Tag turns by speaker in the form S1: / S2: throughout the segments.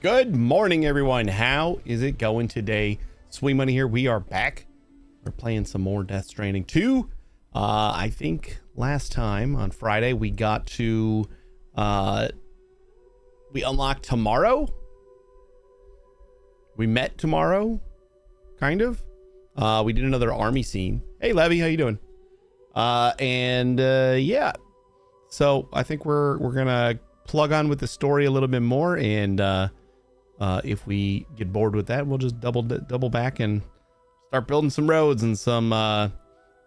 S1: Good morning, everyone. How is it going today? Sweet Money here. We are back. We're playing some more Death Stranding 2. I think last time on Friday we got to we unlocked tomorrow. We met tomorrow, kind of. We did another army scene. Hey, Levy, how you doing? Yeah. So I think we're gonna plug on with the story a little bit more, and if we get bored with that, we'll just double back and start building some roads and some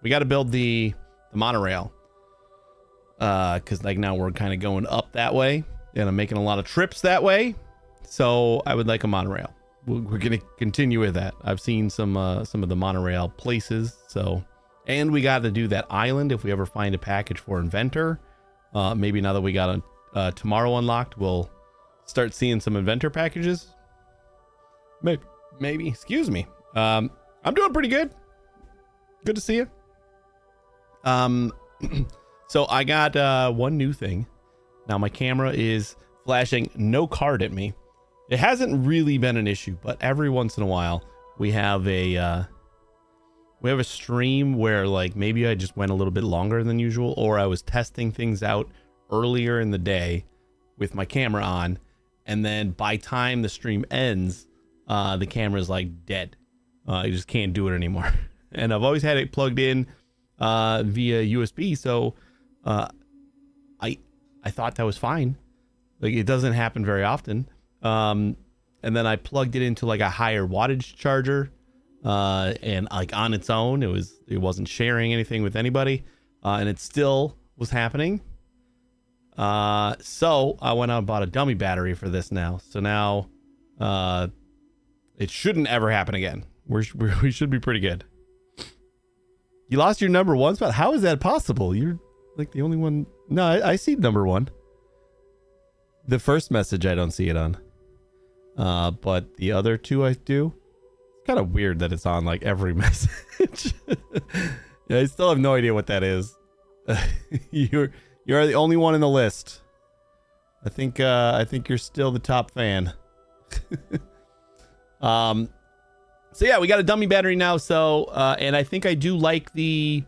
S1: we got to build the monorail, because like now we're kind of going up that way and I'm making a lot of trips that way, so I would like a monorail. We're gonna continue with that. I've seen some of the monorail places, so, and we got to do that island if we ever find a package for Inventor. Maybe now that we got a tomorrow unlocked, we'll start seeing some Inventor packages. Maybe. Excuse me. I'm doing pretty good. Good to see you. So I got one new thing. Now my camera is flashing no card at me. It hasn't really been an issue, but every once in a while we have a stream where like maybe I just went a little bit longer than usual, or I was testing things out earlier in the day with my camera on, and then by time the stream ends, the camera is like dead. I just can't do it anymore. And I've always had it plugged in via USB, so I thought that was fine. Like, it doesn't happen very often. And then I plugged it into like a higher wattage charger, and like on its own, it wasn't sharing anything with anybody, and it still was happening. So I went out and bought a dummy battery for this now. So now it shouldn't ever happen again. We should be pretty good. You lost your number one spot. How is that possible? You're like the only one. No, I see number one. The first message I don't see it on. But the other two I do. It's kind of weird that it's on like every message. Yeah, I still have no idea what that is. You're the only one in the list. I think you're still the top fan. So yeah, we got a dummy battery now. So and I think I do like the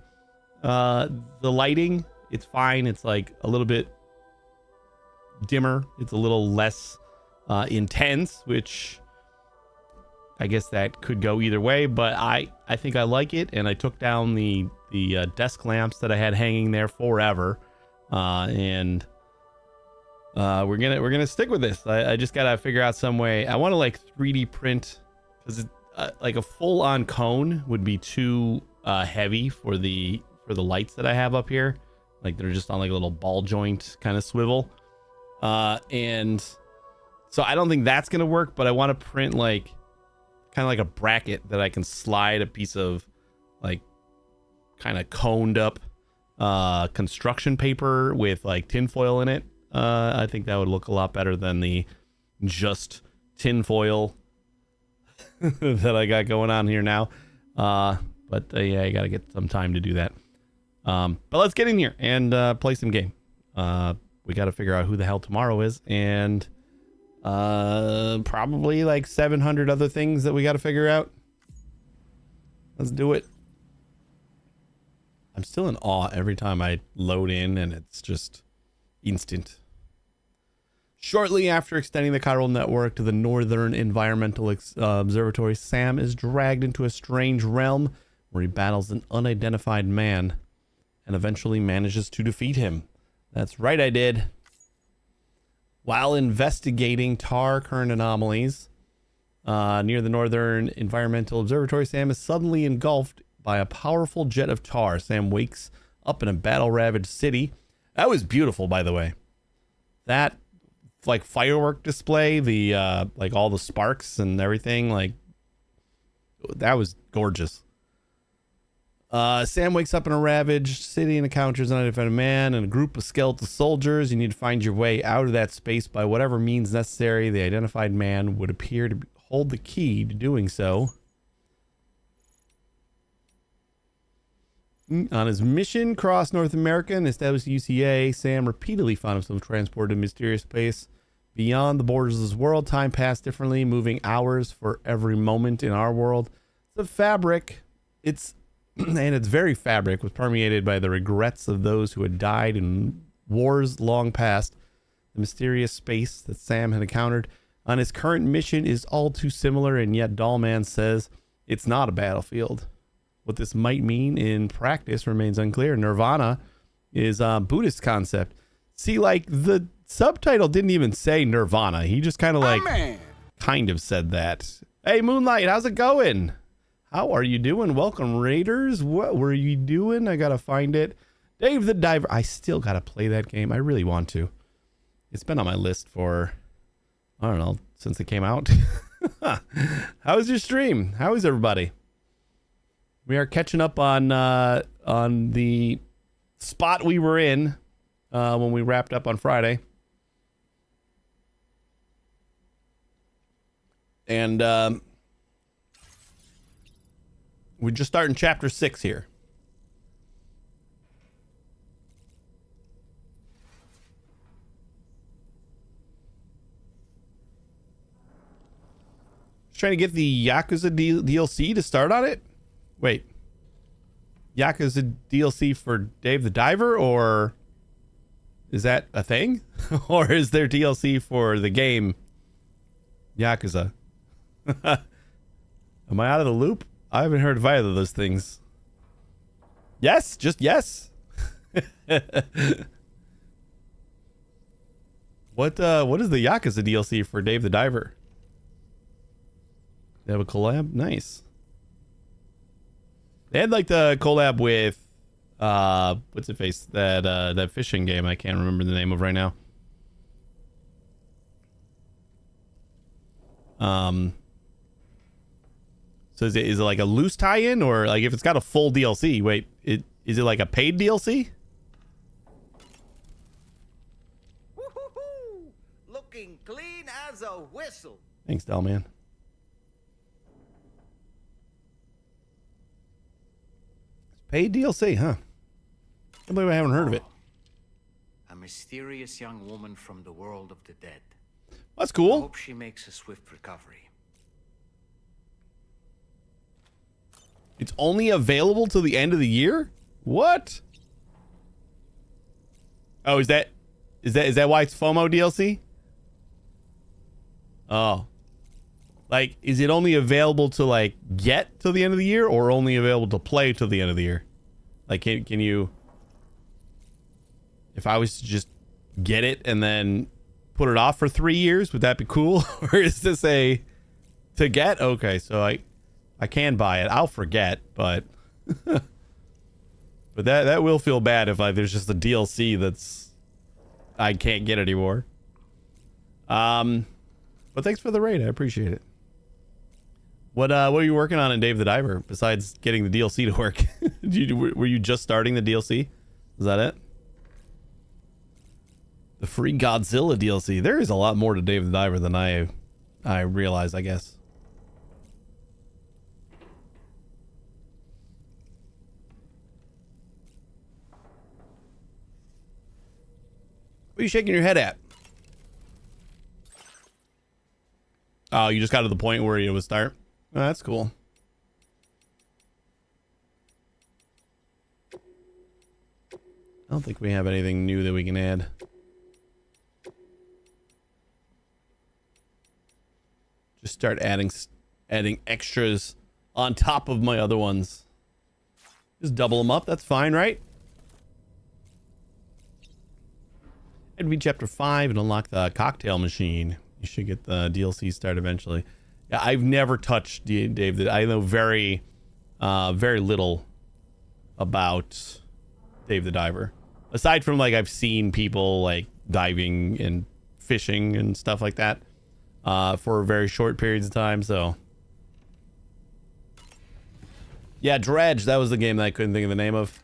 S1: lighting. It's fine. It's like a little bit dimmer. It's a little less intense, which I guess that could go either way, but I think I like it. And I took down the desk lamps that I had hanging there forever, and we're gonna stick with this. I just gotta figure out some way. I want to like 3D print, because like a full-on cone would be too heavy for the lights that I have up here. Like they're just on like a little ball joint kind of swivel, and so I don't think that's gonna work. But I want to print like kind of like a bracket that I can slide a piece of like kind of coned up construction paper with like tinfoil in it. I think that would look a lot better than the just tinfoil that I got going on here now. But yeah, I gotta get some time to do that. But let's get in here and play some game. We gotta figure out who the hell tomorrow is, and probably like 700 other things that we gotta figure out. Let's do it. I'm still in awe every time I load in, and it's just instant. Shortly after extending the chiral network to the Northern Environmental Observatory, Sam is dragged into a strange realm where he battles an unidentified man and eventually manages to defeat him. That's right, I did. While investigating tar current anomalies near the Northern Environmental Observatory, Sam is suddenly engulfed by a powerful jet of tar. Sam wakes up in a battle-ravaged city. That was beautiful, by the way. That like firework display, the like all the sparks and everything, like that was gorgeous. Sam wakes up in a ravaged city and encounters an unidentified man and a group of skeletal soldiers. You need to find your way out of that space by whatever means necessary. The identified man would appear to hold the key to doing so. On his mission across North America and established UCA, Sam repeatedly found himself transported to a mysterious place Beyond the borders of this world, time passed differently, moving hours for every moment in our world. The fabric, and its very fabric was permeated by the regrets of those who had died in wars long past. The mysterious space that Sam had encountered on his current mission is all too similar, and yet Dollman says it's not a battlefield. What this might mean in practice remains unclear. Nirvana is a Buddhist concept. See, like, the subtitle didn't even say Nirvana. He just kind of kind of said that. Hey, Moonlight, how's it going? How are you doing? Welcome, Raiders. What were you doing? I gotta find it. Dave the Diver. I still gotta play that game. I really want to. It's been on my list for, I don't know, since it came out. How was your stream? How is everybody? We are catching up on the spot we were in when we wrapped up on Friday. And we're just starting chapter 6 here. Just trying to get the Yakuza DLC to start on it. Wait. Yakuza DLC for Dave the Diver, or is that a thing? Or is there DLC for the game Yakuza? Am I out of the loop? I haven't heard of either of those things. Yes, just yes. What is the Yakuza DLC for Dave the Diver? They have a collab? Nice. They had like the collab with what's it face? That fishing game I can't remember the name of right now. So is it like a loose tie-in, or like if it's got a full DLC? Wait, is it like a paid DLC?
S2: Woo-hoo-hoo! Looking clean as a whistle.
S1: Thanks, Delman. It's paid DLC, huh? Can't believe I haven't heard of it.
S2: A mysterious young woman from the world of the dead.
S1: That's
S2: I
S1: cool.
S2: hope she makes a swift recovery.
S1: It's only available till the end of the year? What? Oh, is that why it's FOMO DLC? Oh. Like, is it only available to like get till the end of the year, or only available to play till the end of the year? Like, can you, if I was to just get it and then put it off for 3 years, would that be cool? Or is this a to get? Okay, so I can buy it. I'll forget, but but that will feel bad if there's just a DLC that's I can't get anymore. But thanks for the raid. I appreciate it. What are you working on in Dave the Diver besides getting the DLC to work? Were you just starting the DLC? Is that it? The free Godzilla DLC. There is a lot more to Dave the Diver than I realized, I guess. What are you shaking your head at? Oh, you just got to the point where it would start? Oh, that's cool. I don't think we have anything new that we can add. Just start adding extras on top of my other ones. Just double them up. That's fine, right? And read chapter 5 and unlock the cocktail machine. You should get the DLC start eventually. Yeah, I've never touched Dave. I know very little about Dave the Diver. Aside from like I've seen people like diving and fishing and stuff like that for very short periods of time. So yeah, Dredge. That was the game that I couldn't think of the name of.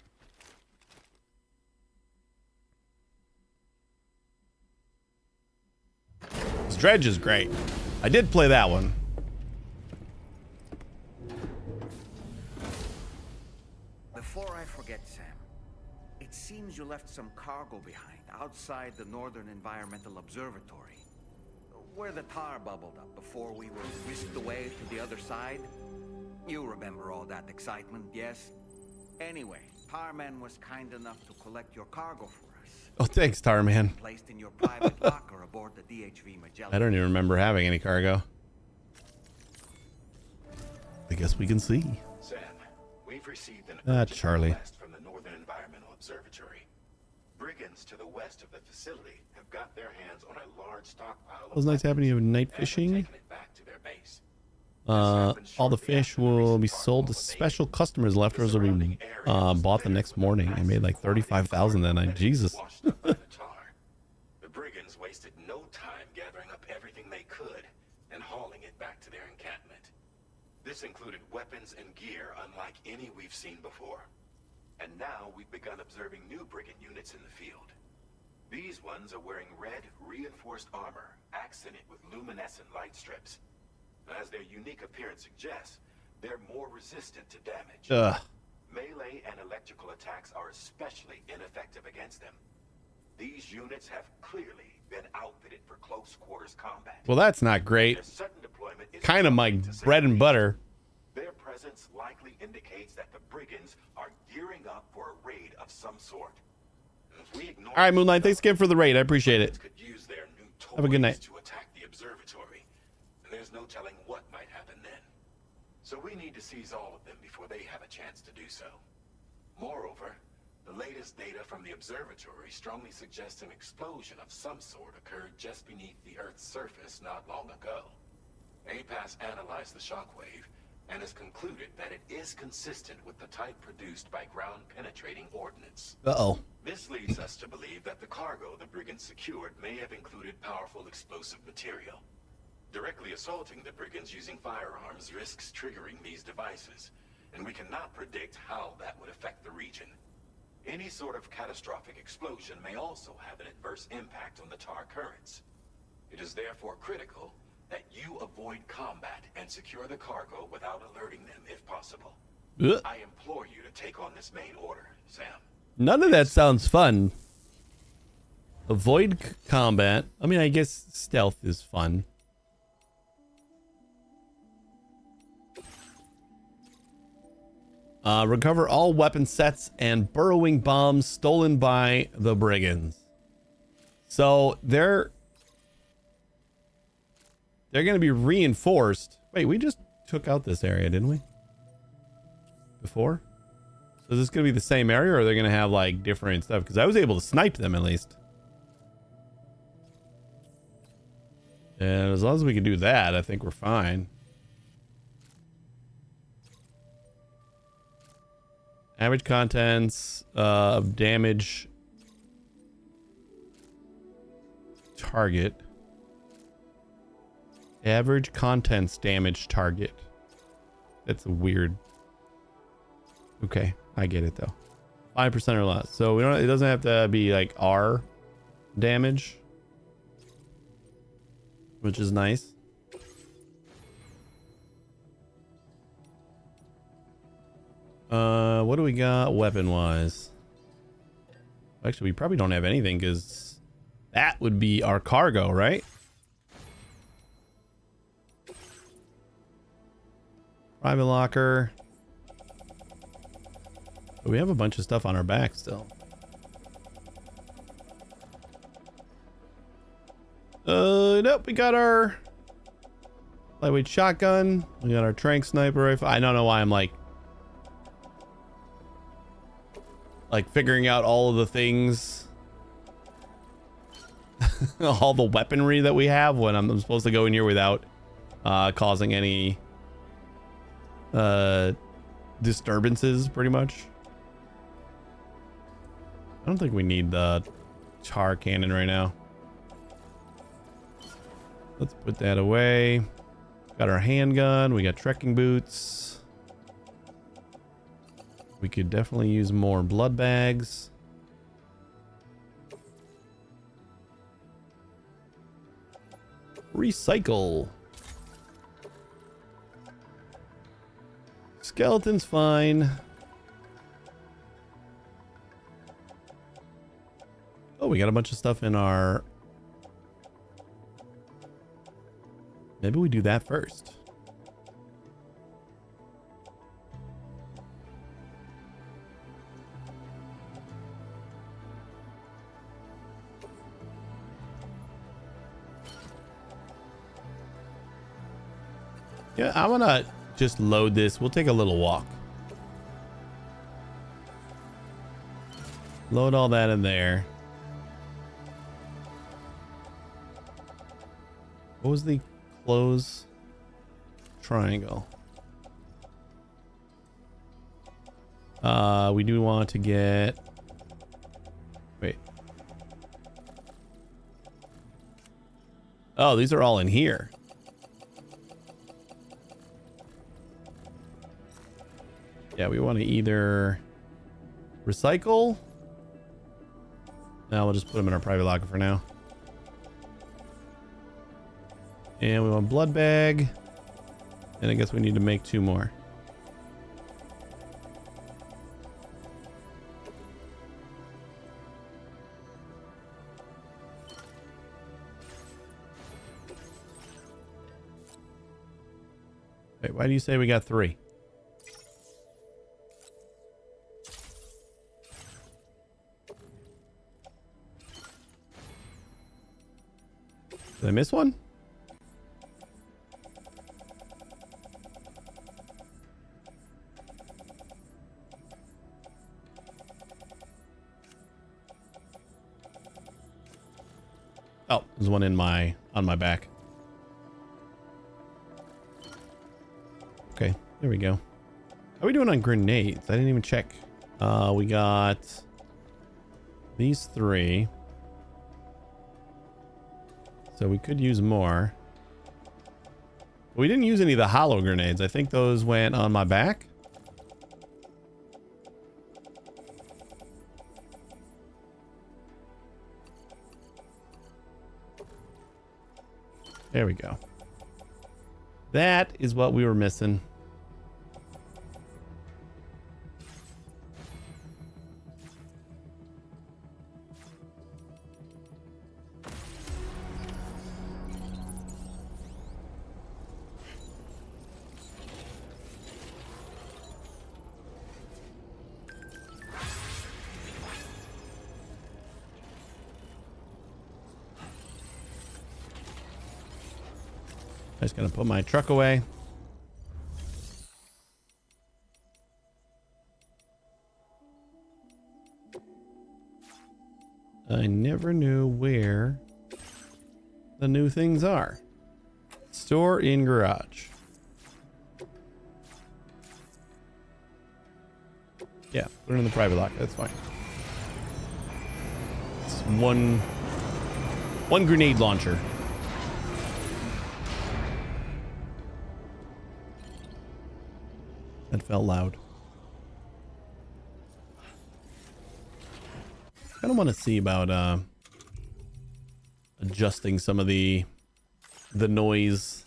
S1: Dredge is great. I did play that one.
S2: Before I forget, Sam, seems you left some cargo behind outside the Northern Environmental Observatory. where the tar bubbled up before we were whisked away to the other side. You remember all that excitement, yes? Anyway, Tarman was kind enough to collect your cargo for us.
S1: Oh, thanks, Tarman.
S2: Placed in your private locker aboard the DHV Magellan.
S1: I don't even remember having any cargo. I guess we can see.
S3: Sam, we've received an
S1: Ah,
S3: urgent
S1: Charlie.
S3: request from the Northern Environmental Observatory. Brigands to the west of the facility have got their hands on a large stockpile.
S1: Those nights happening of night
S3: and are
S1: fishing.
S3: taking it back to their base.
S1: All the fish will be sold to special customers. Leftovers will be bought the next morning. I made like 35,000 that night. Jesus.
S3: Washed up by the tar. The brigands wasted no time gathering up everything they could and hauling it back to their encampment. This included weapons and gear unlike any we've seen before. And now we've begun observing new brigand units in the field. These ones are wearing red, reinforced armor, accented with luminescent light strips. As their unique appearance suggests, they're more resistant to damage. Melee and electrical attacks are especially ineffective against them. These units have clearly been outfitted for close quarters combat.
S1: Well, that's not great.
S3: Their sudden deployment is
S1: Kind of my
S3: to say
S1: bread
S3: the
S1: and
S3: least.
S1: butter.
S3: Their presence likely indicates that the brigands are gearing up for a raid of some sort. If we ignore
S1: All right, Moonlight. Thanks again for the raid. I appreciate it.
S3: could use their new
S1: Have a good night.
S3: toys to attack the observatory. And there's no telling what might happen then. So we need to seize all of them before they have a chance to do so. Moreover, the latest data from the observatory strongly suggests an explosion of some sort occurred just beneath the Earth's surface not long ago. APAS analyzed the shockwave and has concluded that it is consistent with the type produced by ground-penetrating ordnance.
S1: Uh-oh.
S3: This leads us to believe that the cargo the brigands secured may have included powerful explosive material. Directly assaulting the brigands using firearms risks triggering these devices, and we cannot predict how that would affect the region. Any sort of catastrophic explosion may also have an adverse impact on the tar currents. It is therefore critical that you avoid combat and secure the cargo without alerting them if possible.
S1: Ugh.
S3: I implore you to take on this main order, Sam.
S1: None of that sounds fun. Avoid combat. I mean, I guess stealth is fun. Recover all weapon sets and burrowing bombs stolen by the brigands. So they're going to be reinforced. Wait, we just took out this area, didn't we? Before? So is this going to be the same area, or are they going to have like different stuff? Because I was able to snipe them at least. And as long as we can do that, I think we're fine. Average contents of damage target. Average contents damage target. That's a weird. Okay, I get it though. 5% or less. So we don't. It doesn't have to be like R damage, which is nice. What do we got weapon wise? Actually, we probably don't have anything because that would be our cargo, right? Private locker. But we have a bunch of stuff on our back still. Nope, we got our lightweight shotgun. We got our tranq sniper rifle. I don't know why I'm like figuring out all of the things, all the weaponry that we have when I'm supposed to go in here without causing any disturbances, pretty much. I don't think we need the tar cannon right now. Let's put that away. Got our handgun. We got trekking boots. We could definitely use more blood bags. Recycle. Skeleton's fine. Oh, we got a bunch of stuff in our Maybe we do that first. Yeah, I want to just load this. We'll take a little walk. Load all that in there. What was the close triangle? We do want to get... Wait. Oh, these are all in here. Yeah, we want to either recycle. No, we'll just put them in our private locker for now. And we want blood bag. And I guess we need to make 2 more. Wait, why do you say we got 3? Did I miss one? Oh, there's one on my back. Okay, there we go. How are we doing on grenades? I didn't even check. We got these 3. So we could use more. We didn't use any of the hollow grenades. I think those went on my back. There we go. That is what we were missing. I'm just gonna put my truck away. I never knew where the new things are. Store in garage. Yeah, put it in the private locker. That's fine. It's one grenade launcher. That felt loud. I kind of want to see about adjusting some of the noise.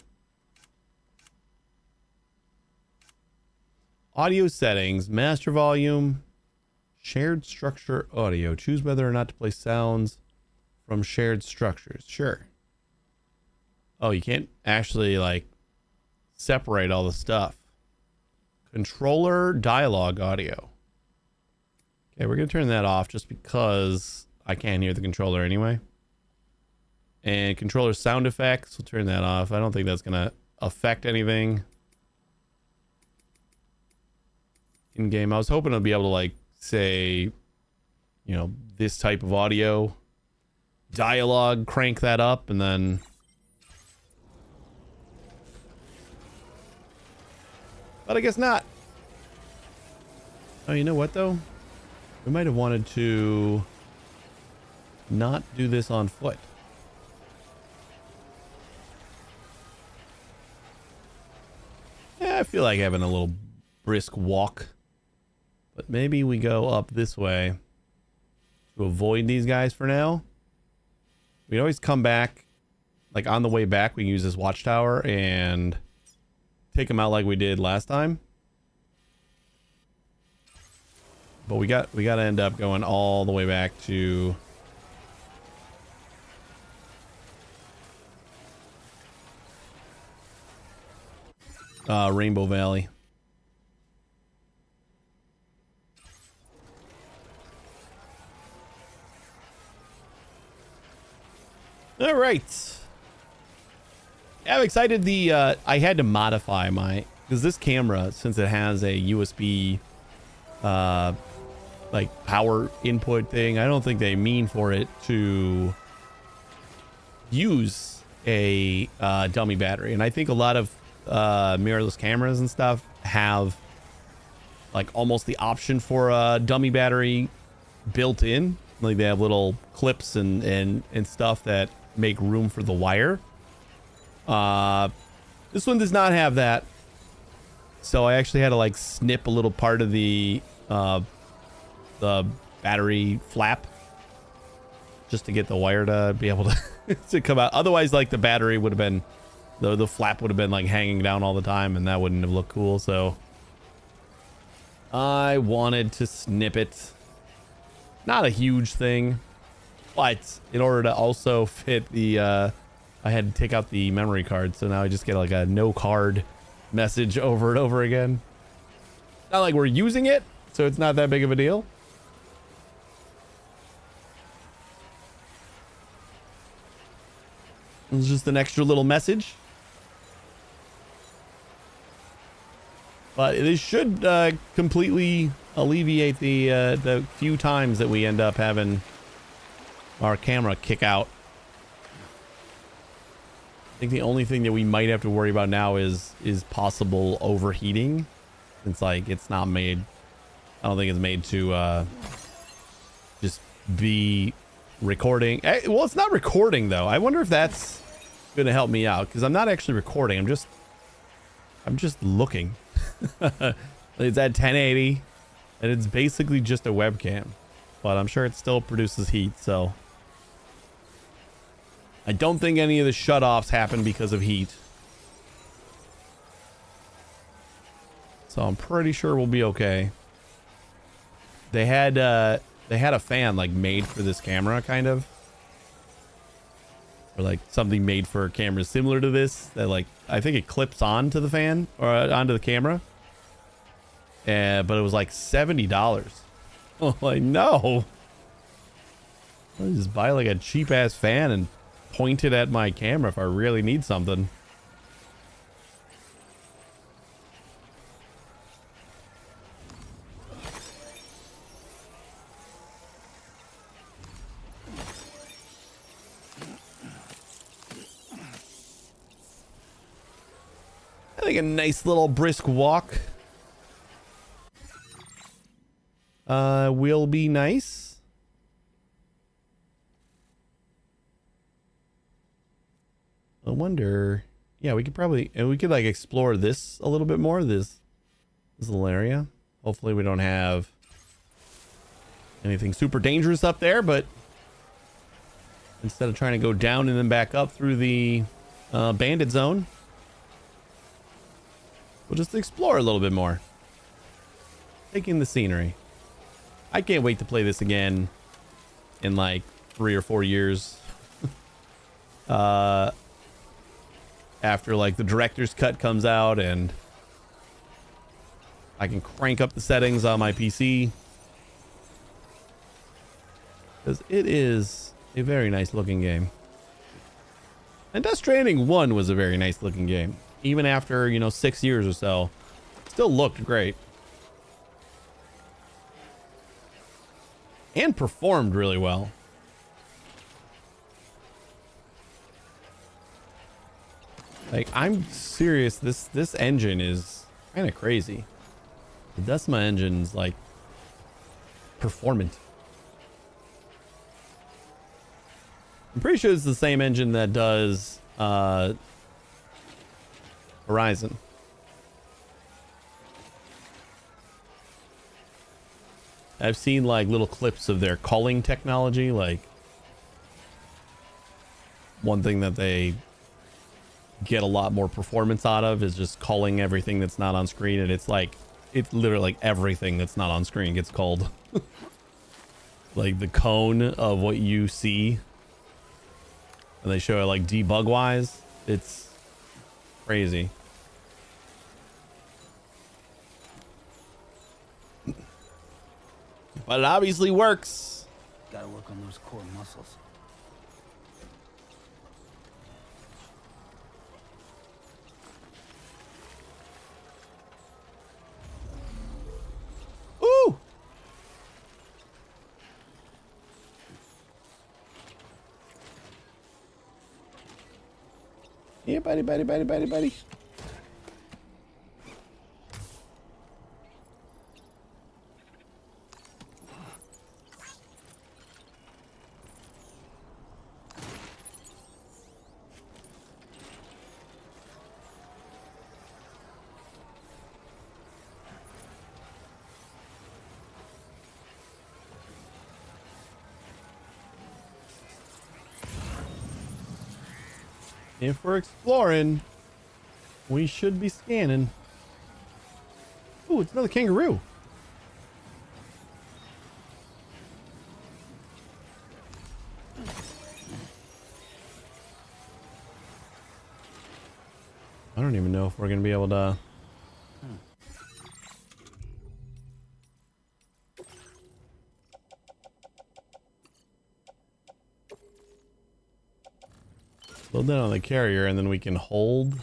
S1: Audio settings, master volume, shared structure audio. Choose whether or not to play sounds from shared structures. Sure. Oh, you can't actually like separate all the stuff. Controller dialogue audio. Okay, we're going to turn that off just because I can't hear the controller anyway. And controller sound effects, we'll turn that off. I don't think that's going to affect anything in game. I was hoping to be able to like say, you know, this type of audio dialogue, crank that up, and then but I guess not. Oh, you know what though? We might have wanted to not do this on foot. Yeah, I feel like having a little brisk walk. But maybe we go up this way to avoid these guys for now. We always come back, like on the way back, we can use this watchtower and take them out like we did last time. But we got to end up going all the way back to Rainbow Valley. All right. Yeah, I'm excited. I had to modify because this camera, since it has a USB like power input thing, I don't think they mean for it to use a dummy battery. And I think a lot of mirrorless cameras and stuff have like almost the option for a dummy battery built in. Like they have little clips and stuff that make room for the wire. This one does not have that. So I actually had to like snip a little part of the battery flap just to get the wire to be able to to come out. Otherwise, like the battery would have been, the flap would have been like hanging down all the time, and that wouldn't have looked cool. So I wanted to snip it. Not a huge thing, but in order to also fit the I had to take out the memory card, so now I just get like a no card message over and over again. Not like we're using it, so it's not that big of a deal. It's just an extra little message. But it should completely alleviate the few times that we end up having our camera kick out. I think the only thing that we might have to worry about now is possible overheating. It's like it's not made, I don't think it's made to just be recording. Well, it's not recording though. I wonder if that's gonna help me out, because I'm not actually recording. I'm just looking. It's at 1080 and it's basically just a webcam, but I'm sure it still produces heat. So I don't think any of the shutoffs happen because of heat. So I'm pretty sure we'll be okay. They had a fan like made for this camera, kind of. Or like something made for cameras similar to this that like, I think it clips on to the fan or onto the camera. But it was like $70. Oh, like, no. I'll just buy like a cheap ass fan and point it at my camera if I really need something. I think a nice little brisk walk will be nice. I wonder, yeah, we could like explore this a little bit more, this little area. Hopefully we don't have anything super dangerous up there, but instead of trying to go down and then back up through the bandit zone, we'll just explore a little bit more. Taking the scenery. I can't wait to play this again in like 3 or 4 years. After like the director's cut comes out and I can crank up the settings on my PC. Because it is a very nice looking game. And Death Stranding 1 was a very nice looking game. Even after, 6 years or so, still looked great. And performed really well. Like, I'm serious, this engine is kind of crazy. The Decima engine's like performant. I'm pretty sure it's the same engine that does Horizon. I've seen like little clips of their culling technology. Like one thing that they get a lot more performance out of is just culling everything that's not on screen. And it's literally like everything that's not on screen gets culled. Like the cone of what you see. And they show it like debug wise. It's crazy. But it obviously works.
S2: Gotta work on those core muscles.
S1: Ooh! Yeah, buddy, buddy, buddy, buddy, buddy. If we're exploring, we should be scanning. Ooh, it's another kangaroo. I don't even know if we're going to be able to... Load that on the carrier and then we can hold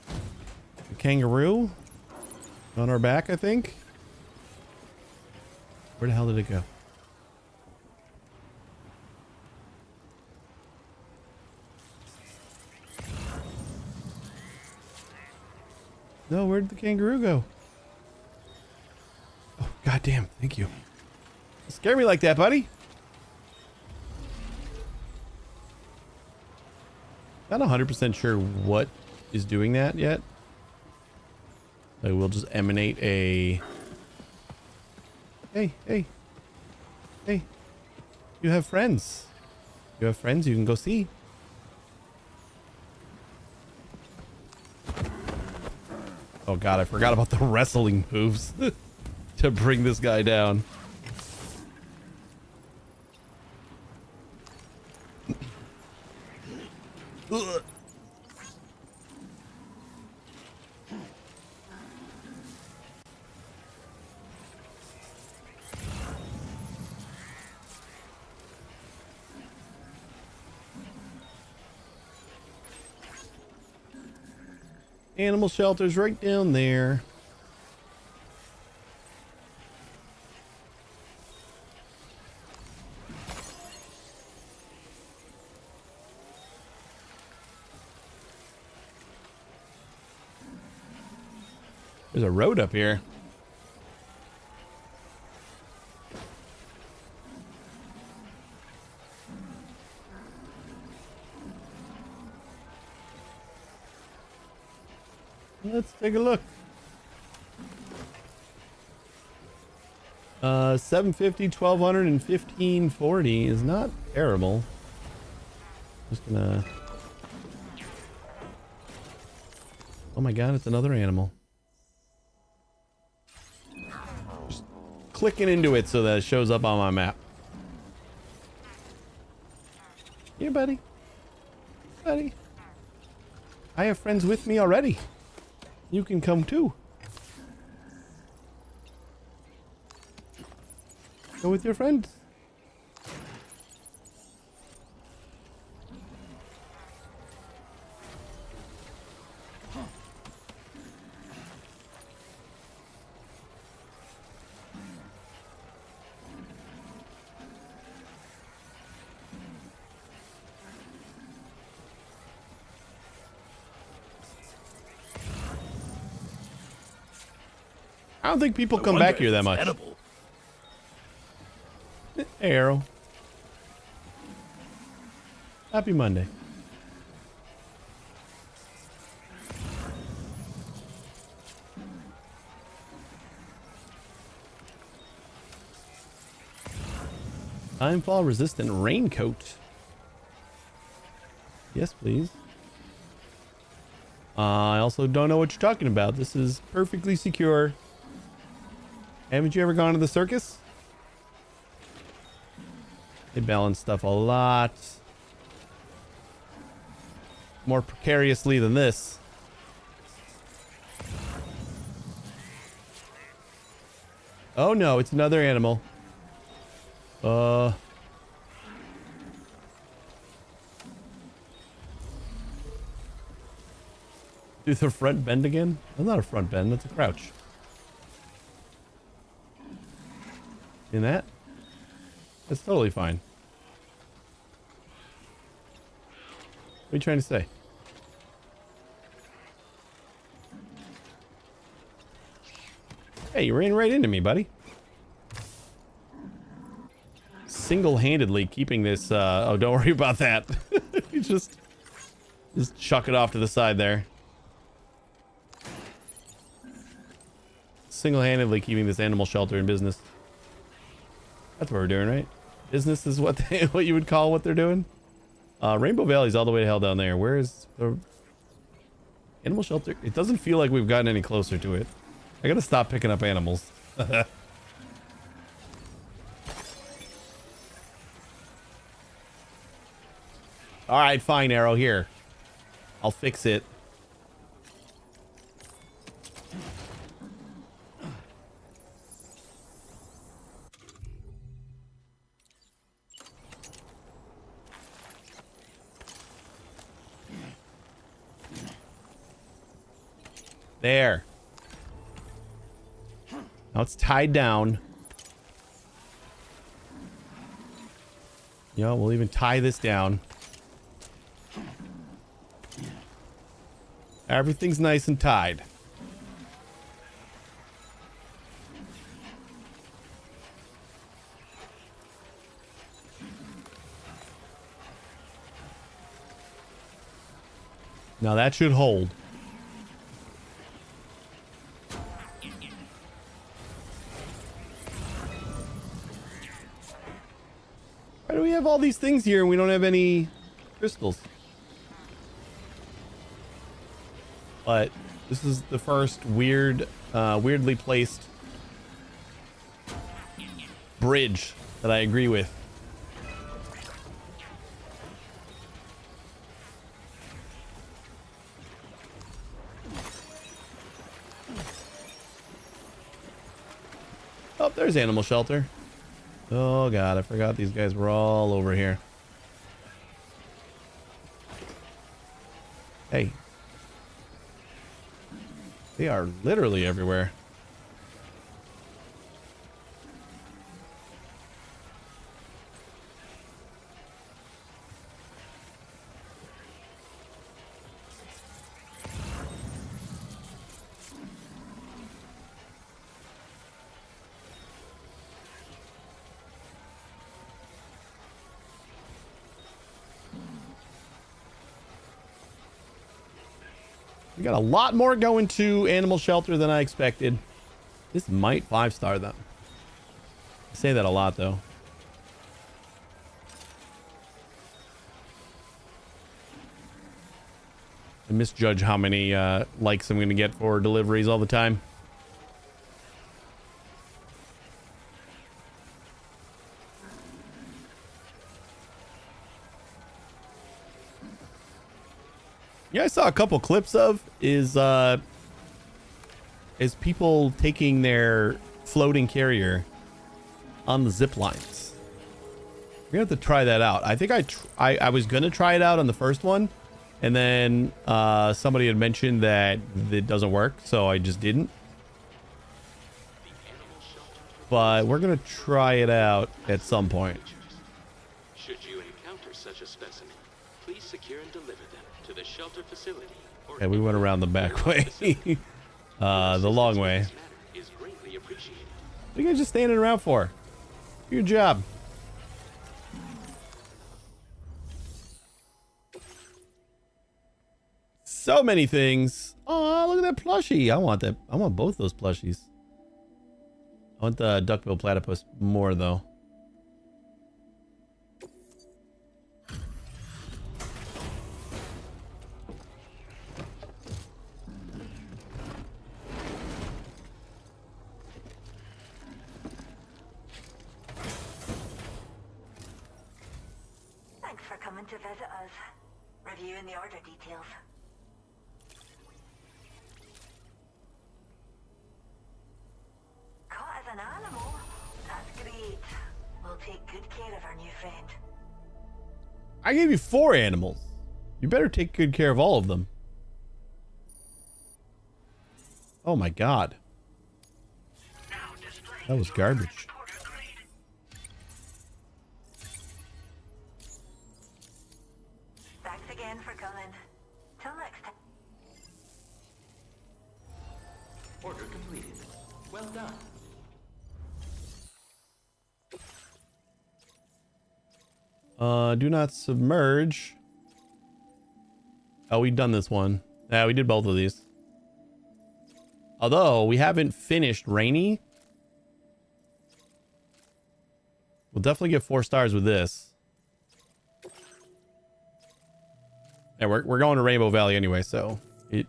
S1: the kangaroo on our back, I think. Where the hell did it go? No, where did the kangaroo go? Oh, goddamn. Thank you. Don't scare me like that, buddy. Not 100% sure what is doing that yet. I will just emanate a... Hey, hey. Hey. You have friends. You have friends you can go see. Oh god, I forgot about the wrestling moves to bring this guy down. Ugh. Animal shelter's right down there. There's a road up here. Let's take a look. 750, 1200, and 1540 is not terrible. Just gonna... Oh my god, it's another animal. Just clicking into it so that it shows up on my map. Here, buddy. Buddy. I have friends with me already. You can come too. Go with your friends. I don't think people come back here that much.
S4: Edible.
S1: Hey, Arrow. Happy Monday. Timefall resistant raincoat. Yes, please. I also don't know what you're talking about. This is perfectly secure. Haven't you ever gone to the circus? They balance stuff a lot more precariously than this. Oh no, it's another animal. Do the front bend again? That's not a front bend, that's a crouch. In that? That's totally fine. What are you trying to say? Hey, you ran right into me, buddy. Single-handedly keeping this, oh, don't worry about that. You just chuck it off to the side there. Single-handedly keeping this animal shelter in business. That's what we're doing, right? Business is what what you would call what they're doing. Rainbow Valley's all the way to hell down there. Where is the animal shelter? It doesn't feel like we've gotten any closer to it. I gotta stop picking up animals. All right, fine, Arrow. Here, I'll fix it. There. Now it's tied down. Yeah, we'll even tie this down. Everything's nice and tied. Now that should hold. Why do we have all these things here and we don't have any crystals? But this is the first weirdly placed bridge that I agree with. Oh, there's animal shelter. Oh god, I forgot these guys were all over here. Hey. They are literally everywhere. We got a lot more going to animal shelter than I expected. This might 5-star them. I say that a lot though. I misjudge how many likes I'm going to get for deliveries all the time. Yeah, I saw a couple clips of is people taking their floating carrier on the zip lines. We're gonna have to try that out. I think I was gonna try it out on the first one, and then somebody had mentioned that it doesn't work, so I just didn't. But we're gonna try it out at some point.
S4: Should you encounter such a specimen, please secure and deliver them to the shelter facility.
S1: Yeah, we went around the back way. The long way.
S4: Is greatly appreciated.
S1: What are you guys just standing around for? Do your job. So many things. Oh, look at that plushie. I want that. I want both those plushies. I want the duckbill platypus more though.
S5: Thanks for coming to visit us. Reviewing the order details. Caught as An animal? That's great. We'll take good care of our new friend.
S1: I gave you 4 animals. You better take good care of all of them. Oh my god. That was garbage.
S5: Thanks again for coming. Till next time.
S4: Order completed. Well done.
S1: Do not submerge. Oh, we've done this one. Yeah, we did both of these. Although we haven't finished Rainy. We'll definitely get 4 stars with this. Yeah, we're going to Rainbow Valley anyway, so it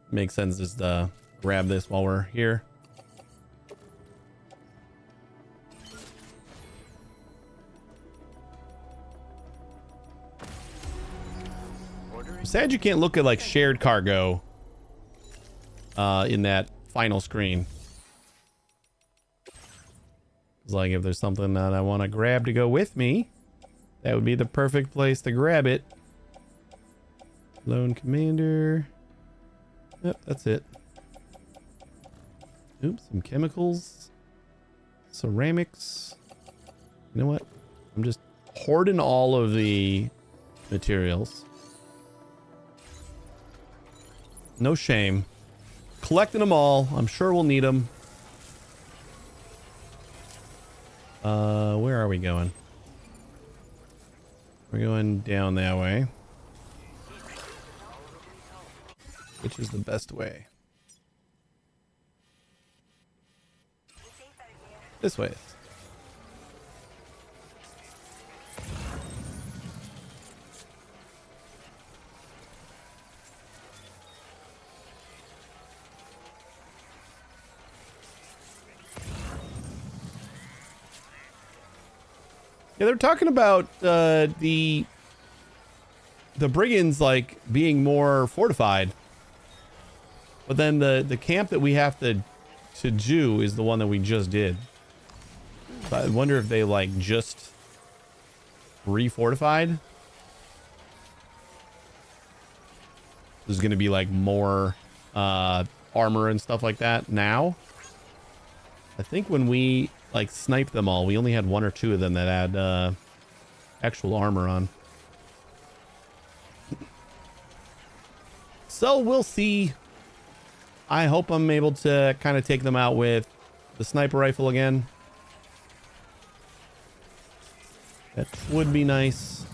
S1: makes sense just to grab this while we're here. I'm sad you can't look at like shared cargo in that final screen. It's like if there's something that I want to grab to go with me, that would be the perfect place to grab it. Lone Commander. Yep, that's it. Oops, some chemicals. Ceramics. You know what? I'm just hoarding all of the materials. No shame. Collecting them all. I'm sure we'll need them. Where are we going? We're going down that way. Which is the best way? This way. Yeah, they're talking about the brigands like being more fortified, but then the camp that we have to do is the one that we just did. So I wonder if they like just refortified. There's going to be like more armor and stuff like that now. I think when we like sniped them all, we only had 1 or 2 of them that had actual armor on. So we'll see. I hope I'm able to kind of take them out with the sniper rifle again. That would be nice.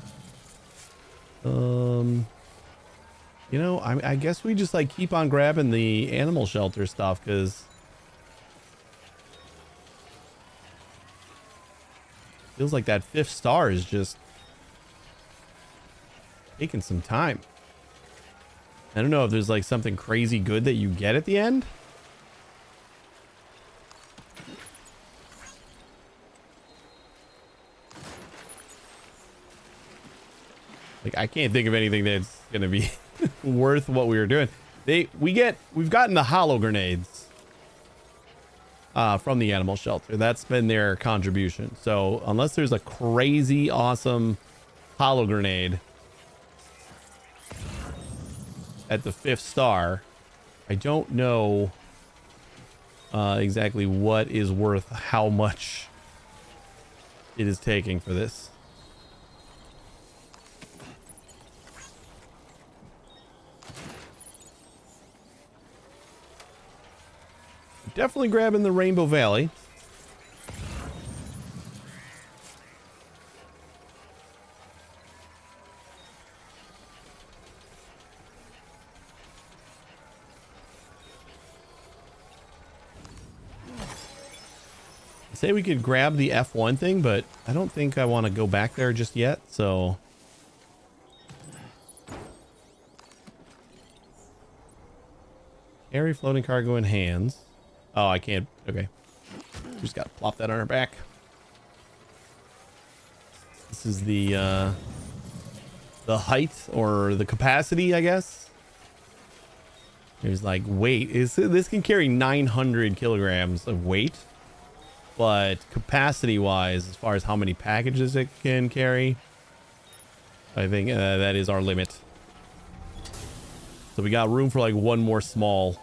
S1: You know, I guess we just like keep on grabbing the animal shelter stuff because feels like that 5th star is just taking some time. I don't know if there's like something crazy good that you get at the end. Like I can't think of anything that's gonna be worth what we were doing. We've gotten the hollow grenades from the animal shelter. That's been their contribution. So unless there's a crazy awesome hollow grenade at the 5th star, I don't know exactly what is worth how much it is taking for this. Definitely grabbing the Rainbow Valley. I say we could grab the F1 thing, but I don't think I want to go back there just yet, so carry floating cargo in hands. Oh, I can't. Okay. Just gotta plop that on our back. This is the height or the capacity, I guess. There's like weight. This can carry 900 kilograms of weight. but capacity wise, as far as how many packages it can carry, I think that is our limit. So we got room for like one more small.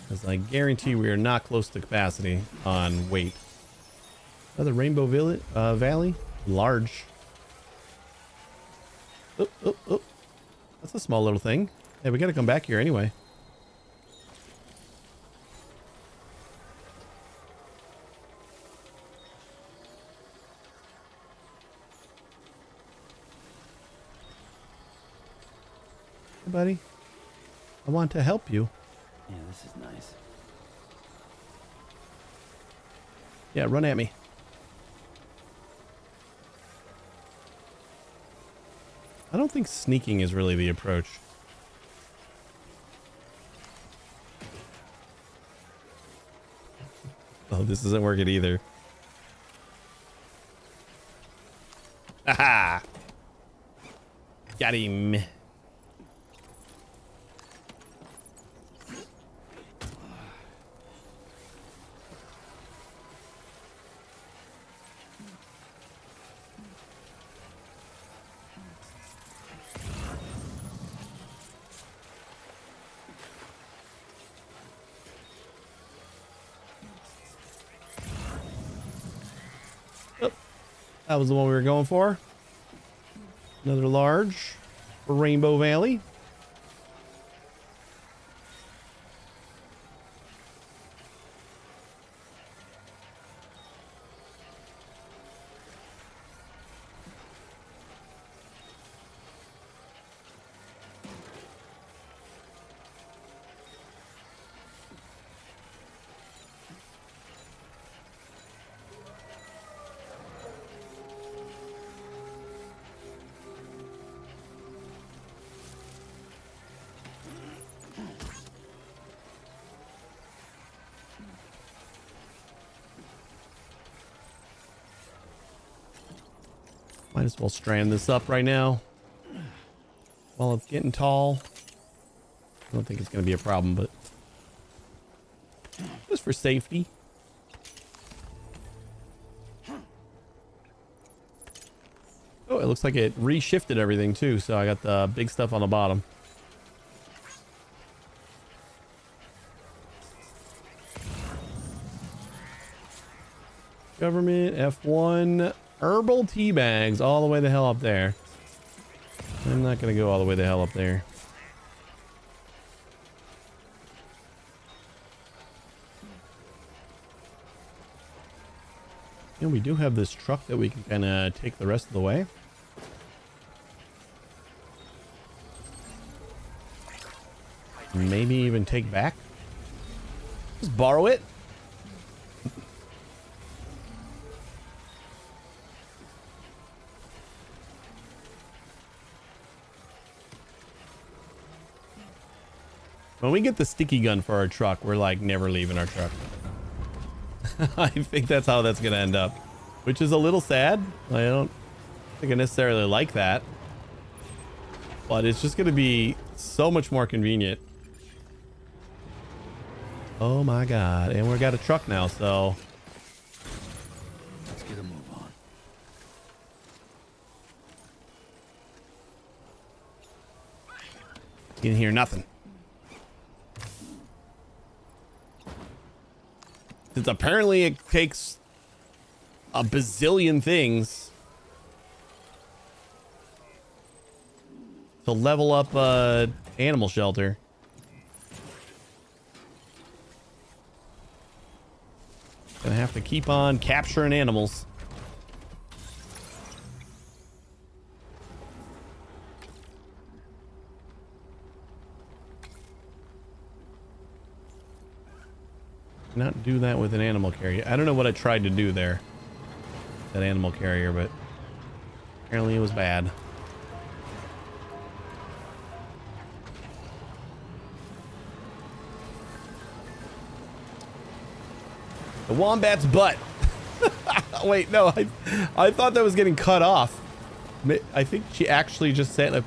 S1: Because I guarantee we are not close to capacity on weight. Another Rainbow Valley? Large. Oh, oh, oh. That's a small little thing. Hey, we gotta come back here anyway. Hey, buddy. I want to help you.
S6: Yeah, this is nice.
S1: Yeah, run at me. I don't think sneaking is really the approach. Oh, this isn't working either. Aha! Got him. That was the one we were going for. Another large for Rainbow Valley. Might as well strand this up right now while it's getting tall. I don't think it's going to be a problem, but just for safety. Oh, it looks like it reshifted everything too, so I got the big stuff on the bottom. Government F1 herbal tea bags all the way the hell up there. I'm not gonna go all the way the hell up there. And we do have this truck that we can kind of take the rest of the way. Maybe even take back. Just borrow it. When we get the sticky gun for our truck, we're like never leaving our truck. I think that's how that's going to end up, which is a little sad. I don't think I necessarily like that, but it's just going to be so much more convenient. Oh my God. And we got a truck now, so
S6: Let's get a move on.
S1: you can hear nothing. Since apparently it takes a bazillion things to level up a animal shelter. Gonna have to keep on capturing animals. Not do that with an animal carrier. I don't know what I tried to do there. That animal carrier, but apparently it was bad. The wombat's butt. Wait, no, I thought that was getting cut off. I think she actually just sat in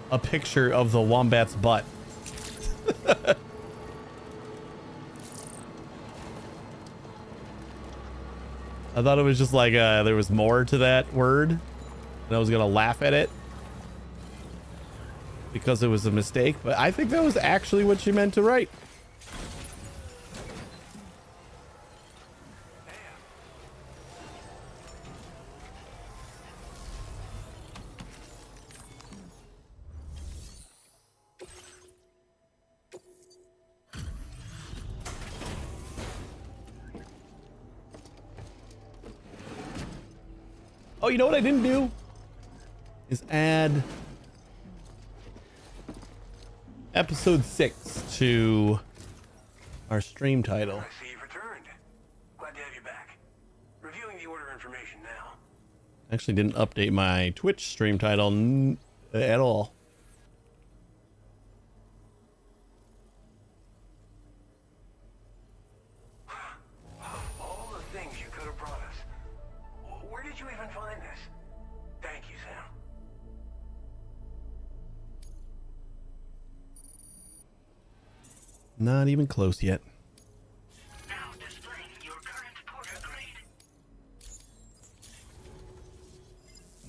S1: a... a picture of the wombat's butt. I thought it was just like there was more to that word, and I was gonna laugh at it because it was a mistake, but I think that was actually what she meant to write. Oh, you know what I didn't do? Is add episode 6 to our stream title.
S7: I see you've returned. Glad to have you back. Reviewing the order information now.
S1: Actually didn't update my Twitch stream title at all.
S7: All the things you could have brought us. Where did you even find this? Thank you, Sam.
S1: Not even close yet.
S5: Now displaying your current porter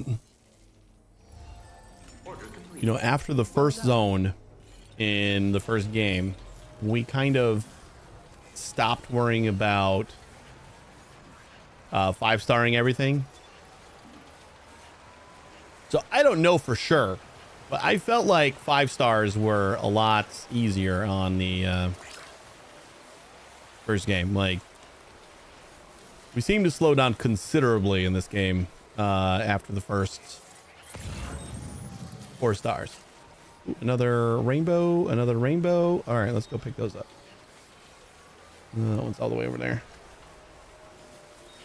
S5: grade.
S1: You know, after the first zone in the first game, we kind of stopped worrying about 5-starring everything. So I don't know for sure, but I felt like 5 stars were a lot easier on the first game. Like, we seem to slow down considerably in this game after the first 4 stars. Ooh, another rainbow. All right, let's go pick those up. That one's all the way over there.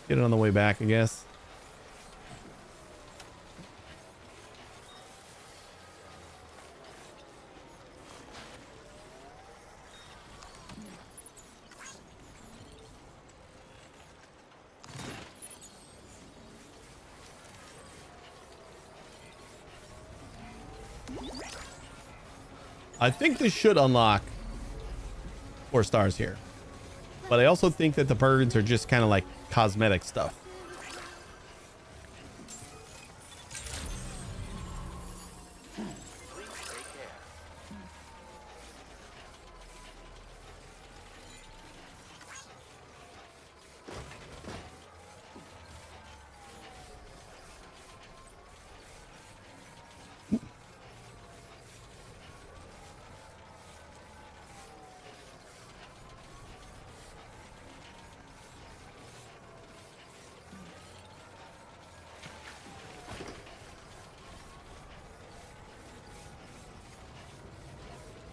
S1: Get it on the way back, I guess. I think this should unlock 4 stars here. But I also think that the birds are just kind of like cosmetic stuff.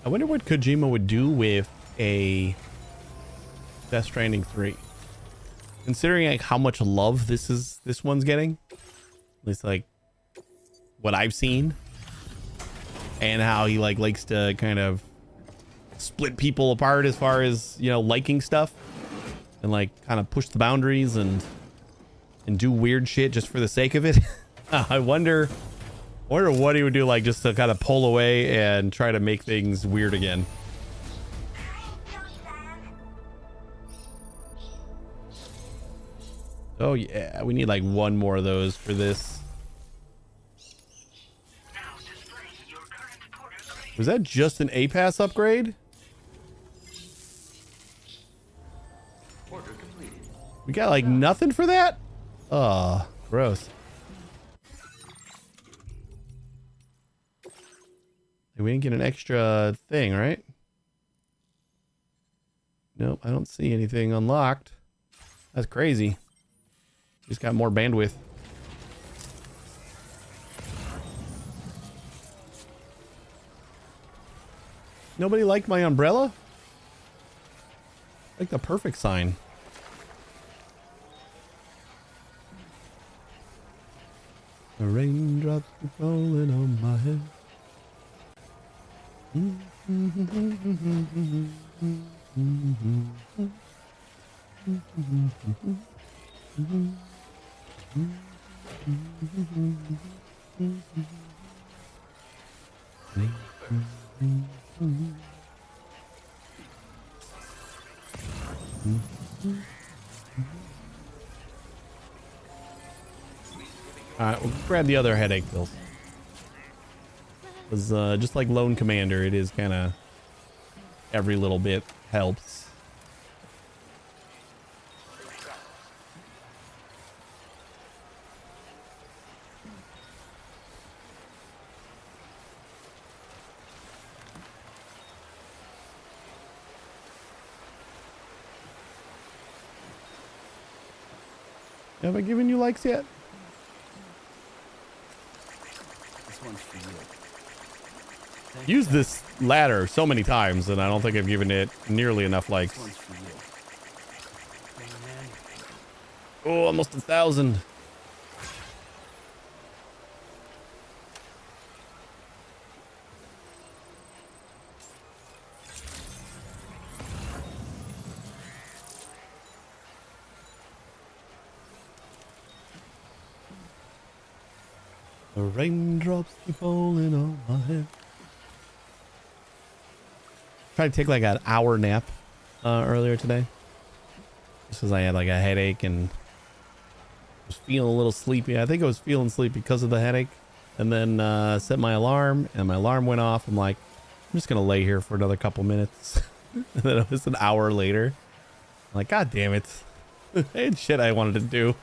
S1: I wonder what Kojima would do with a Death Stranding 3. Considering like how much love this one's getting. At least like what I've seen. And how he likes to kind of split people apart as far as, you know, liking stuff. And like kind of push the boundaries and do weird shit just for the sake of it. I wonder what he would do, like just to kind of pull away and try to make things weird again. Oh yeah, we need like one more of those for this. Was that just an A-Pass upgrade? We got like nothing for that? Oh, gross. We didn't get an extra thing, right? Nope, I don't see anything unlocked. That's crazy. Just got more bandwidth. Nobody liked my umbrella? Like the perfect sign. The raindrops are falling on my head. Alright, we'll grab the other headache pills. Because just like Lone Commander, it is kind of every little bit helps. Have I given you likes yet?
S6: This one's for you.
S1: Used this ladder so many times, and I don't think I've given it nearly enough likes.
S6: This one's for you.
S1: Oh, almost 1,000. The raindrops keep falling on my head. Tried to take like an hour nap earlier today, just because I had like a headache and was feeling a little sleepy. I think I was feeling sleepy because of the headache, and then set my alarm, and my alarm went off. I'm like, I'm just gonna lay here for another couple minutes. And then it was an hour later. I'm like, God damn it. I had shit I wanted to do.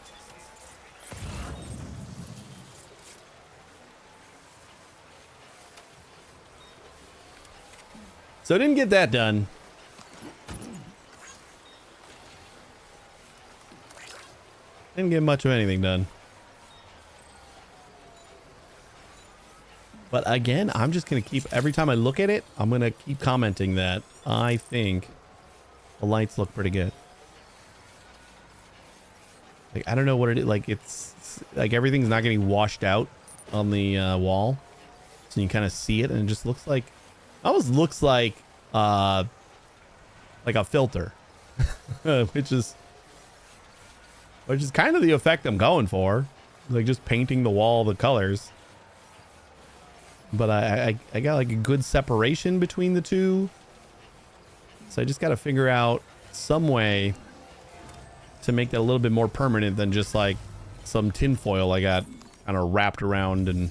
S1: So I didn't get that done. Didn't get much of anything done. But again, I'm just going to keep, every time I look at it, I'm going to keep commenting that I think the lights look pretty good. Like, I don't know what it is. Like, it's like everything's not getting washed out on the wall. So you kind of see it and it just looks like, almost looks like a filter. which is kind of the effect I'm going for. Like just painting the wall the colors. But I got like a good separation between the two. So I just got to figure out some way to make that a little bit more permanent than just like some tinfoil I got kind of wrapped around and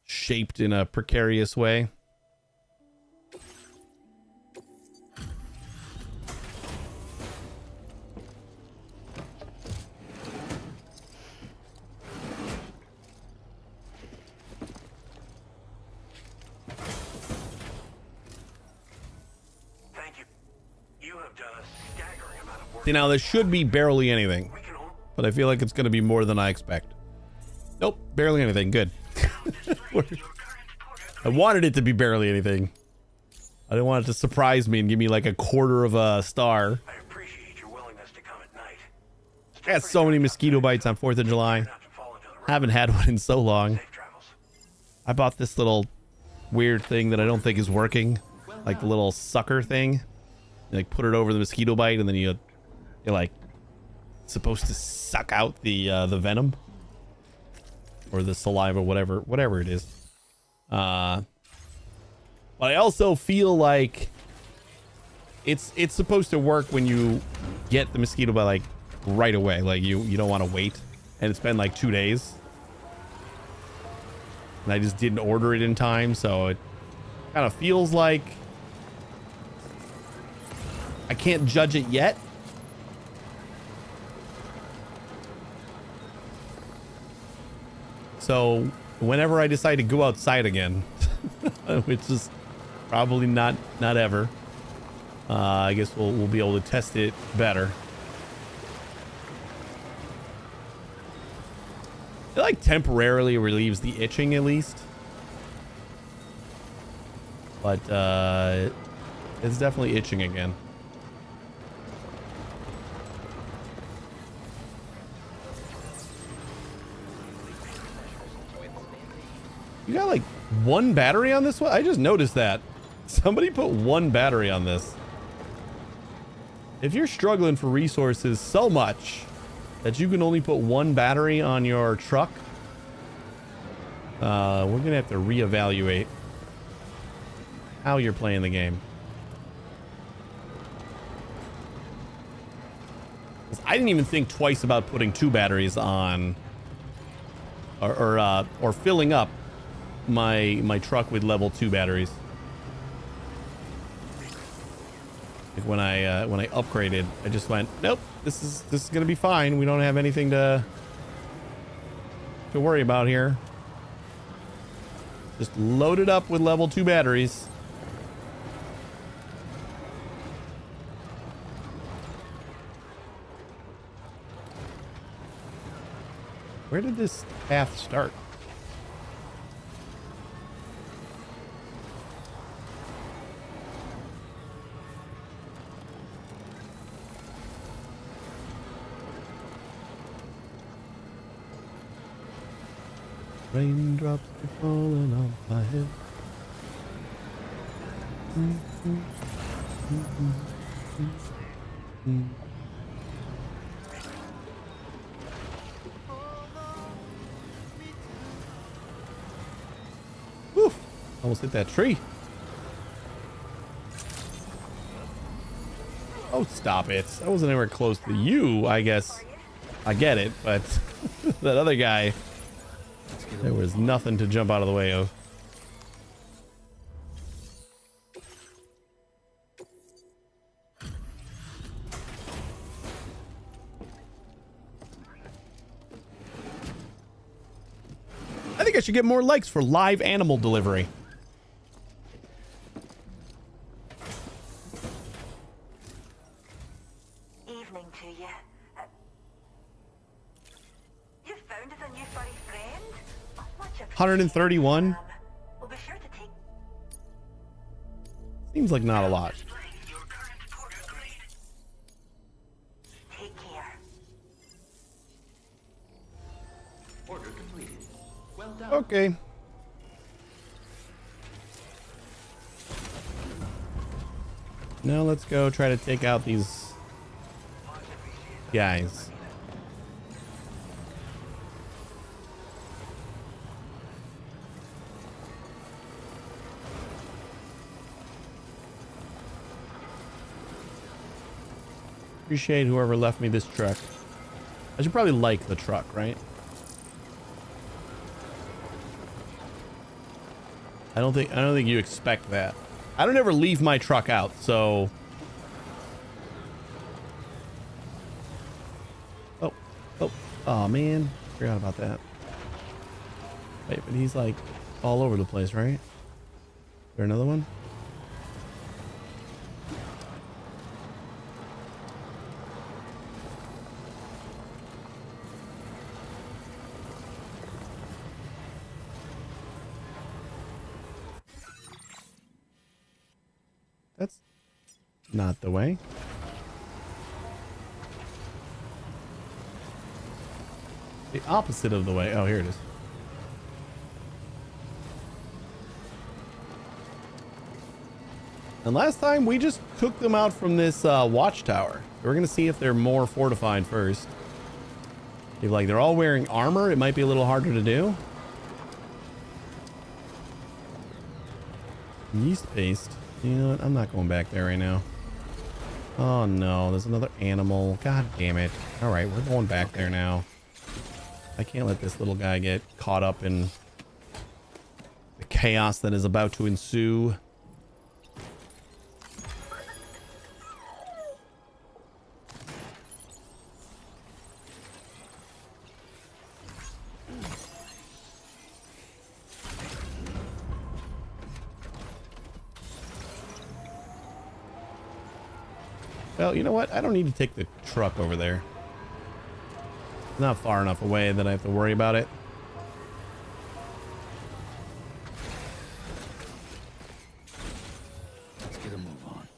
S1: shaped in a precarious way.
S7: Thank you. You have done a staggering amount of work.
S1: See, now this should be barely anything,
S7: We can hold
S1: but I feel like it's going to be more than I expect. Nope, barely anything. Good. I wanted it to be barely anything. I didn't want it to surprise me and give me like a quarter of a star.
S7: I appreciate your willingness to come at night.
S1: I got so many mosquito bites on 4th of July.
S7: Not to fall into the rough.
S1: Haven't had one in so long.
S7: Safe travels.
S1: I bought this little weird thing that I don't think is working. Like the little sucker thing. You like put it over the mosquito bite and then you're like supposed to suck out the venom. Or the saliva, whatever it is. But I also feel like it's supposed to work when you get the mosquito bite like right away. Like you don't want to wait. And it's been like 2 days. And I just didn't order it in time, so it kind of feels like I can't judge it yet. So whenever I decide to go outside again, which is probably not ever, I guess we'll be able to test it better. It like temporarily relieves the itching at least, but it's definitely itching again. You got like one battery on this one? I just noticed that. Somebody put one battery on this. If you're struggling for resources so much that you can only put one battery on your truck, we're gonna have to reevaluate how you're playing the game. 'Cause I didn't even think twice about putting 2 batteries on, or filling up my truck with level 2 batteries. Like when I upgraded, I just went, nope, this is gonna be fine. We don't have anything to worry about here. Just load it up with level 2 batteries. Where did this path start? Raindrops are falling on my head. Whew, almost hit that tree. Oh, stop it. I wasn't anywhere close to you, I guess. I get it, but that other guy, there was nothing to jump out of the way of. I think I should get more likes for live animal delivery.
S5: Evening to you. You found us a new furry friend? Oh, much appreciated,
S1: 131?
S5: We'll be sure to take
S1: Seems like not a lot.
S7: Your current port agreed.
S5: take care.
S4: Order completed. Well done.
S1: Okay. Now let's go try to take out these guys. Appreciate whoever left me this truck. I should probably like the truck, right? I don't think you expect that. I don't ever leave my truck out, so. Oh man, forgot about that. Wait, but he's like all over the place, right? Is there another one? That's not the way. The opposite of the way. Oh, here it is. And last time we just took them out from this watchtower. We're gonna see if they're more fortified first. If like they're all wearing armor, it might be a little harder to do. Yeast paste. You know what? I'm not going back there right now. Oh no, there's another animal. God damn it. All right, we're going back there now. I can't let this little guy get caught up in the chaos that is about to ensue. Well, you know what? I don't need to take the truck over there. It's not far enough away that I have to worry about it.
S6: Let's get a move on.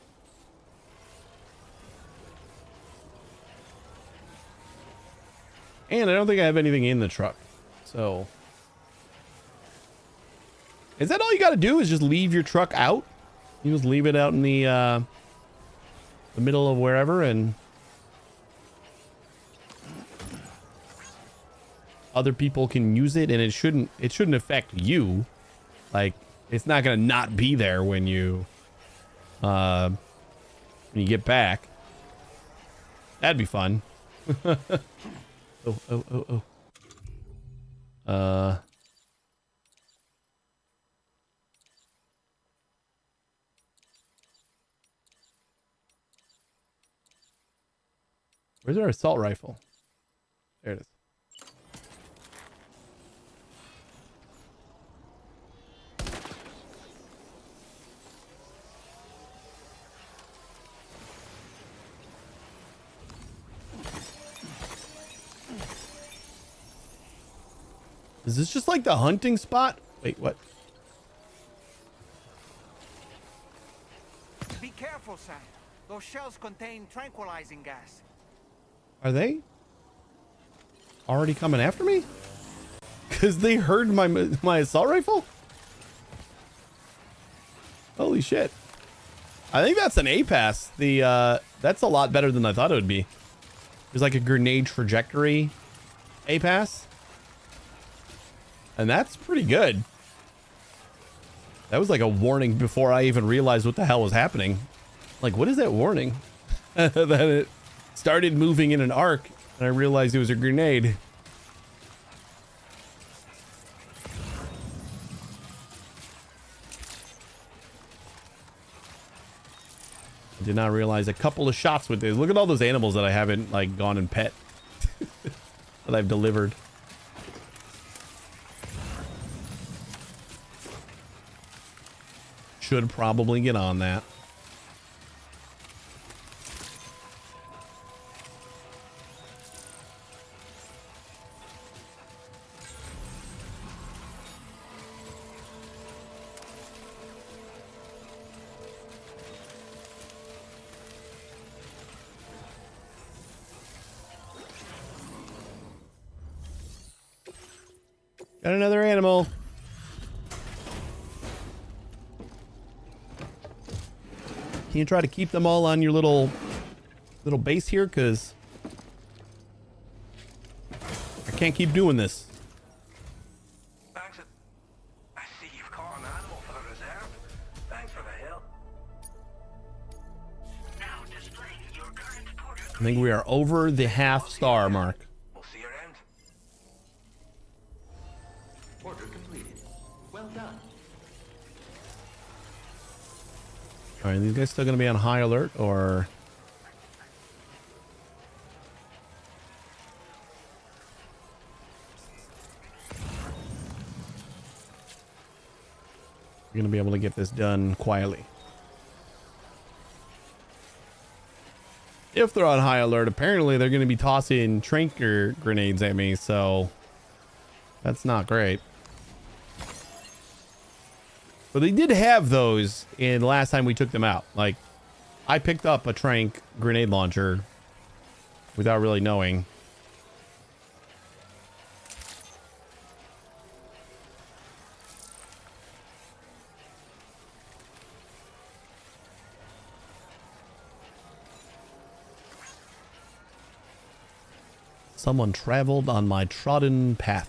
S1: And I don't think I have anything in the truck. So. Is that all you got to do is just leave your truck out? You just leave it out in the middle of wherever and other people can use it and it shouldn't affect you. Like It's not gonna not be there when you get back. That'd be fun. Oh. Where's our assault rifle? There it is. Is this just like the hunting spot? Wait, what?
S2: Be careful, Sam. Those shells contain tranquilizing gas.
S1: Are they already coming after me? Because they heard my assault rifle? Holy shit. I think that's an A pass. That's a lot better than I thought it would be. There's like a grenade trajectory A pass. And that's pretty good. That was like a warning before I even realized what the hell was happening. Like, what is that warning? That it started moving in an arc and I realized it was a grenade. I did not realize a couple of shots with this. Look at all those animals that I haven't like gone and pet that I've delivered. Should probably get on that. Got another animal. Can you try to keep them all on your little base here? Because I can't keep doing this.
S7: Thanks. I see you've caught an animal for the reserve. Thanks for the help.
S5: Now displaying your current portal.
S1: I think we are over the half-star mark.
S7: We'll see your end.
S4: Order completed. Well done.
S1: All right, these guys still going to be on high alert, or we're going to be able to get this done quietly. If they're on high alert, apparently they're going to be tossing tranker grenades at me, so that's not great. But they did have those in the last time we took them out. Like, I picked up a trank grenade launcher without really knowing. Someone traveled on my trodden path.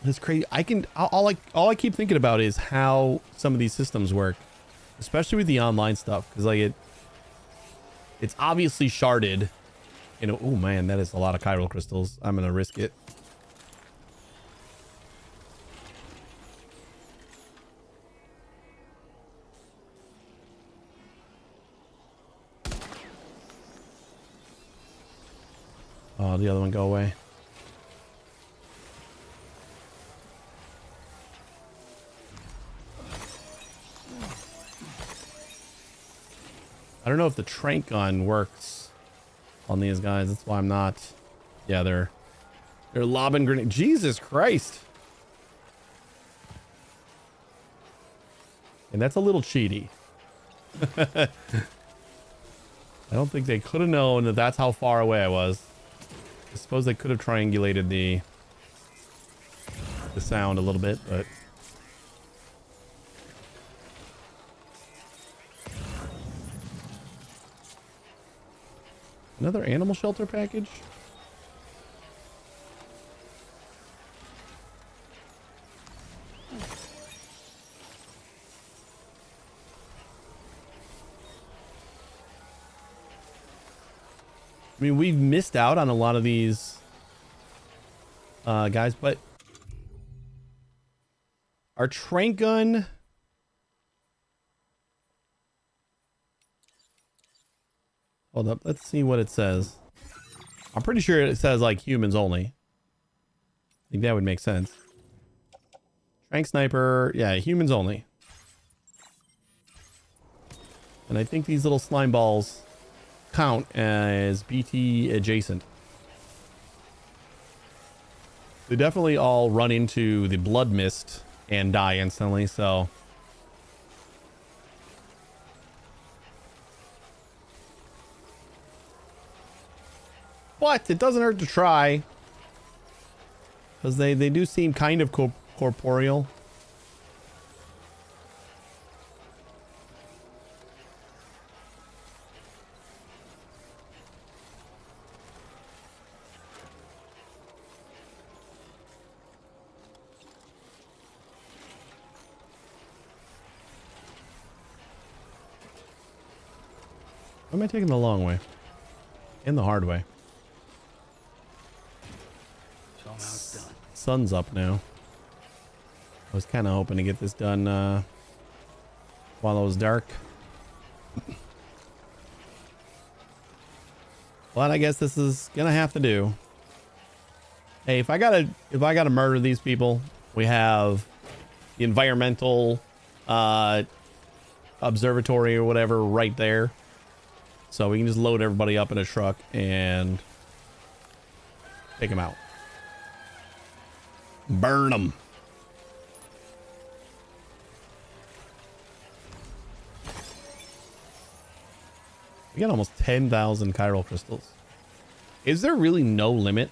S1: It's crazy. All I keep thinking about is how some of these systems work, especially with the online stuff, because like it's obviously sharded. You know, oh man, that is a lot of chiral crystals. I'm gonna risk it. Oh, the other one go away. I don't know if the trank gun works on these guys. That's why I'm not. Yeah, they're lobbing grenade. Jesus Christ. And that's a little cheaty. I don't think they could have known that that's how far away I was. I suppose they could have triangulated the sound a little bit, but Another animal shelter package? I mean, we've missed out on a lot of these guys, but our trank gun. Hold up, let's see what it says. I'm pretty sure it says like humans only. I think that would make sense. Trank sniper, yeah, humans only. And I think these little slime balls count as BT adjacent. They definitely all run into the blood mist and die instantly, so. But it doesn't hurt to try. Because they do seem kind of corporeal. Why am I taking the long way? And the hard way.
S6: So now it's done.
S1: Sun's up now. I was kind of hoping to get this done while it was dark. But I guess this is gonna have to do. Hey, if I gotta murder these people, we have the environmental observatory or whatever right there. So we can just load everybody up in a truck and take them out. Burn them. We got almost 10,000 chiral crystals. Is there really no limit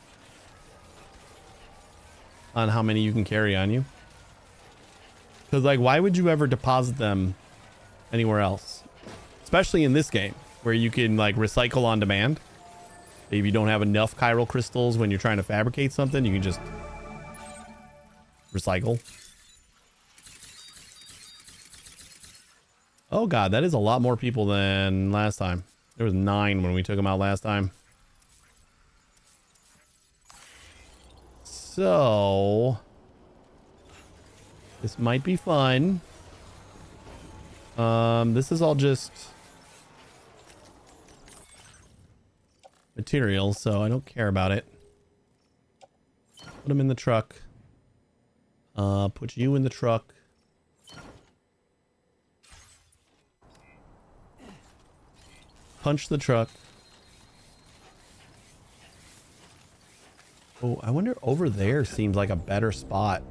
S1: on how many you can carry on you? Because, like, why would you ever deposit them anywhere else? Especially in this game, where you can, like, recycle on demand. If you don't have enough chiral crystals when you're trying to fabricate something, you can just recycle. Oh god, that is a lot more people than last time. There was 9 when we took them out last time. So this might be fun. This is all just materials, so I don't care about it. Put them in the truck. Put you in the truck. Punch the truck. Oh, I wonder over there seems like a better spot.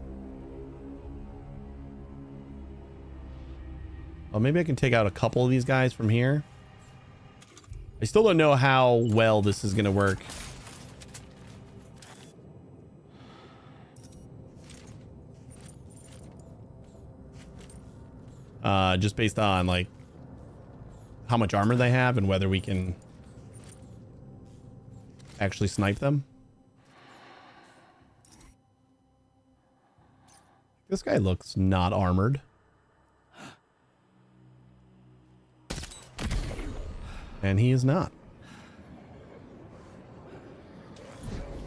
S1: Oh, maybe I can take out a couple of these guys from here. I still don't know how well this is going to work. Just based on like how much armor they have and whether we can actually snipe them. This guy looks not armored. And he is not.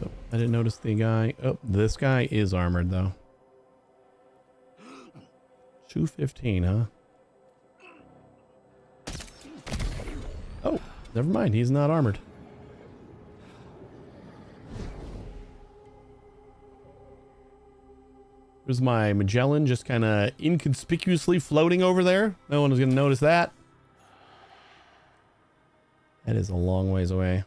S1: Oh, I didn't notice the guy. Oh, this guy is armored though. 215, huh? Oh, never mind. He's not armored. There's my Magellan just kind of inconspicuously floating over there. No one is going to notice that. That is a long ways away.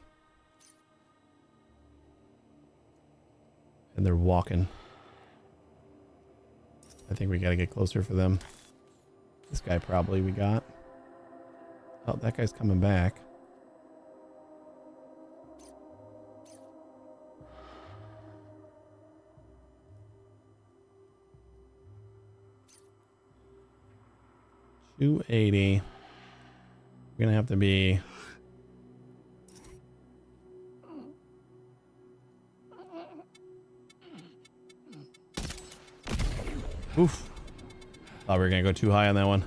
S1: And they're walking. I think we got to get closer for them. This guy probably we got. Oh, that guy's coming back. $280. We're gonna have to be Oof. Thought we were gonna go too high on that one.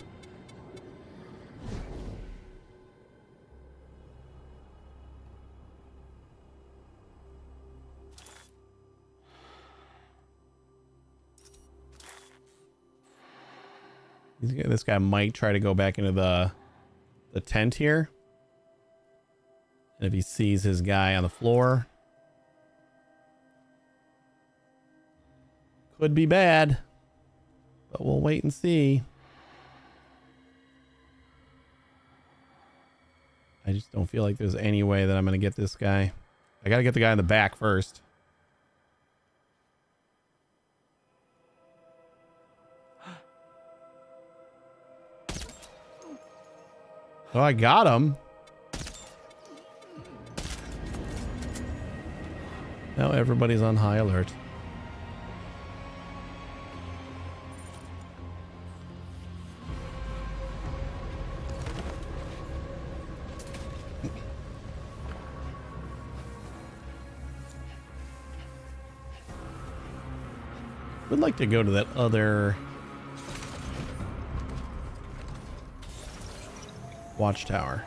S1: This guy might try to go back into the tent here. And if he sees his guy on the floor, could be bad. But we'll wait and see. I just don't feel like there's any way that I'm going to get this guy. I got to get the guy in the back first. Oh, I got him. Now everybody's on high alert. Would like to go to that other watchtower.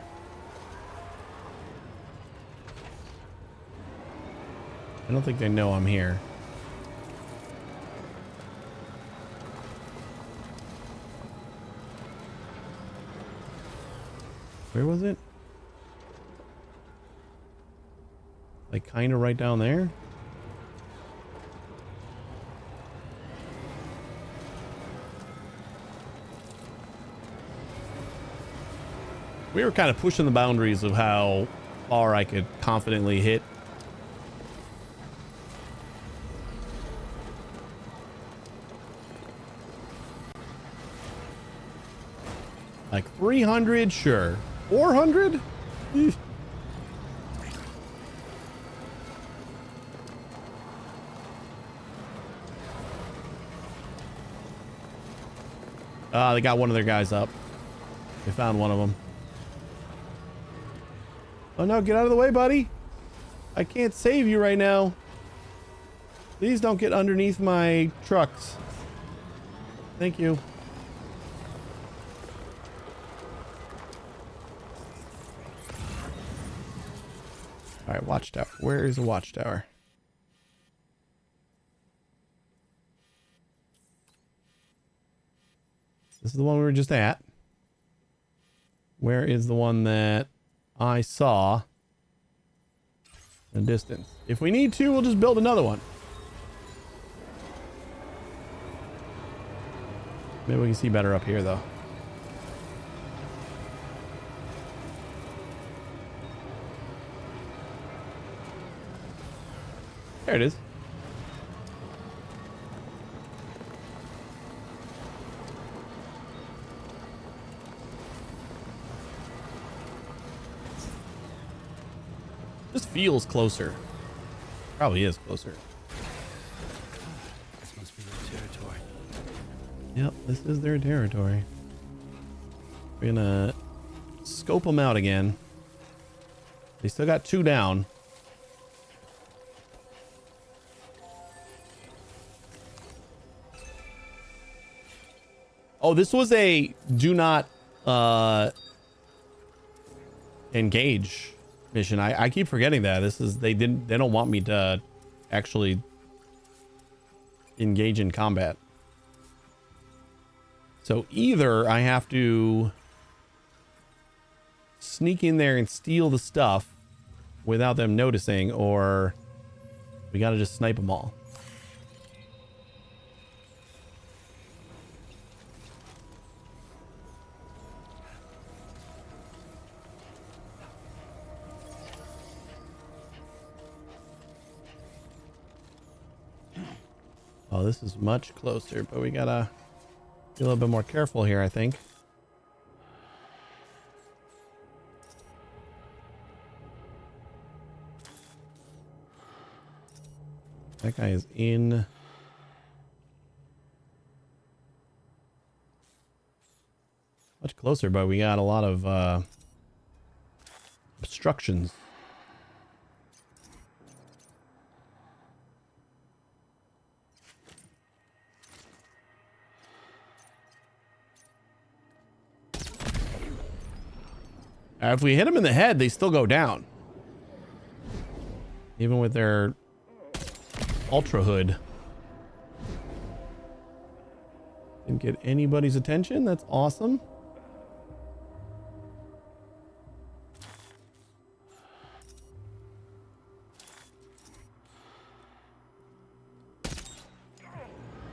S1: I don't think they know I'm here. Where was it? Like kind of right down there? We were kind of pushing the boundaries of how far I could confidently hit. Like 300, sure. 400? They got one of their guys up. They found one of them. Oh no, get out of the way, buddy. I can't save you right now. Please don't get underneath my trucks. Thank you. All right, watchtower. Where is the watchtower? This is the one we were just at. Where is the one that I saw in the distance? If we need to, we'll just build another one. Maybe we can see better up here, though. There it is. This feels closer. Probably is closer.
S6: This must be their territory.
S1: Yep, this is their territory. We're gonna scope them out again. They still got 2 down. Oh, this was a do not engage mission. I keep forgetting that. This is they don't want me to actually engage in combat. So either I have to sneak in there and steal the stuff without them noticing, or we gotta just snipe them all. Oh, this is much closer, but we gotta be a little bit more careful here, I think. That guy is in. Much closer, but we got a lot of obstructions. If we hit them in the head, they still go down. Even with their ultra hood. Didn't get anybody's attention. That's awesome.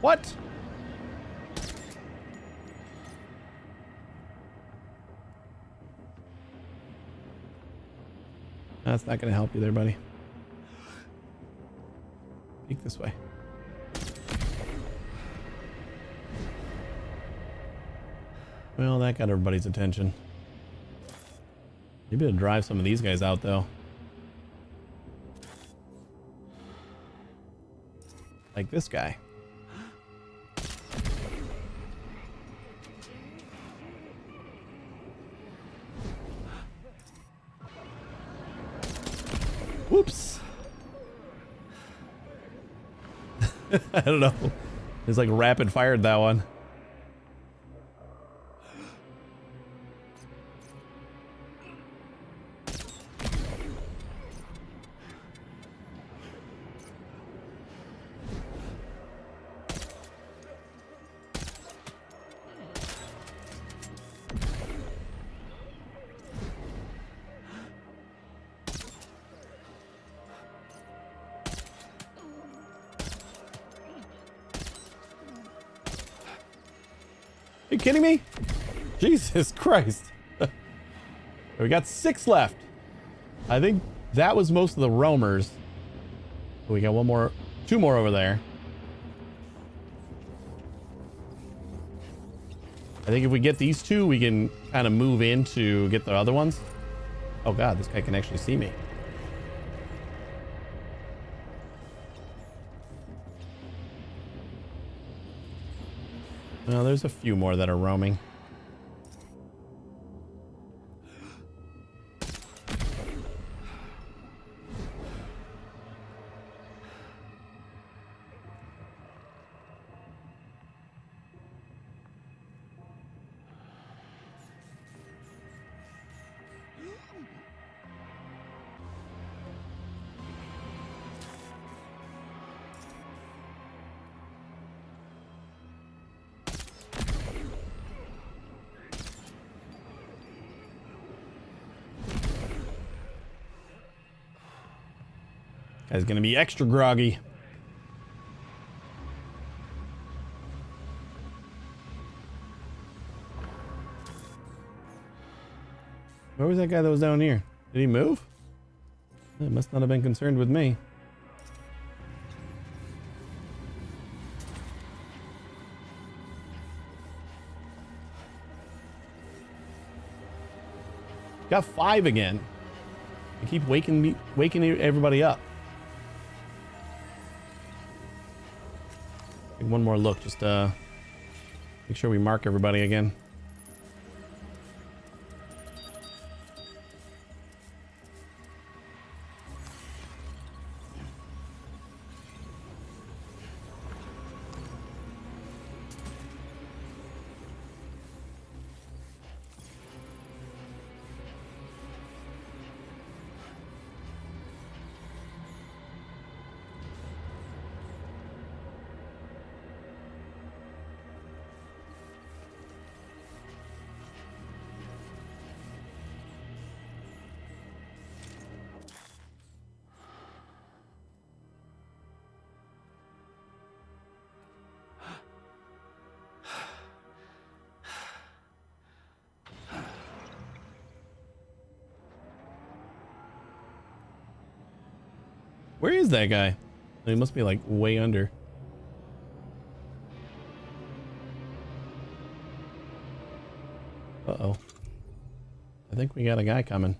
S1: What? That's not going to help you there, buddy. Peek this way. Well, that got everybody's attention. Maybe to drive some of these guys out, though. Like this guy. Whoops. I don't know. It's like rapid fired that one. Are you kidding me? Jesus Christ. We got 6 left. I think that was most of the roamers. We got 2 more over there. I think if we get these 2, we can kind of move in to get the other ones. Oh God, this guy can actually see me. Well, there's a few more that are roaming. Guy's gonna be extra groggy. Where was that guy that was down here? Did he move? He must not have been concerned with me. Got 5 again. I keep waking everybody up. Take one more look, just make sure we mark everybody again. Where is that guy? He must be like way under. Uh-oh. I think we got a guy coming.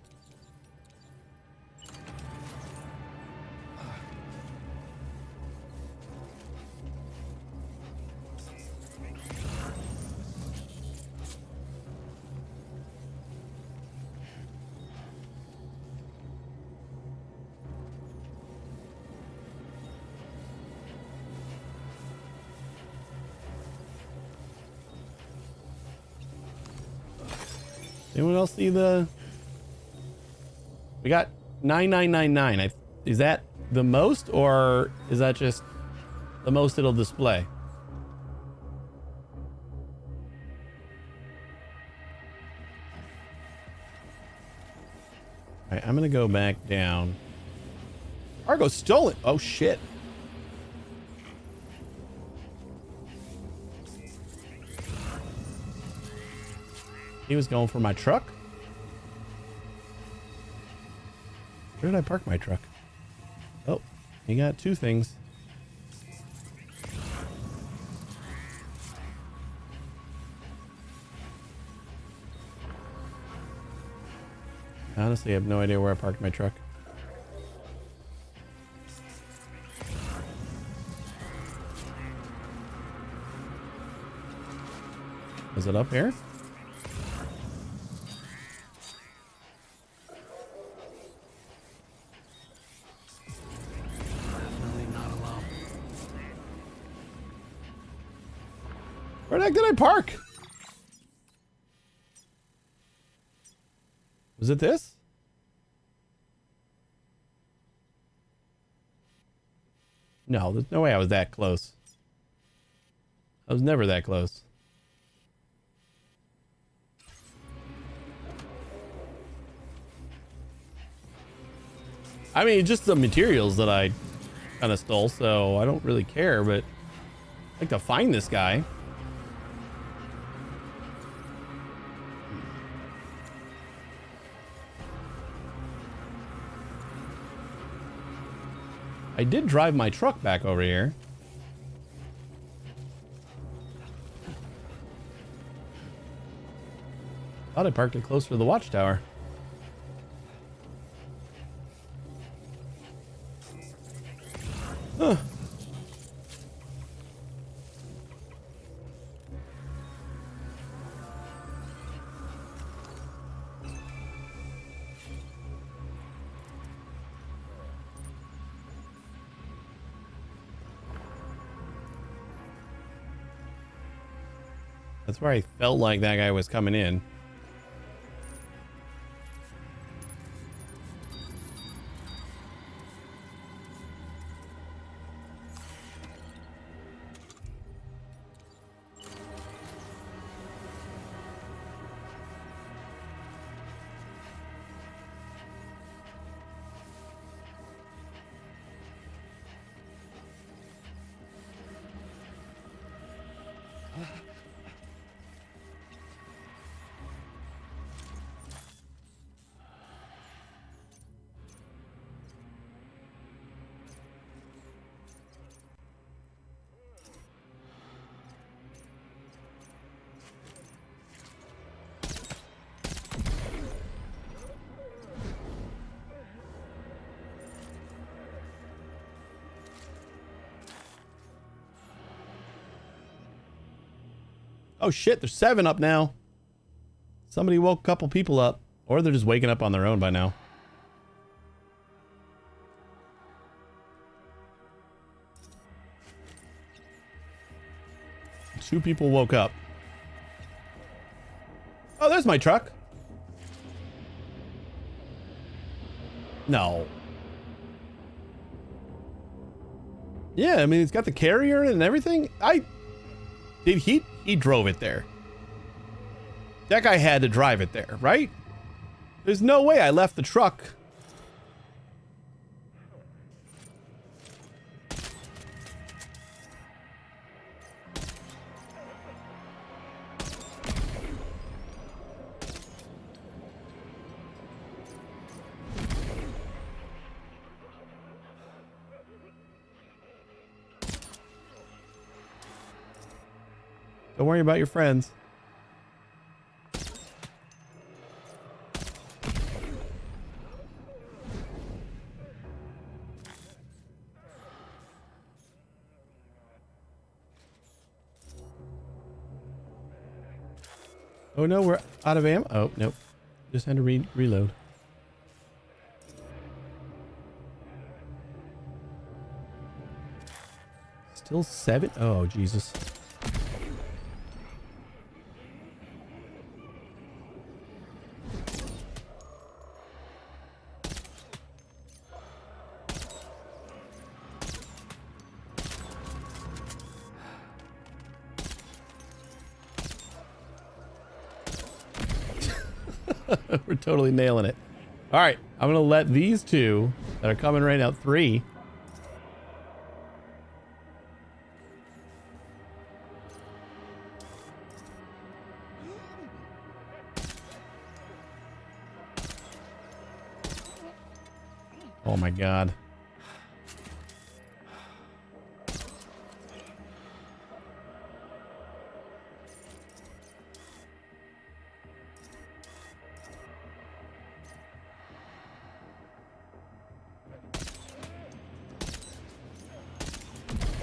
S1: Anyone else see the We got 9999. Is that the most, or is that just the most it'll display? All right, I'm gonna go back down. Cargo stolen. Oh shit. He was going for my truck. Where did I park my truck? Oh, he got two things. Honestly, I have no idea where I parked my truck. Is it up here?
S6: Definitely not alone.
S1: Where the heck did I park? Was it this? No, there's no way I was that close. I was never that close. I mean, just the materials that I kind of stole, so I don't really care, but I'd like to find this guy. I did drive my truck back over here. Thought I parked it closer to the watchtower. Huh. That's where I felt like that guy was coming in. Oh shit, there's 7 up now. Somebody woke a couple people up. Or they're just waking up on their own by now. Two people woke up. Oh, there's my truck. No. Yeah, I mean, it's got the carrier and everything. He drove it there. That guy had to drive it there, right? There's no way I left the truck. Don't worry about your friends. Oh no, we're out of ammo. Oh, nope. Just had to reload. Still 7? Oh, Jesus. We're totally nailing it. All right, I'm gonna let these two that are coming right now, 3. Oh my God.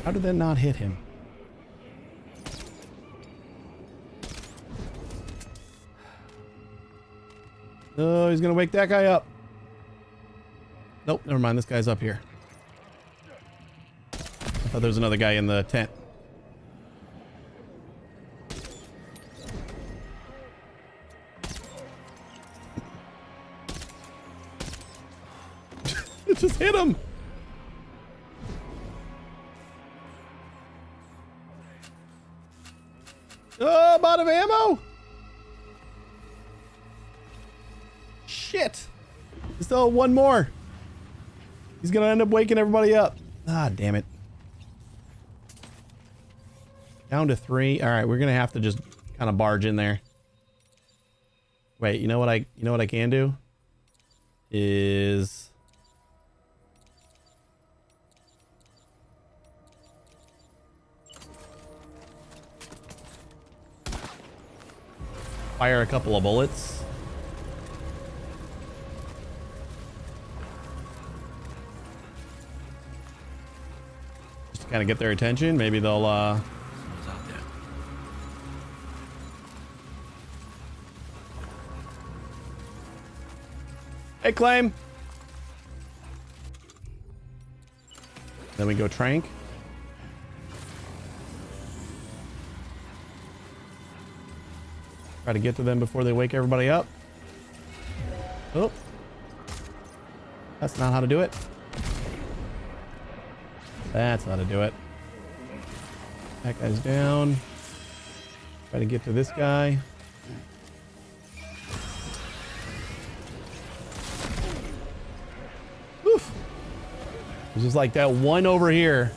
S1: How did that not hit him? Oh, he's gonna wake that guy up. Nope, never mind. This guy's up here. I thought there was another guy in the tent. It just hit him. Oh, I'm out of ammo. Shit. Still one more. He's gonna end up waking everybody up. Ah, damn it. Down to 3. All right, we're gonna have to just kind of barge in there. Wait, you know what I can do? Is fire a couple of bullets. Just to kind of get their attention. Maybe they'll
S6: Someone's out there.
S1: Hey, claim. Then we go trank. Try to get to them before they wake everybody up. Oh. That's not how to do it. That's how to do it. That guy's down. Try to get to this guy. Oof. There's just like that one over here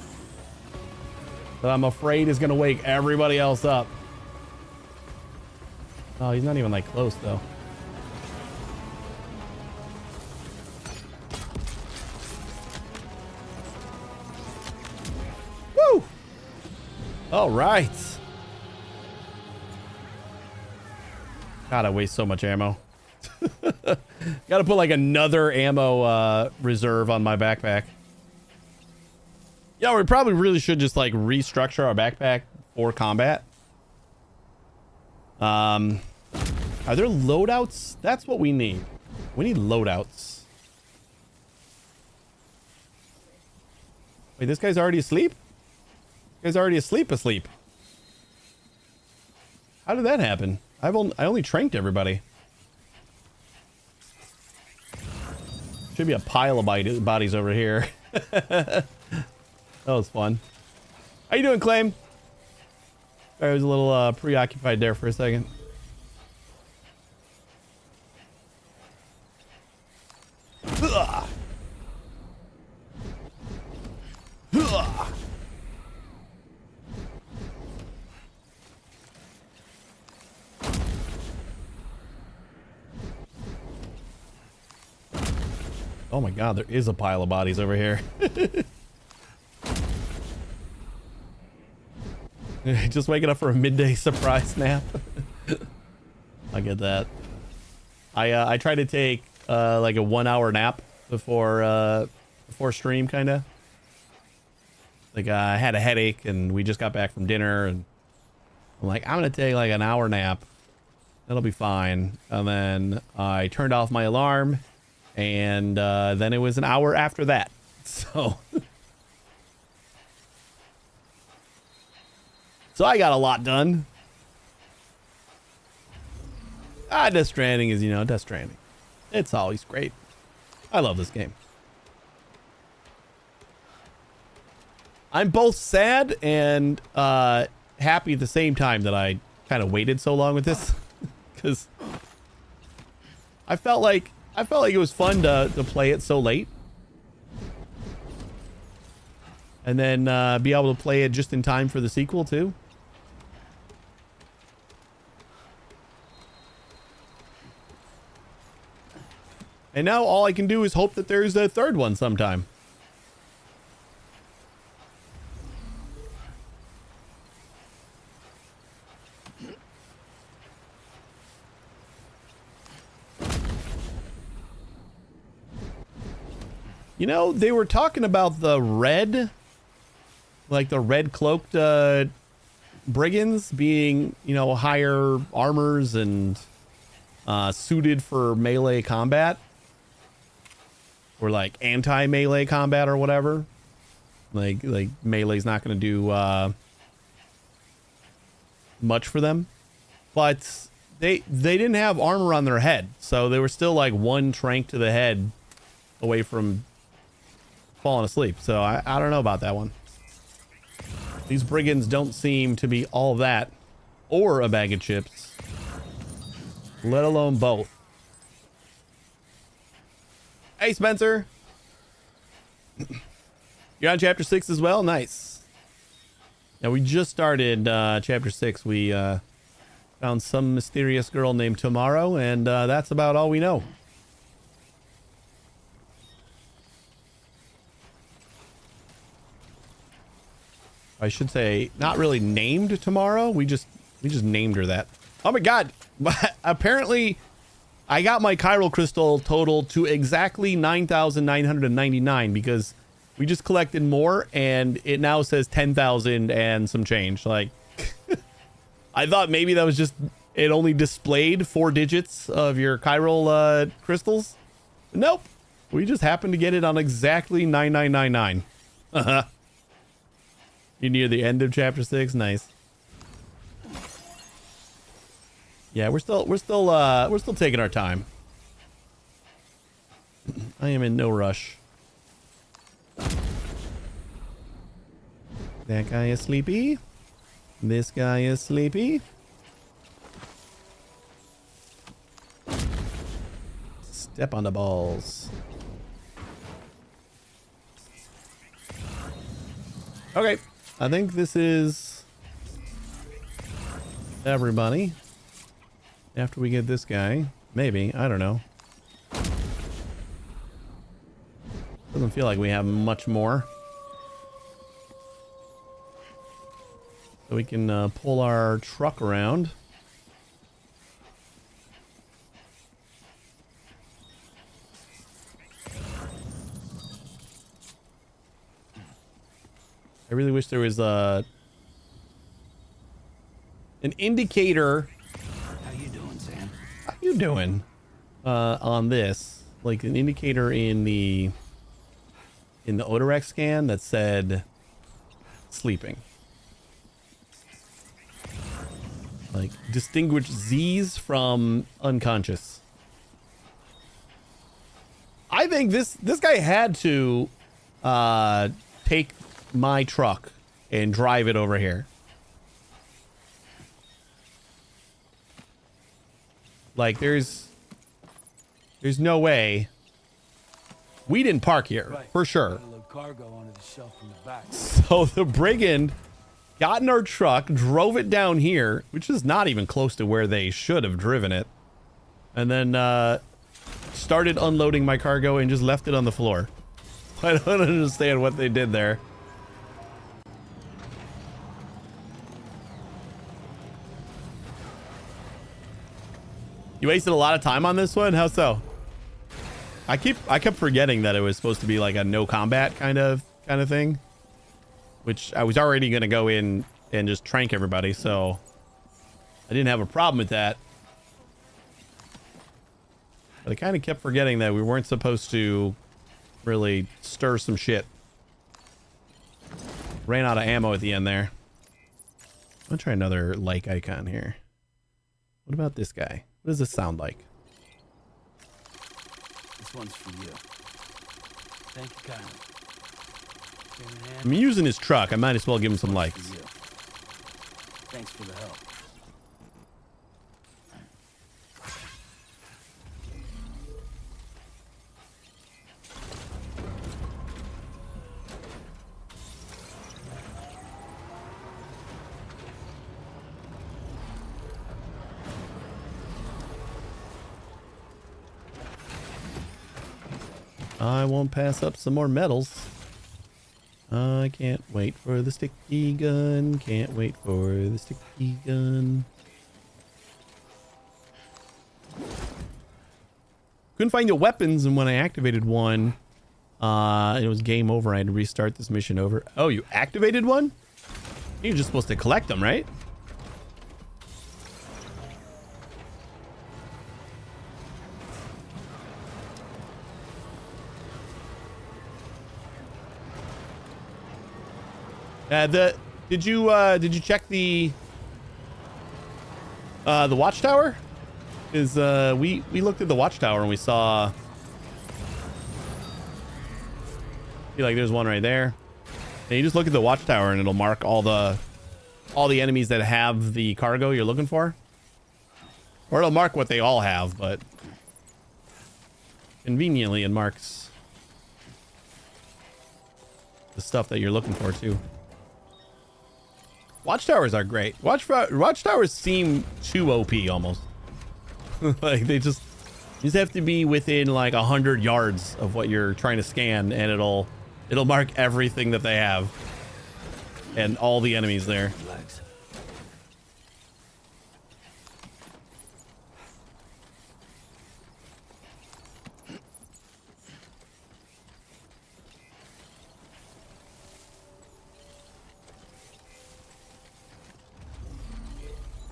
S1: that I'm afraid is going to wake everybody else up. Oh, he's not even like close though. Woo! All right. God, I waste so much ammo. Gotta put like another ammo reserve on my backpack. Yeah, we probably really should just like restructure our backpack for combat. Are there loadouts? That's what we need. We need loadouts. Wait, this guy's already asleep? This guy's already asleep. How did that happen? I only tranked everybody. Should be a pile of bodies over here. That was fun. How you doing, Claim? I was a little preoccupied there for a second. Ugh. Ugh. Oh my God, there is a pile of bodies over here. Just waking up for a midday surprise nap. I get that. I try to take like a 1 hour nap before stream, kind of. Like I had a headache and we just got back from dinner and I'm like, I'm gonna take like an hour nap. That'll be fine. And then I turned off my alarm and then it was an hour after that. So so I got a lot done. Death Stranding is, you know, Death Stranding. It's always great. I love this game. I'm both sad and happy at the same time that I kind of waited so long with this. Because I felt like it was fun to play it so late. And then be able to play it just in time for the sequel too. And now all I can do is hope that there's a third one sometime. You know, they were talking about the red, like the red cloaked brigands being, you know, higher armors and suited for melee combat. Or like anti-melee combat or whatever. Like melee's not going to do much for them. But they didn't have armor on their head. So they were still like one trank to the head away from falling asleep. So I don't know about that one. These brigands don't seem to be all that or a bag of chips. Let alone both. Hey, Spencer. You're on chapter 6 as well? Nice. Now, we just started chapter 6. We found some mysterious girl named Tomorrow, and that's about all we know. I should say, not really named Tomorrow. We just named her that. Oh my God. Apparently, I got my chiral crystal total to exactly 9,999 because we just collected more and it now says 10,000 and some change. Like, I thought maybe that was just, it only displayed 4 digits of your chiral crystals. Nope. We just happened to get it on exactly 9999. Uh-huh. You near the end of chapter 6? Nice. Yeah, we're still taking our time. I am in no rush. That guy is sleepy. This guy is sleepy. Step on the balls. Okay, I think this is everybody. After we get this guy, maybe, I don't know. Doesn't feel like we have much more. So we can pull our truck around. I really wish there was an indicator.
S6: How you doing, Sam?
S1: How you doing? On this, like an indicator in the Odorex scan that said sleeping. Like distinguish Z's from unconscious. I think this guy had to take my truck and drive it over here. Like there's no way we didn't park here,
S6: Right.
S1: for sure.
S6: Got a little cargo onto the shelf in the back.
S1: So the brigand got in our truck, drove it down here, which is not even close to where they should have driven it, and then started unloading my cargo and just left it on the floor. I don't understand what they did there. You wasted a lot of time on this one? How so? I kept forgetting that it was supposed to be like a no combat kind of thing, which I was already going to go in and just trank everybody, so I didn't have a problem with that. But I kind of kept forgetting that we weren't supposed to really stir some shit. Ran out of ammo at the end there. I'm gonna try another like icon here. What about this guy? What does this sound like?
S6: This one's for you. Thank you kindly. Give me a hand.
S1: I'm using his truck. I might as well give him some likes.
S6: For you. Thanks for the help.
S1: I won't pass up some more medals. I can't wait for the sticky gun. Can't wait for the sticky gun. Couldn't find the weapons, and when I activated one, it was game over. I had to restart this mission over. Oh, you activated one? You're just supposed to collect them, right? Did you check the watchtower? Is we looked at the watchtower and we saw, feel like there's one right there. And you just look at the watchtower and it'll mark all the enemies that have the cargo you're looking for, or it'll mark what they all have, but conveniently it marks the stuff that you're looking for too. Watchtowers are great. Watchtowers seem too OP almost. Like they just, you just have to be within like 100 yards of what you're trying to scan, and it'll mark everything that they have and all the enemies there.
S6: Legs.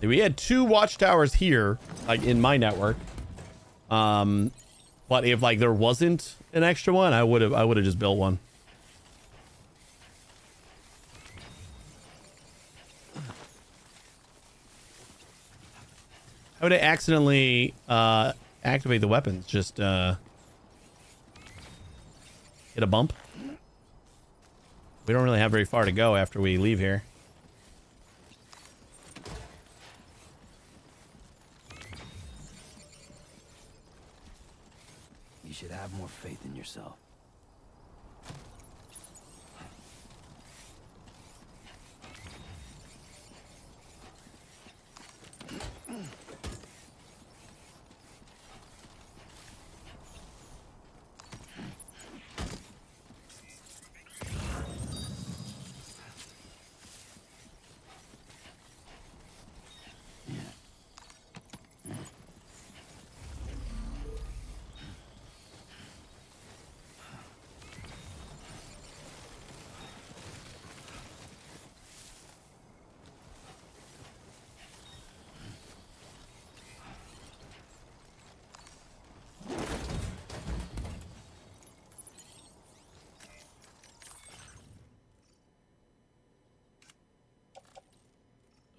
S1: We had 2 watchtowers here, like in my network. But if like there wasn't an extra one, I would have just built one. How would I accidentally activate the weapons? Just hit a bump. We don't really have very far to go after we leave here.
S6: You should have more faith in yourself.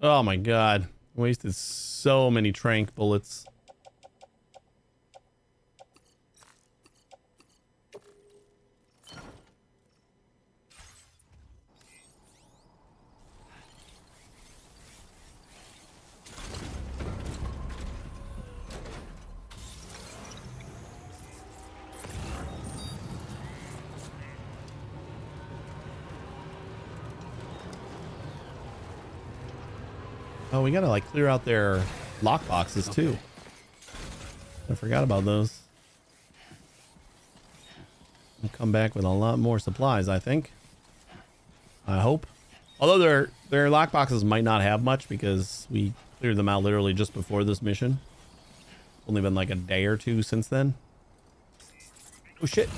S1: Oh my god. Wasted so many trank bullets. Oh, we gotta like clear out their lock boxes too. I forgot about those. We'll come back with a lot more supplies, I think. I hope. Although their lock boxes might not have much because we cleared them out literally just before this mission. Only been like a day or two since then. Oh shit.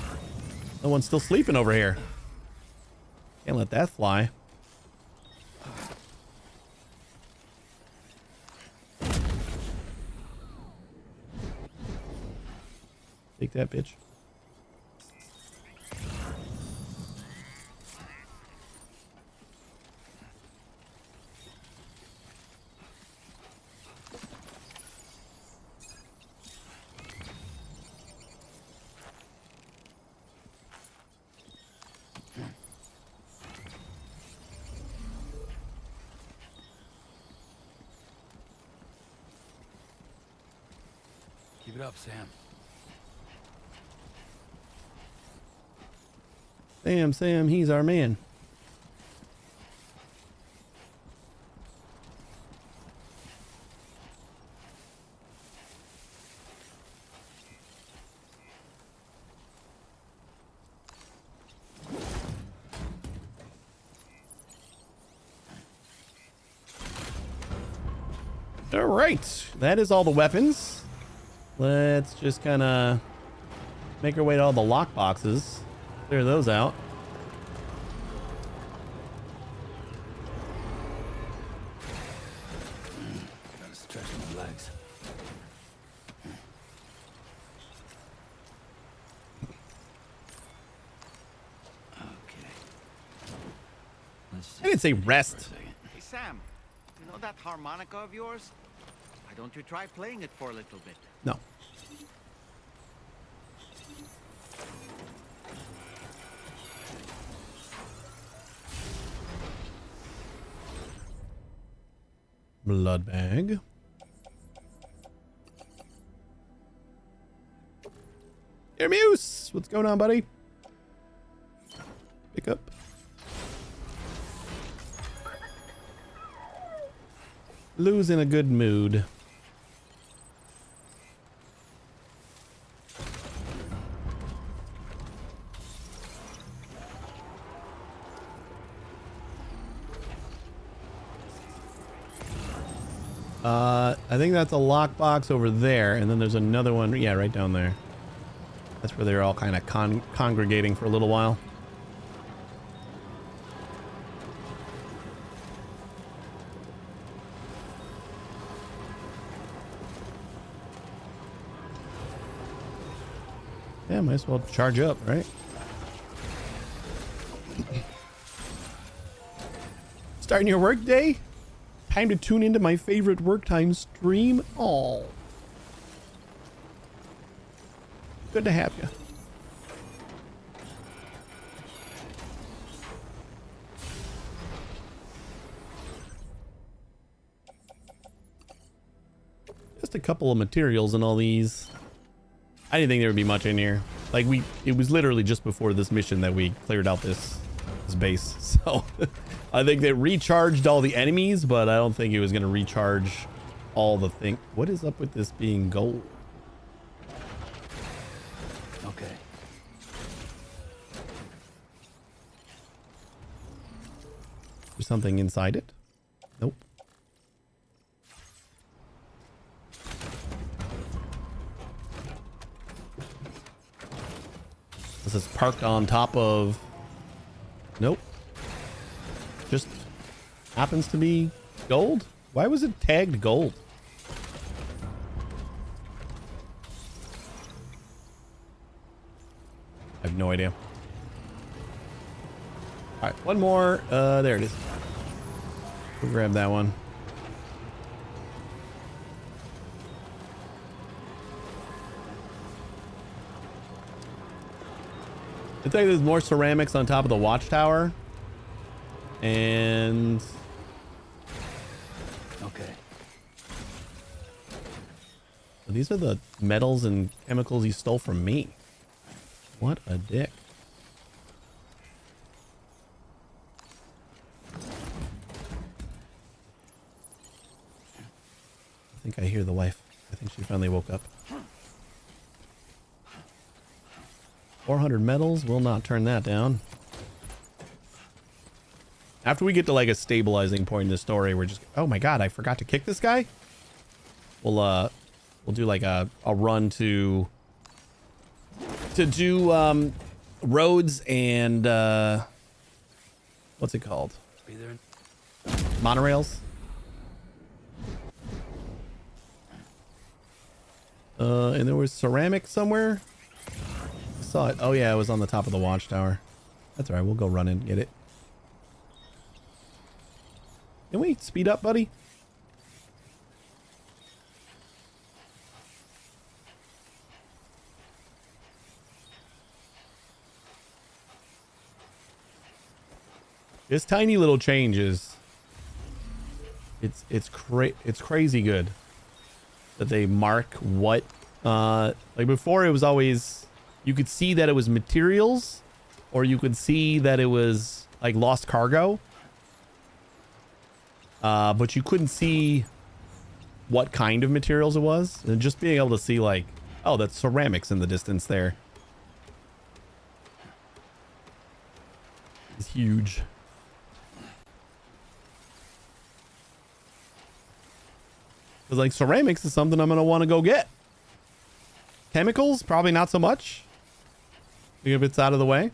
S1: No one's still sleeping over here. Can't let that fly. Take that, bitch.
S6: Keep it up, Sam.
S1: Sam, he's our man. All right, that is all the weapons. Let's just kind of make our way to all the lock boxes. Clear those out.
S6: Gotta stretch my legs. Okay. Let's
S1: I didn't say
S6: just
S1: rest.
S6: for a second.
S2: Hey, Sam, you know that harmonica of yours? Why don't you try playing it for a little bit?
S1: No. Blood bag. Here, Muse! What's going on, buddy? Pick up. Lou's in a good mood. I think that's a lockbox over there, and then there's another one, yeah, right down there. That's where they're all kind of congregating for a little while. Yeah, might as well charge up, right? Starting your work day? Time to tune into my favorite work time stream. Oh, good to have you. Just a couple of materials and all these. I didn't think there would be much in here. Like it was literally just before this mission that we cleared out this base. So I think they recharged all the enemies, but I don't think it was going to recharge all the thing. What is up with this being gold?
S6: Okay.
S1: There's something inside it? Nope. This is parked on top of... Nope. Just happens to be gold? Why was it tagged gold? I have no idea. All right, one more. There it is. We'll grab that one. I think there's more ceramics on top of the watchtower. And...
S6: Okay.
S1: these are the metals and chemicals he stole from me. What a dick. I think I hear the wife. I think she finally woke up. 400 metals, will not turn that down. After we get to like a stabilizing point in the story, we're just... Oh my god, I forgot to kick this guy? We'll do like a run to do roads and what's it called?
S6: Be there.
S1: Monorails. And there was ceramic somewhere. I saw it. Oh yeah, it was on the top of the watchtower. That's all right. We'll go run and get it. Can we speed up, buddy? Just tiny little changes. It's crazy good that they mark what like before it was always you could see that it was materials or you could see that it was like lost cargo. But you couldn't see what kind of materials it was. And just being able to see like, oh, that's ceramics in the distance there is huge. Because like ceramics is something I'm going to want to go get. Chemicals, probably not so much. If it's out of the way.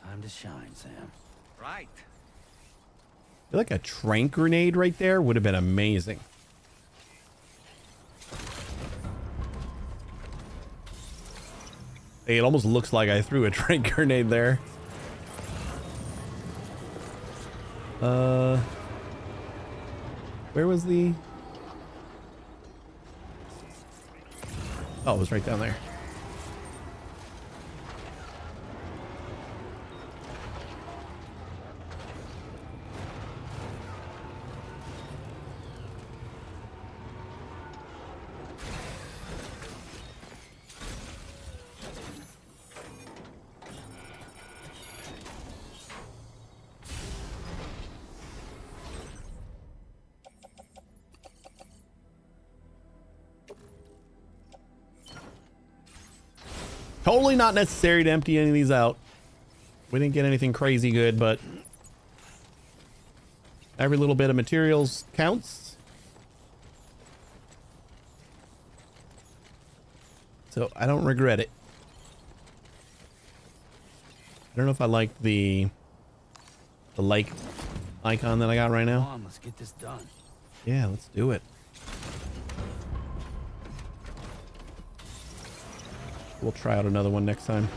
S6: Time to shine, Sam.
S2: Right.
S1: I feel like a trank grenade right there would have been amazing. Hey, it almost looks like I threw a trank grenade there. Where was the... Oh, it was right down there. Totally not necessary to empty any of these out. We didn't get anything crazy good, but every little bit of materials counts. So I don't regret it. I don't know if I like the like icon that I got right
S6: Come
S1: now.
S6: on, let's get this done.
S1: Yeah, let's do it. We'll try out another one next time.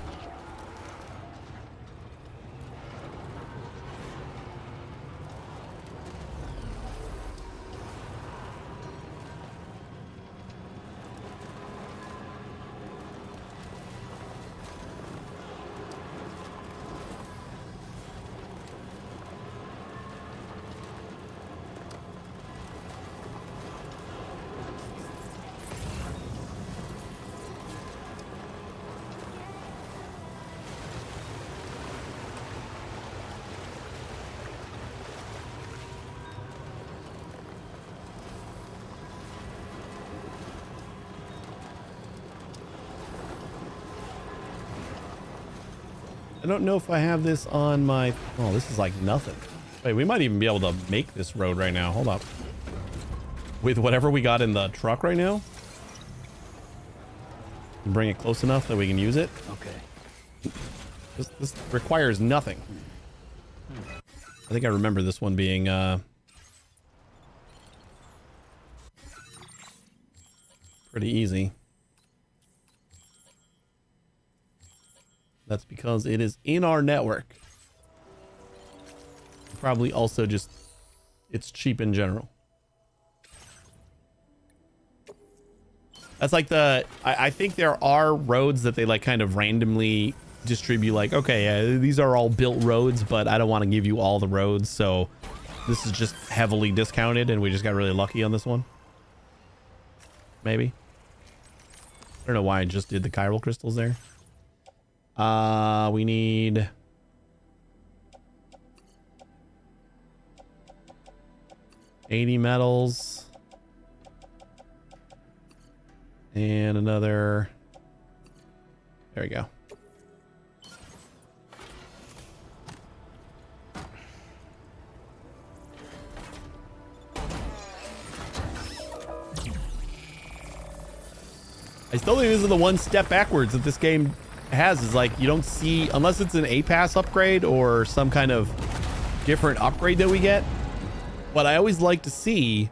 S1: I don't know if I have this on my... Oh, this is like nothing. Wait, we might even be able to make this road right now. Hold up. With whatever we got in the truck right now. Bring it close enough that we can use it.
S6: Okay.
S1: This requires nothing. I think I remember this one being... pretty easy. That's because it is in our network. Probably also just, it's cheap in general. That's like the, I think there are roads that they like kind of randomly distribute, like, okay, these are all built roads, but I don't want to give you all the roads. So this is just heavily discounted and we just got really lucky on this one. Maybe. I don't know why I just did the chiral crystals there. We need... $80 metals. And another... There we go. I still think this is the one step backwards that this game has, is like you don't see, unless it's an A-Pass upgrade or some kind of different upgrade that we get. But I always like to see,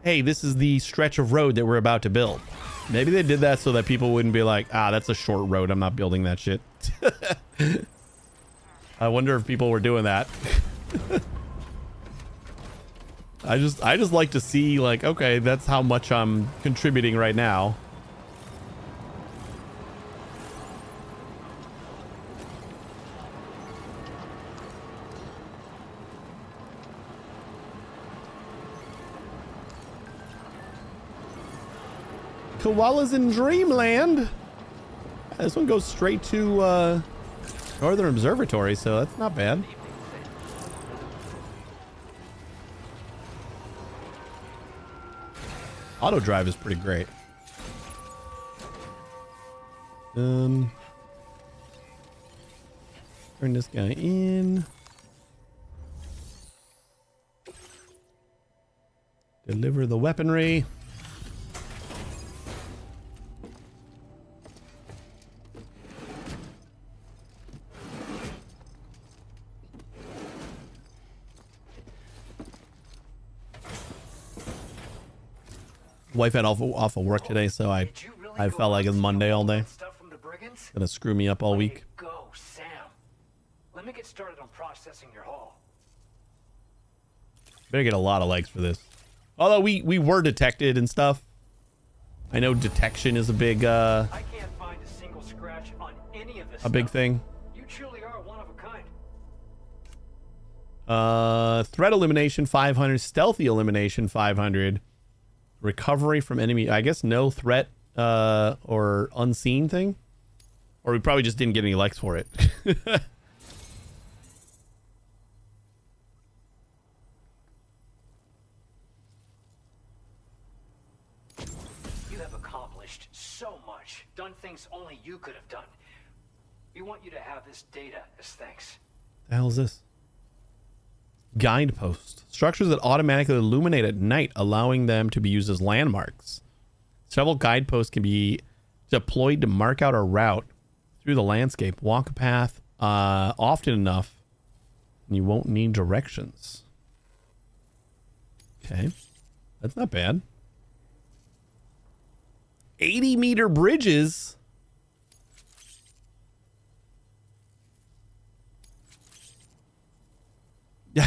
S1: hey, this is the stretch of road that we're about to build. Maybe they did that so that people wouldn't be like, ah, that's a short road, I'm not building that shit. I wonder if people were doing that. I just like to see, like, okay, that's how much I'm contributing right now. Koalas in Dreamland. This one goes straight to Northern Observatory, so that's not bad. Auto drive is pretty great. Turn this guy in. Deliver the weaponry. Wife had off of work today, so I felt like it's Monday all day. Gonna screw me up all week.
S7: Go, Sam. Let me get started on processing your haul.
S1: Better get a lot of likes for this. Although we were detected and stuff. I know detection is a big
S7: I can't find a single scratch on any of this
S1: a big
S7: stuff.
S1: thing.
S7: You truly are one of a kind.
S1: Threat elimination 500, stealthy elimination 500, recovery from enemy. I guess no threat or unseen thing, or we probably just didn't get any likes for it.
S7: You have accomplished so much, done things only you could have done. We want you to have this data as thanks.
S1: The hell is this? Guidepost. Structures that automatically illuminate at night, allowing them to be used as landmarks. Several guideposts can be deployed to mark out a route through the landscape. Walk a path often enough, and you won't need directions. Okay. That's not bad. 80-meter bridges.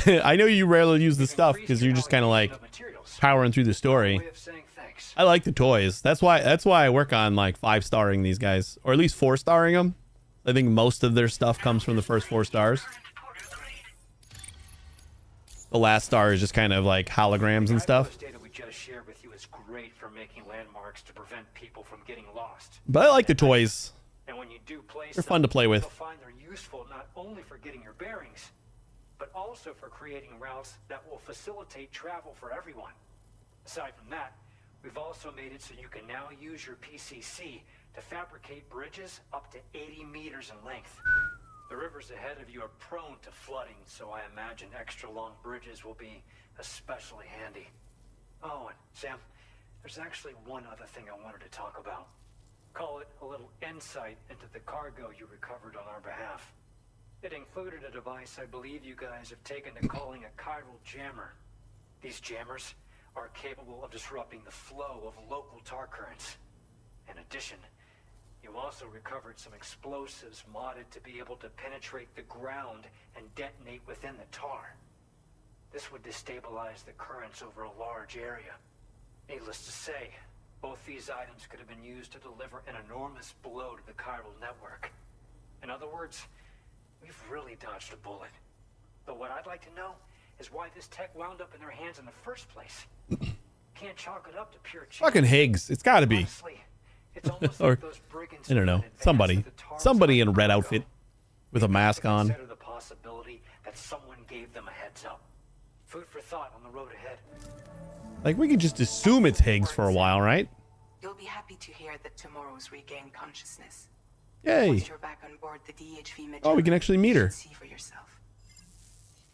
S1: I know you rarely use this stuff because you're just kind of like powering through the story. I like the toys. That's why I work on like 5-starring these guys, or at least 4-starring them. I think most of their stuff comes from the first 4 stars. The last star is just kind of like holograms and stuff.
S7: Data we just shared with you is great for making landmarks to prevent people from getting lost.
S1: But I like the toys.
S7: And when you do place
S1: They're fun to play with.
S7: You'll find they're useful not only for getting your bearings, but also for creating routes that will facilitate travel for everyone. Aside from that, we've also made it so you can now use your PCC to fabricate bridges up to 80 meters in length. The rivers ahead of you are prone to flooding, so I imagine extra long bridges will be especially handy. Oh, and Sam, there's actually one other thing I wanted to talk about. Call it a little insight into the cargo you recovered on our behalf. It included a device I believe you guys have taken to calling a chiral jammer. These jammers are capable of disrupting the flow of local tar currents. In addition, you also recovered some explosives modded to be able to penetrate the ground and detonate within the tar. This would destabilize the currents over a large area. Needless to say, both these items could have been used to deliver an enormous blow to the chiral network. In other words, we've really dodged a bullet. But what I'd like to know is why this tech wound up in their hands in the first place. Can't chalk it up to pure chance.
S1: Fucking Higgs. It's got to be.
S7: Honestly, it's almost
S1: Or,
S7: like those brigands
S1: I don't know.
S7: knew in advance
S1: Somebody.
S7: that the TARS
S1: Somebody in a
S7: might
S1: red
S7: go.
S1: outfit with a
S7: They
S1: mask
S7: have to
S1: on.
S7: Consider the possibility that someone gave them a heads up. Food for thought on the road ahead.
S1: Like, we could just assume it's Higgs for a while, right?
S8: You'll be happy to hear that tomorrow's regained consciousness.
S1: Yay.
S8: Once you're back on board the DHV Magellan,
S1: Oh, we can actually meet
S8: you
S1: her.
S8: should see for yourself.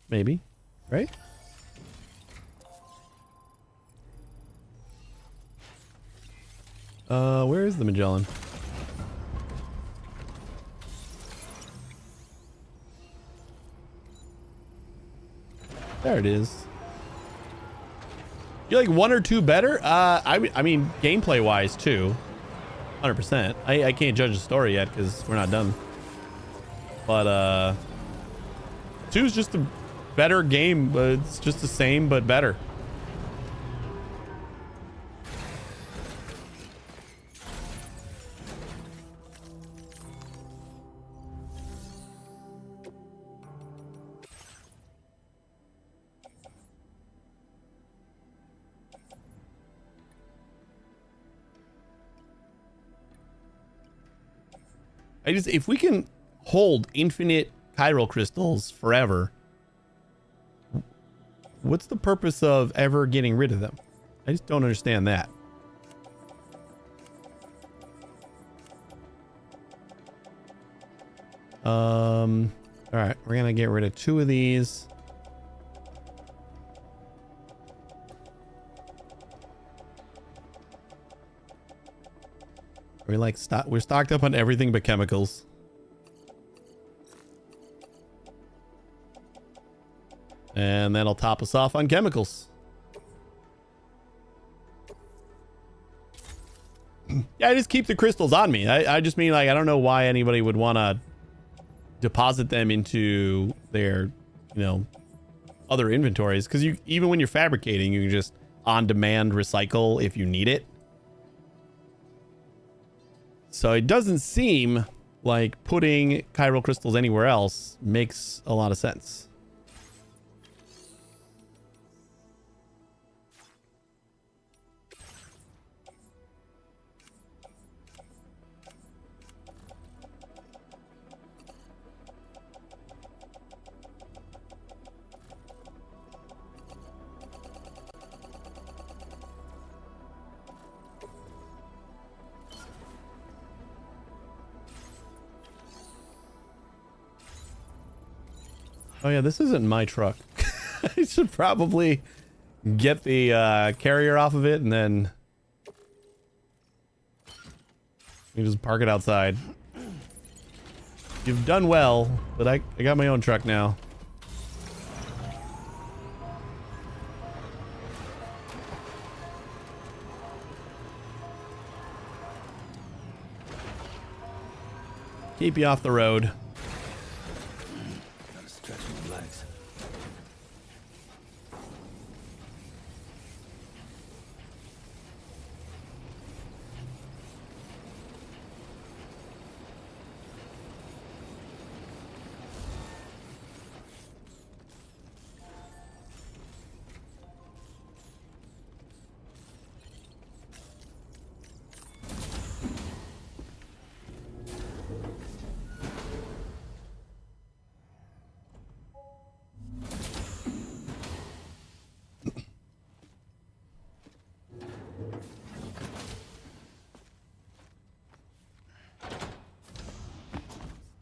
S1: Maybe. Right? Where is the Magellan? There it is. You're like 1 or 2 better? I mean, gameplay wise too. 100%. I can't judge the story yet because we're not done. But 2 is just a better game. But it's just the same but better. If we can hold infinite chiral crystals forever, what's the purpose of ever getting rid of them? I just don't understand that. All right, we're gonna get rid of 2 of these. We're like we're stocked up on everything but chemicals. And that'll top us off on chemicals. Yeah, I just keep the crystals on me. I just mean, like, I don't know why anybody would want to deposit them into their, other inventories. Because even when you're fabricating, you can just on-demand recycle if you need it. So it doesn't seem like putting chiral crystals anywhere else makes a lot of sense. Oh yeah, this isn't my truck. I should probably get the carrier off of it and then you just park it outside. You've done well, but I got my own truck now. Keep you off the road.
S6: Gotta stretch my legs.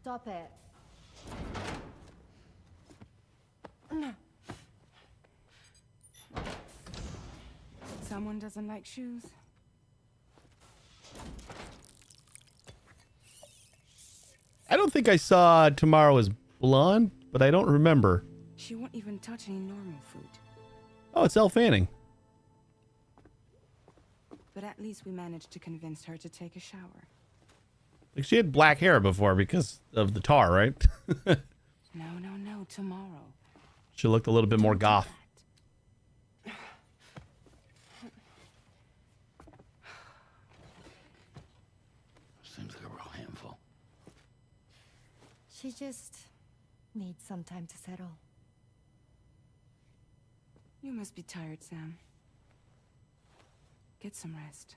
S9: Stop it.
S8: Someone doesn't like shoes?
S1: I don't think I saw Tomorrow as blonde, but I don't remember.
S8: She won't even touch any normal food.
S1: Oh, it's Elle Fanning.
S8: But at least we managed to convince her to take a shower.
S1: Like, she had black hair before because of the tar, right?
S8: No, tomorrow.
S1: She looked a little bit more goth.
S6: Seems like a real handful.
S9: She just needs some time to settle.
S8: You must be tired, Sam. Get some rest.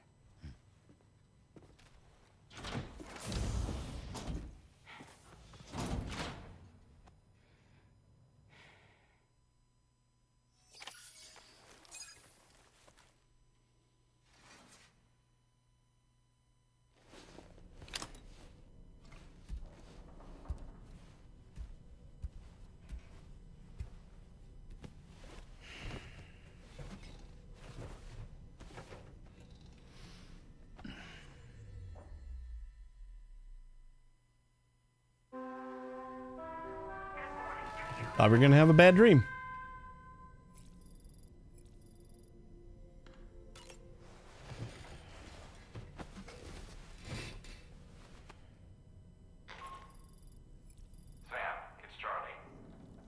S1: Thought we were gonna have a bad dream.
S3: Sam, it's Charlie.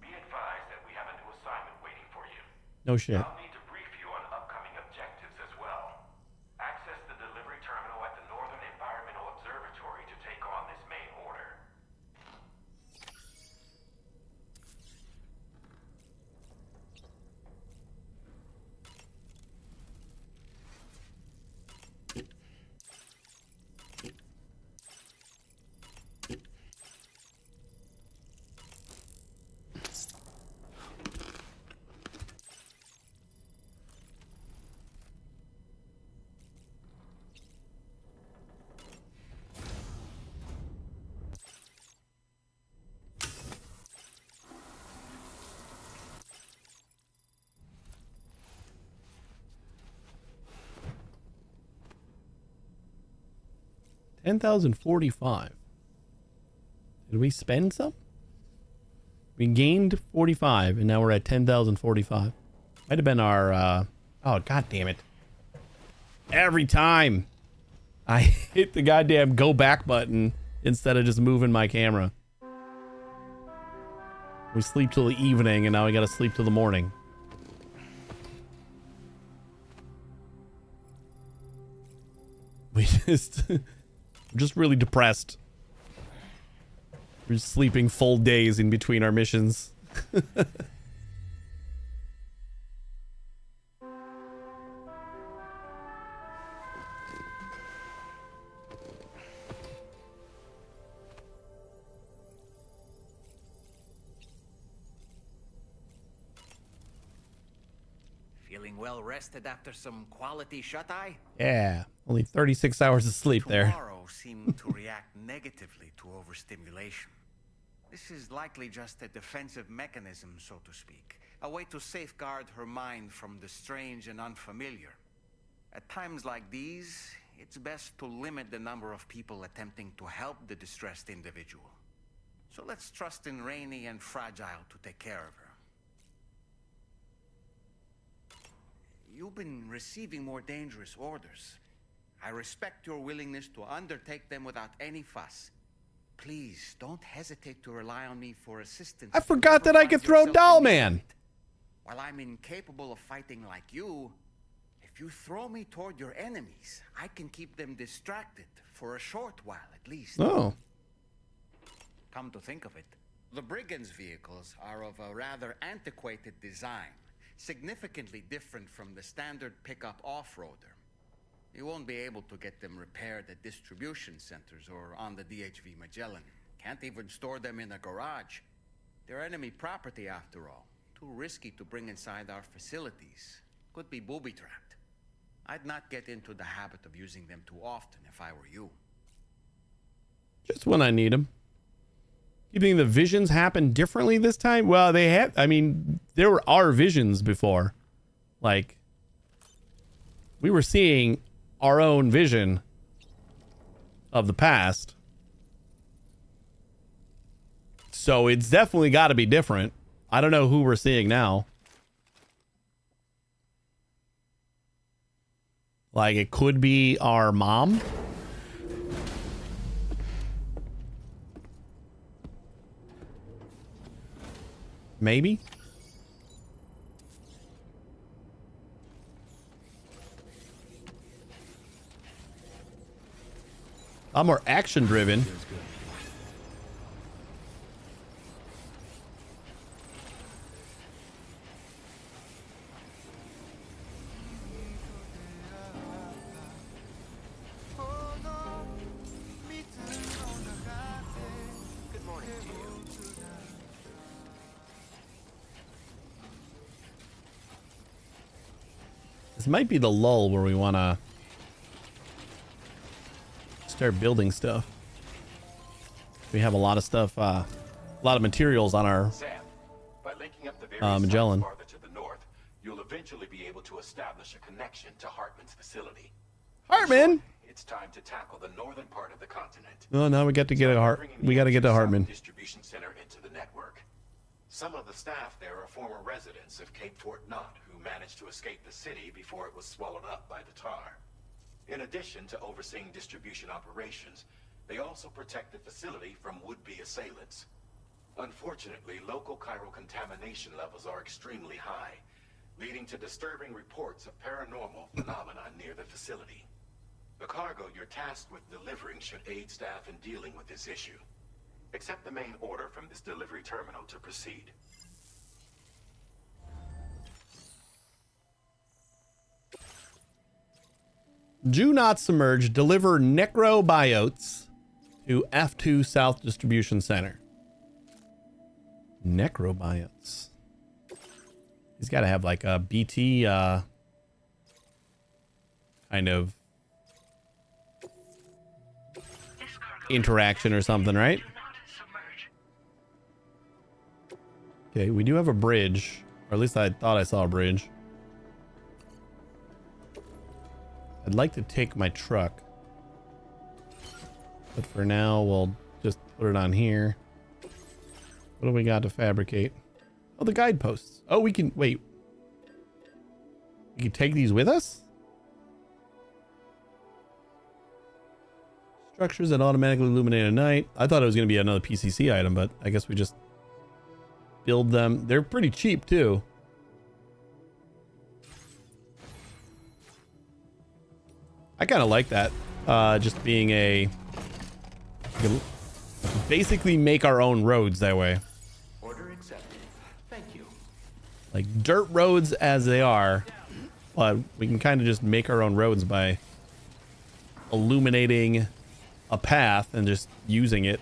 S3: Be advised that we have a new assignment waiting for you.
S1: No shit.
S3: I'll need to brief you on upcoming objectives as well. Access the delivery terminal at the Northern Environmental Observatory to take on this main order.
S1: 10,045. Did we spend some? We gained 45 and now we're at 10,045. Might have been our oh god damn it. Every time I hit the goddamn go back button instead of just moving my camera. We sleep till the evening and now we gotta sleep till the morning. We just really depressed. We're just sleeping full days in between our missions.
S2: Feeling well rested after some quality shut-eye?
S1: Yeah, only 36 hours of sleep there.
S2: Tomorrow seemed to react negatively to overstimulation. This is likely just a defensive mechanism, so to speak. A way to safeguard her mind from the strange and unfamiliar. At times like these, it's best to limit the number of people attempting to help the distressed individual. So let's trust in Rainy and Fragile to take care of her. You've been receiving more dangerous orders. I respect your willingness to undertake them without any fuss. Please, don't hesitate to rely on me for assistance.
S1: I forgot that I could throw Doll Man.
S2: While I'm incapable of fighting like you, if you throw me toward your enemies, I can keep them distracted for a short while at least.
S1: Oh.
S2: Come to think of it, the Brigands' vehicles are of a rather antiquated design, significantly different from the standard pickup off-roader. You won't be able to get them repaired at distribution centers or on the DHV Magellan. Can't even store them in a garage. They're enemy property after all. Too risky to bring inside our facilities. Could be booby-trapped. I'd not get into the habit of using them too often if I were you.
S1: Just when I need them. You think the visions happen differently this time? Well, they have. I mean, there are visions before. Like, we were seeing our own vision of the past. So it's definitely got to be different. I don't know who we're seeing now. Like, it could be our mom. Maybe. I'm more action driven. This might be the lull where we want to start building stuff. We have a lot of stuff, a lot of materials on our
S3: Sam, by linking up the various
S1: Magellan.
S3: sites farther to the north, you'll eventually be able to establish a connection to Hartman's facility.
S1: Hartman.
S3: It's time to tackle the northern part of the continent.
S1: Oh, now we got to get a we got to get to Hartman.
S3: Distribution center into the network. Some of the staff there are former residents of Cape Fort Knott who managed to escape the city before it was swallowed up by the tar. In addition to overseeing distribution operations, they also protect the facility from would-be assailants. Unfortunately, local chiral contamination levels are extremely high, leading to disturbing reports of paranormal phenomena near the facility. The cargo you're tasked with delivering should aid staff in dealing with this issue. Accept the main order from this delivery terminal to proceed.
S1: Do not submerge. Deliver necrobiotes to F2 South Distribution Center. Necrobiotes. He's got to have like a BT kind of interaction or something, right? Okay, we do have a bridge. Or at least I thought I saw a bridge. I'd like to take my truck. But for now, we'll just put it on here. What do we got to fabricate? Oh, the guideposts. Oh, we can... Wait. We can take these with us? Structures that automatically illuminate at night. I thought it was going to be another PCC item, but I guess we just build them. They're pretty cheap, too. I kind of like that. Just being a... basically make our own roads that way.
S4: Order accepted. Thank you.
S1: Like dirt roads as they are, but we can kind of just make our own roads by illuminating a path and just using it.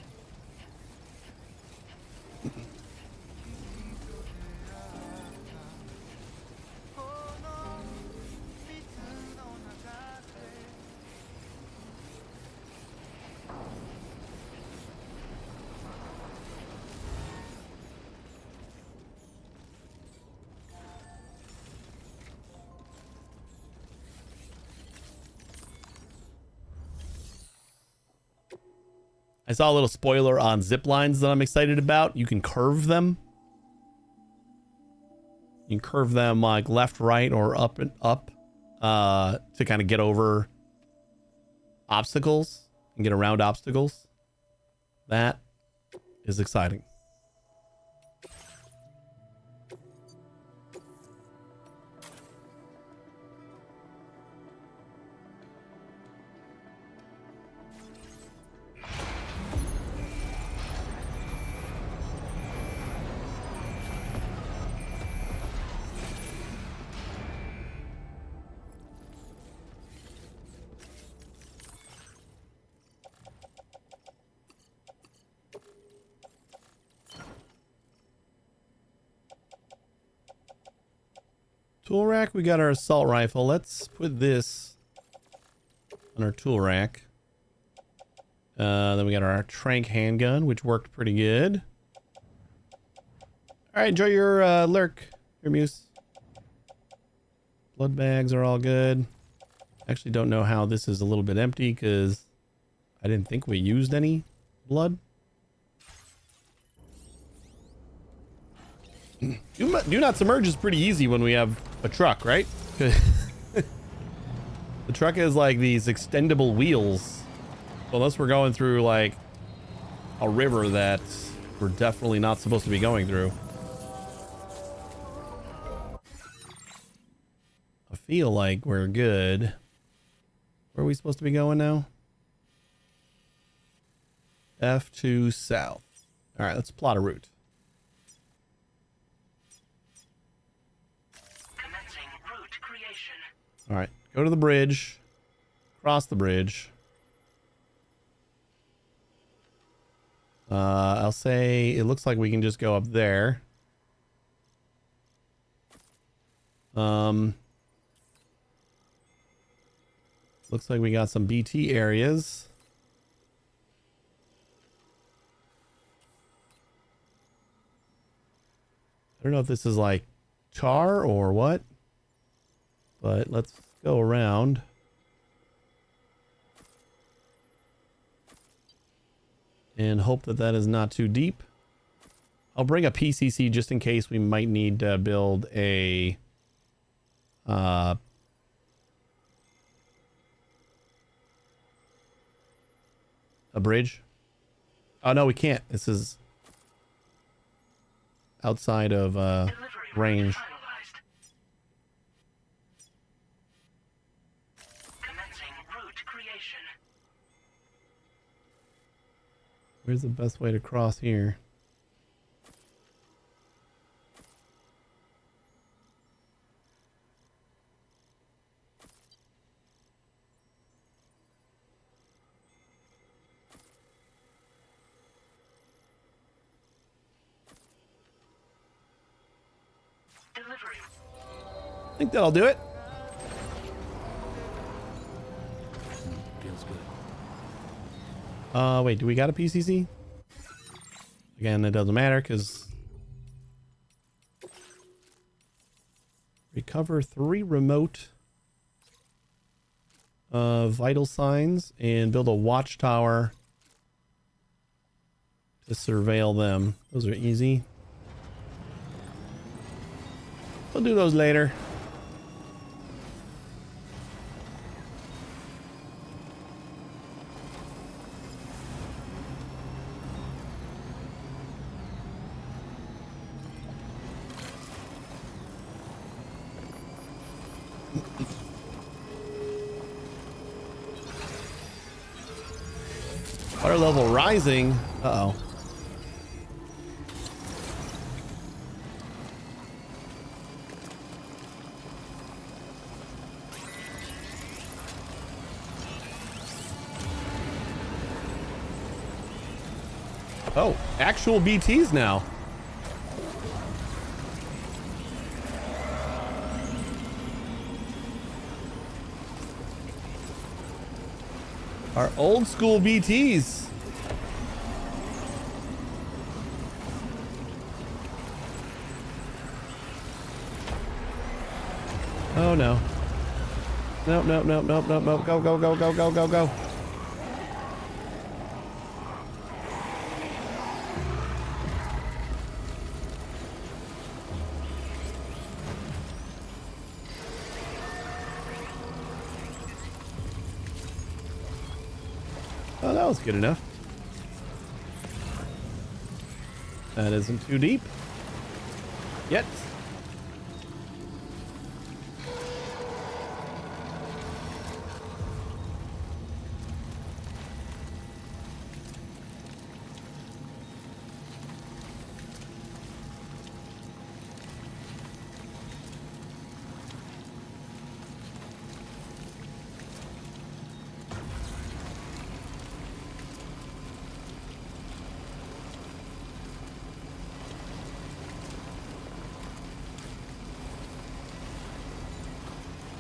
S1: I saw a little spoiler on zip lines that I'm excited about. You can curve them. You can curve them like left, right, or up and up to kind of get over obstacles and get around obstacles. That is exciting. Tool rack, we got our assault rifle. Let's put this on our tool rack. Then we got our trank handgun, which worked pretty good. All right, enjoy your lurk, your muse. Blood bags are all good. Actually don't know how this is a little bit empty because I didn't think we used any blood. Do not submerge is pretty easy when we have a truck, right? The truck has like these extendable wheels. So unless we're going through like a river that we're definitely not supposed to be going through. I feel like we're good. Where are we supposed to be going now? F2 south. All right, let's plot a route. All right, go to the bridge, cross the bridge. I'll say it looks like we can just go up there. Looks like we got some BT areas. I don't know if this is like tar or what. But let's go around. And hope that that is not too deep. I'll bring a PCC just in case we might need to build a... a bridge. Oh, no, we can't. This is outside of range. Where's the best way to cross here?
S8: Delivery.
S1: I think that'll do it.
S6: Feels good.
S1: Wait, do we got a PCC? Again, it doesn't matter because recover 3 remote vital signs and build a watchtower to surveil them. Those are easy. We'll do those later. Water level rising. Uh-oh. Oh, actual BTs now. Our old school BTs. Oh no. Nope, nope, nope, nope, nope, nope. Go, go, go, go, go, go, go. Oh, that was good enough. That isn't too deep yet.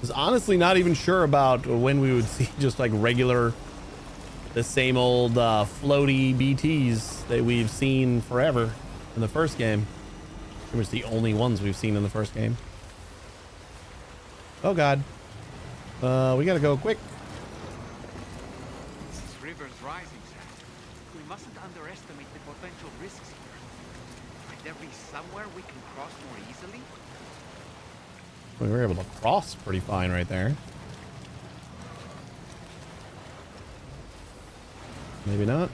S1: Was honestly not even sure about when we would see just like regular, the same old floaty BTs that we've seen forever in the first game. It was the only ones we've seen in the first game. Oh god. We gotta go quick.
S2: This river's rising, sir. We mustn't underestimate the potential risks here. Might there be somewhere we can cross more easily?
S1: We were able to cross pretty fine right there. Maybe not.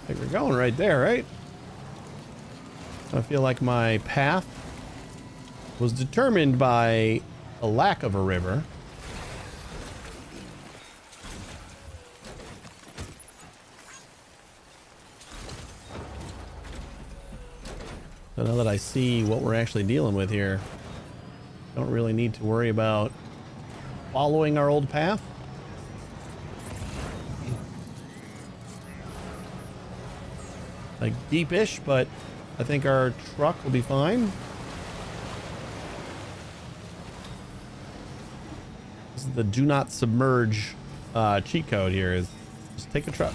S1: I think we're going right there, right? I feel like my path was determined by a lack of a river. So now that I see what we're actually dealing with here, don't really need to worry about following our old path. Like deep-ish, but I think our truck will be fine. This is the do not submerge cheat code here, is just take a truck.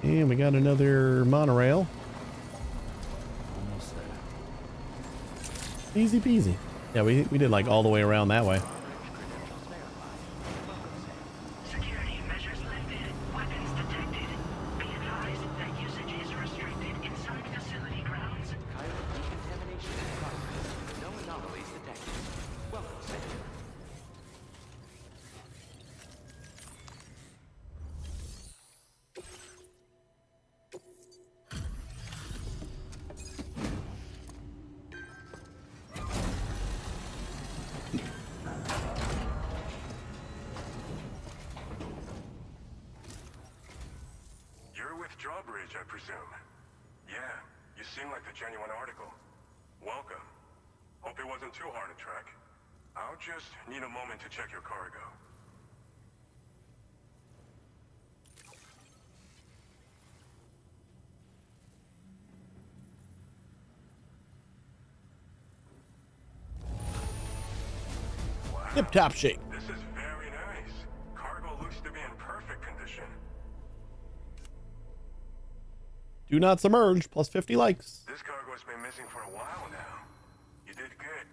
S1: And we got another monorail.
S6: Almost there.
S1: Easy peasy. Yeah, we did like all the way around that way.
S5: Security measures lifted. Weapons detected. Be advised that usage is restricted inside facility grounds.
S4: Pilot decontamination in progress. No anomalies detected. Welcome, Savior.
S3: You're with Drawbridge, I presume. Yeah, you seem like the genuine article. Welcome. Hope it wasn't too hard to track. I'll just need a moment to check your cargo.
S1: tip-top shape.
S3: This is very nice. Cargo looks to be in perfect condition.
S1: Do not submerge. Plus 50 likes.
S3: This cargo's been missing for a while now. You did good.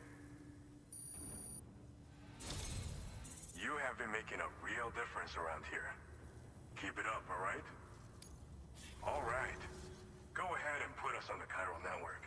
S3: You have been making a real difference around here. Keep it up, all right? All right. Go ahead and put us on the chiral network.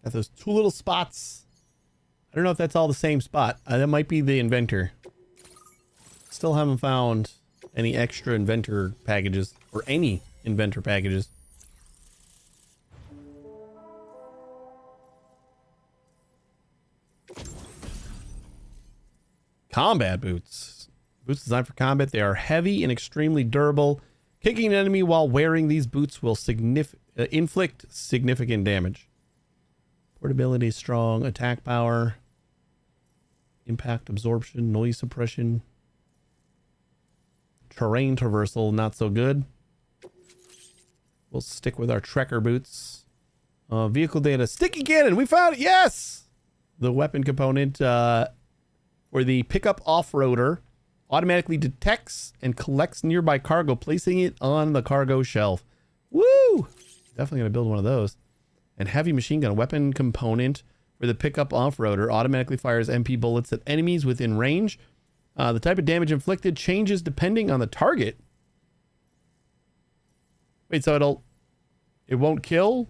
S1: Got those two little spots. I don't know if that's all the same spot. That might be the inventor. Still haven't found any extra inventor packages or any inventor packages. Combat boots. Boots designed for combat. They are heavy and extremely durable. Kicking an enemy while wearing these boots will inflict significant damage. Portability is strong. Attack power. Impact absorption. Noise suppression. Terrain traversal, not so good. We'll stick with our Trekker boots. Vehicle data. Sticky cannon. We found it. Yes! The weapon component for the pickup off-roader automatically detects and collects nearby cargo, placing it on the cargo shelf. Woo! Definitely going to build one of those. And heavy machine gun weapon component for the pickup off-roader automatically fires MP bullets at enemies within range. The type of damage inflicted changes depending on the target. Wait, so it won't kill?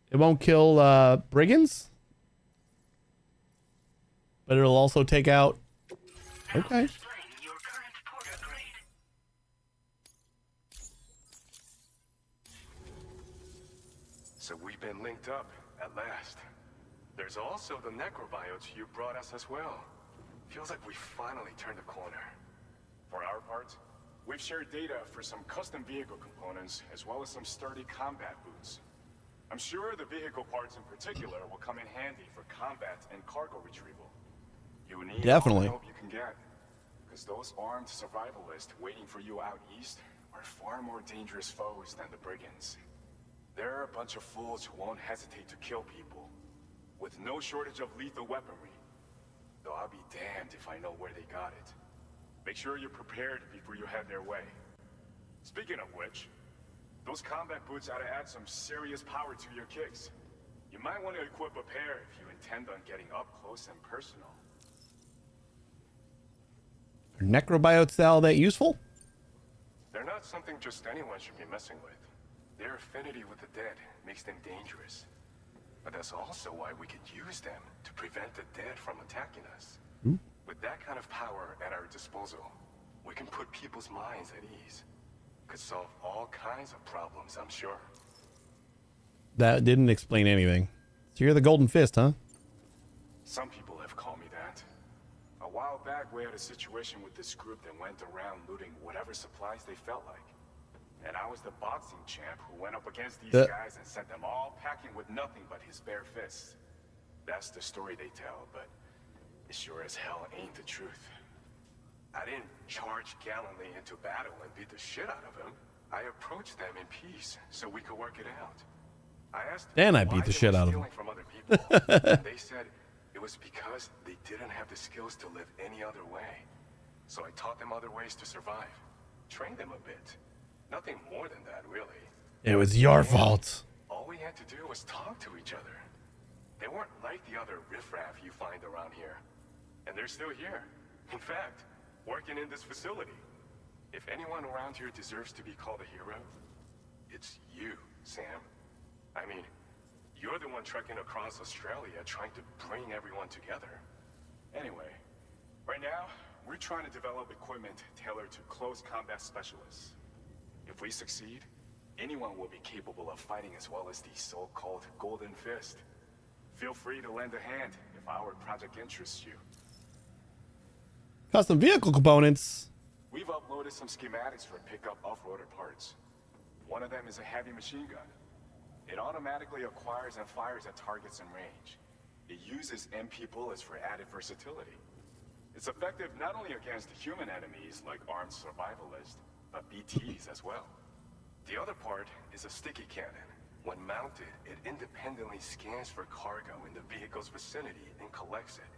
S1: It won't kill brigands? But it'll also take out... Okay.
S3: So we've been linked up, at last. There's also the necrobiotes you brought us as well. Feels like we finally turned a corner.
S10: For our part, we've shared data for some custom vehicle components, as well as some sturdy combat boots. I'm sure the vehicle parts in particular will come in handy for combat and cargo retrieval. You need
S1: Definitely
S10: all the help you can get, because those armed survivalists waiting for you out east are far more dangerous foes than the brigands. They're a bunch of fools who won't hesitate to kill people, with no shortage of lethal weaponry. Though I'll be damned if I know where they got it. Make sure you're prepared before you head their way. Speaking of which, those combat boots ought to add some serious power to your kicks. You might want to equip a pair if you intend on getting up close and personal.
S1: Are necrobiotes all that useful?
S3: They're not something just anyone should be messing with. Their affinity with the dead makes them dangerous. But that's also why we can use them to prevent the dead from attacking us. With that kind of power at our disposal, we can put people's minds at ease. Could solve all kinds of problems, I'm sure.
S1: That didn't explain anything. So you're the Golden Fist, huh?
S10: Some people have called me that. A while back, we had a situation with this group that went around looting whatever supplies they felt like. And I was the boxing champ who went up against these guys and sent them all packing with nothing but his bare fists. That's the story they tell, but it sure as hell ain't the truth. I didn't charge gallantly into battle and beat the shit out of them. I approached them in peace so we could work it out. I asked them
S1: I beat the shit out of them.
S3: from other people. And they said it was because they didn't have the skills to live any other way. So I taught them other ways to survive. Trained them a bit. Nothing more than that, really.
S1: It was your fault.
S3: All we had to do was talk to each other. They weren't like the other riffraff you find around here. And they're still here. In fact, working in this facility. If anyone around here deserves to be called a hero, it's you, Sam. I mean, you're the one trekking across Australia trying to bring everyone together.
S10: Anyway, right now, we're trying to develop equipment tailored to close combat specialists. If we succeed, anyone will be capable of fighting as well as the so-called Golden Fist. Feel free to lend a hand if our project interests you.
S1: Custom vehicle components.
S10: We've uploaded some schematics for pickup off-roader parts. One of them is a heavy machine gun. It automatically acquires and fires at targets in range. It uses MP bullets for added versatility. It's effective not only against human enemies like armed survivalists, but BTs as well. The other part is a sticky cannon. When mounted, it independently scans for cargo in the vehicle's vicinity and collects it.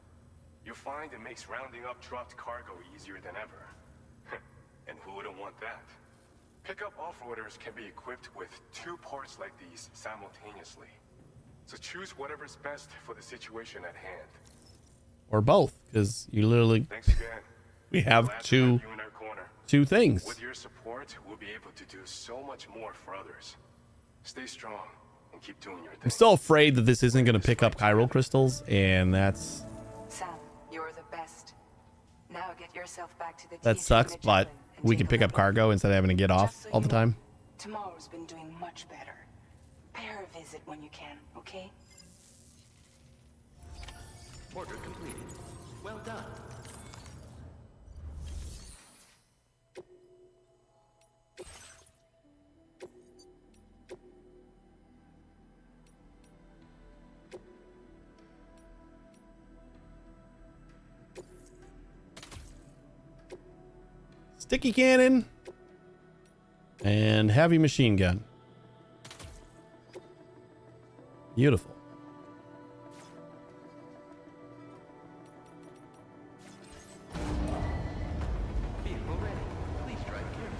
S10: You'll find it makes rounding up dropped cargo easier than ever. And who wouldn't want that? Pickup off-roaders can be equipped with 2 parts like these simultaneously. So choose whatever's best for the situation at hand.
S1: Or both, because you literally...
S10: Thanks again.
S1: We have
S10: Glad to have
S1: two
S10: you in our corner.
S1: things.
S10: With your support, we'll be able to do so much more for others. Stay strong and keep doing your thing.
S1: I'm still afraid that this isn't going to pick up chiral crystals, and that's...
S8: Sam, you're the best. Now get yourself back to the
S1: That sucks, but we can pick up cargo instead of having to get off all the time.
S8: Tomorrow's been doing much better. Pay her a visit when you can, okay?
S4: Order completed. Well done.
S1: Sticky cannon and heavy machine gun. Beautiful.
S4: Vehicle ready. Please drive carefully.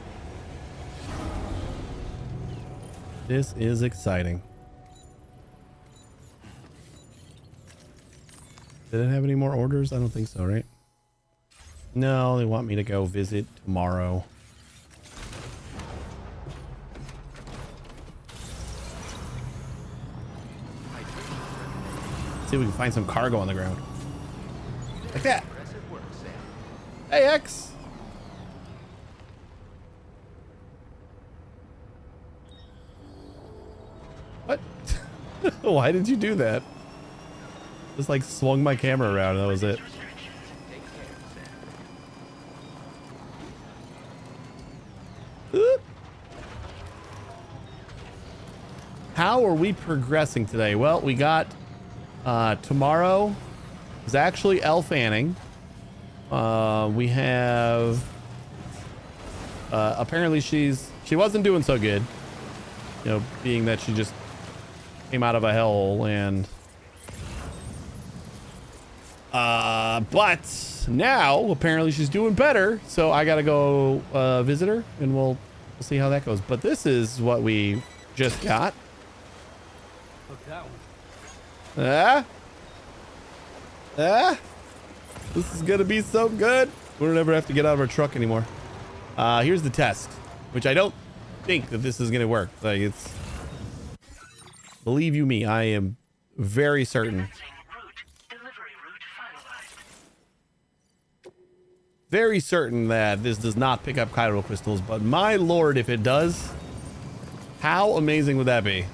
S1: This is exciting. Did it have any more orders? I don't think so, right? No, they want me to go visit tomorrow. See if we can find some cargo on the ground. Like that. Hey, X. What? Why did you do that? Just like swung my camera around and that was it. How are we progressing today? Well, we got tomorrow is actually Elle Fanning. We have apparently she wasn't doing so good, you know, being that she just came out of a hellhole, and but now apparently she's doing better, so I gotta go visit her, and we'll see how that goes. But this is what we just got.
S6: Look, that one.
S1: This is gonna be so good. We'll never have to get out of our truck anymore. Here's the test, which I don't think that this is gonna work. Like, it's, believe you me, I am very certain. Very certain that this does not pick up chiral crystals, but my lord, if it does, how amazing would that be?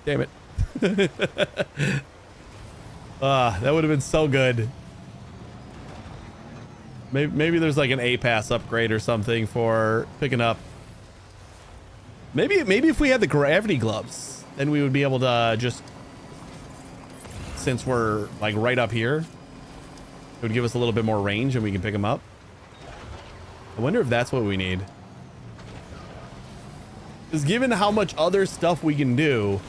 S1: Damn it. That would have been so good. Maybe there's like an A-Pass upgrade or something for picking up. Maybe if we had the gravity gloves, then we would be able to just, since we're like right up here, it would give us a little bit more range and we can pick them up. I wonder if that's what we need. Because given how much other stuff we can do,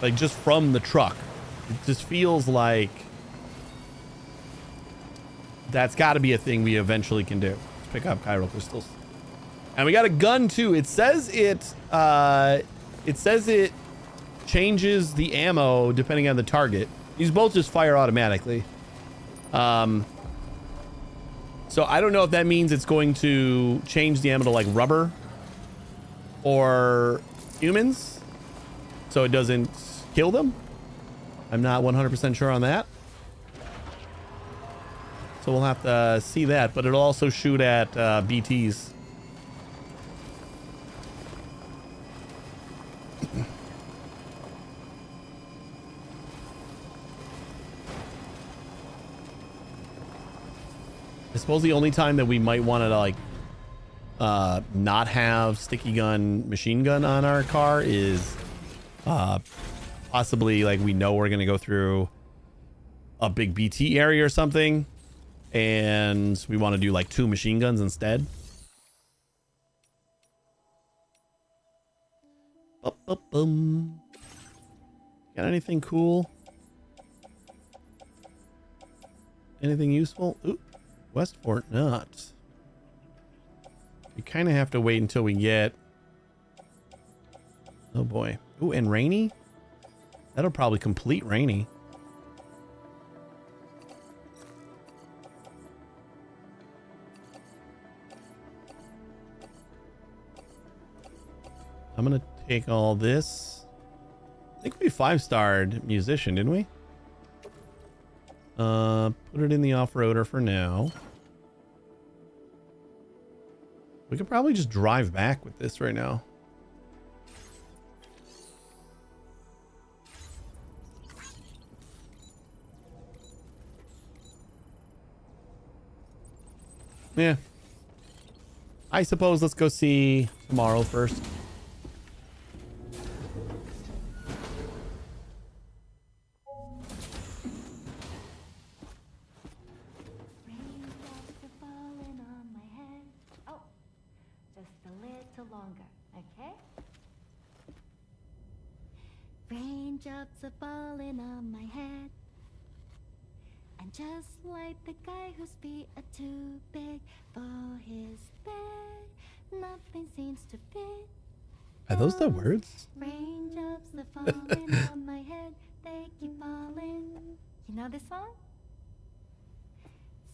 S1: like just from the truck, it just feels like that's got to be a thing we eventually can do. Let's pick up chiral crystals. And we got a gun too. It says it changes the ammo depending on the target. These both just fire automatically. So I don't know if that means it's going to change the ammo to like rubber or humans, so it doesn't kill them. I'm not 100% sure on that. So we'll have to see that, but it'll also shoot at BTs. I suppose the only time that we might want to like not have sticky gun machine gun on our car is possibly like we know we're gonna go through a big BT area or something and we want to do like 2 machine guns instead. Boom. Got anything cool? Anything useful? Ooh, Westport nuts. We kind of have to wait until we get... Oh boy. Ooh, and Rainy? That'll probably complete Rainy. I'm gonna take all this. I think we 5-starred musician, didn't we? Put it in the off-roader for now. We could probably just drive back with this right now. Yeah. I suppose let's go see tomorrow first.
S9: Raindrops are falling on my head, and just like the guy whose feet are too big for his bed, nothing seems to fit.
S1: Are those the words?
S9: Raindrops are falling on my head, they keep falling. You know this song?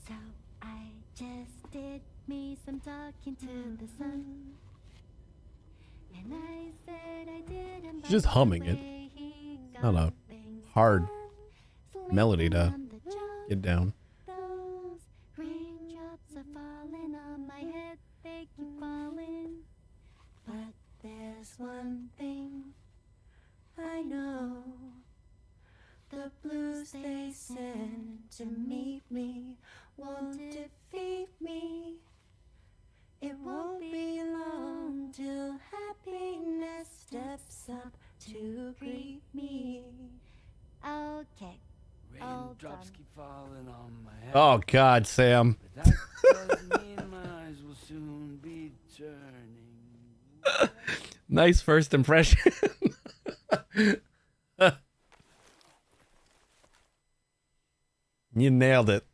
S9: So I just did me some talking to the sun, and I said I didn't.
S1: She's just humming it. Not a hard melody to get down.
S9: Those raindrops are falling on my head, they keep falling. But there's one thing I know. The blues they send to meet me won't defeat me. It won't be long till happiness steps up to greet me. Okay.
S6: Raindrops keep falling on my head.
S1: Oh God, Sam.
S6: But that doesn't mean my eyes will soon be turning.
S1: Nice first impression. You nailed it.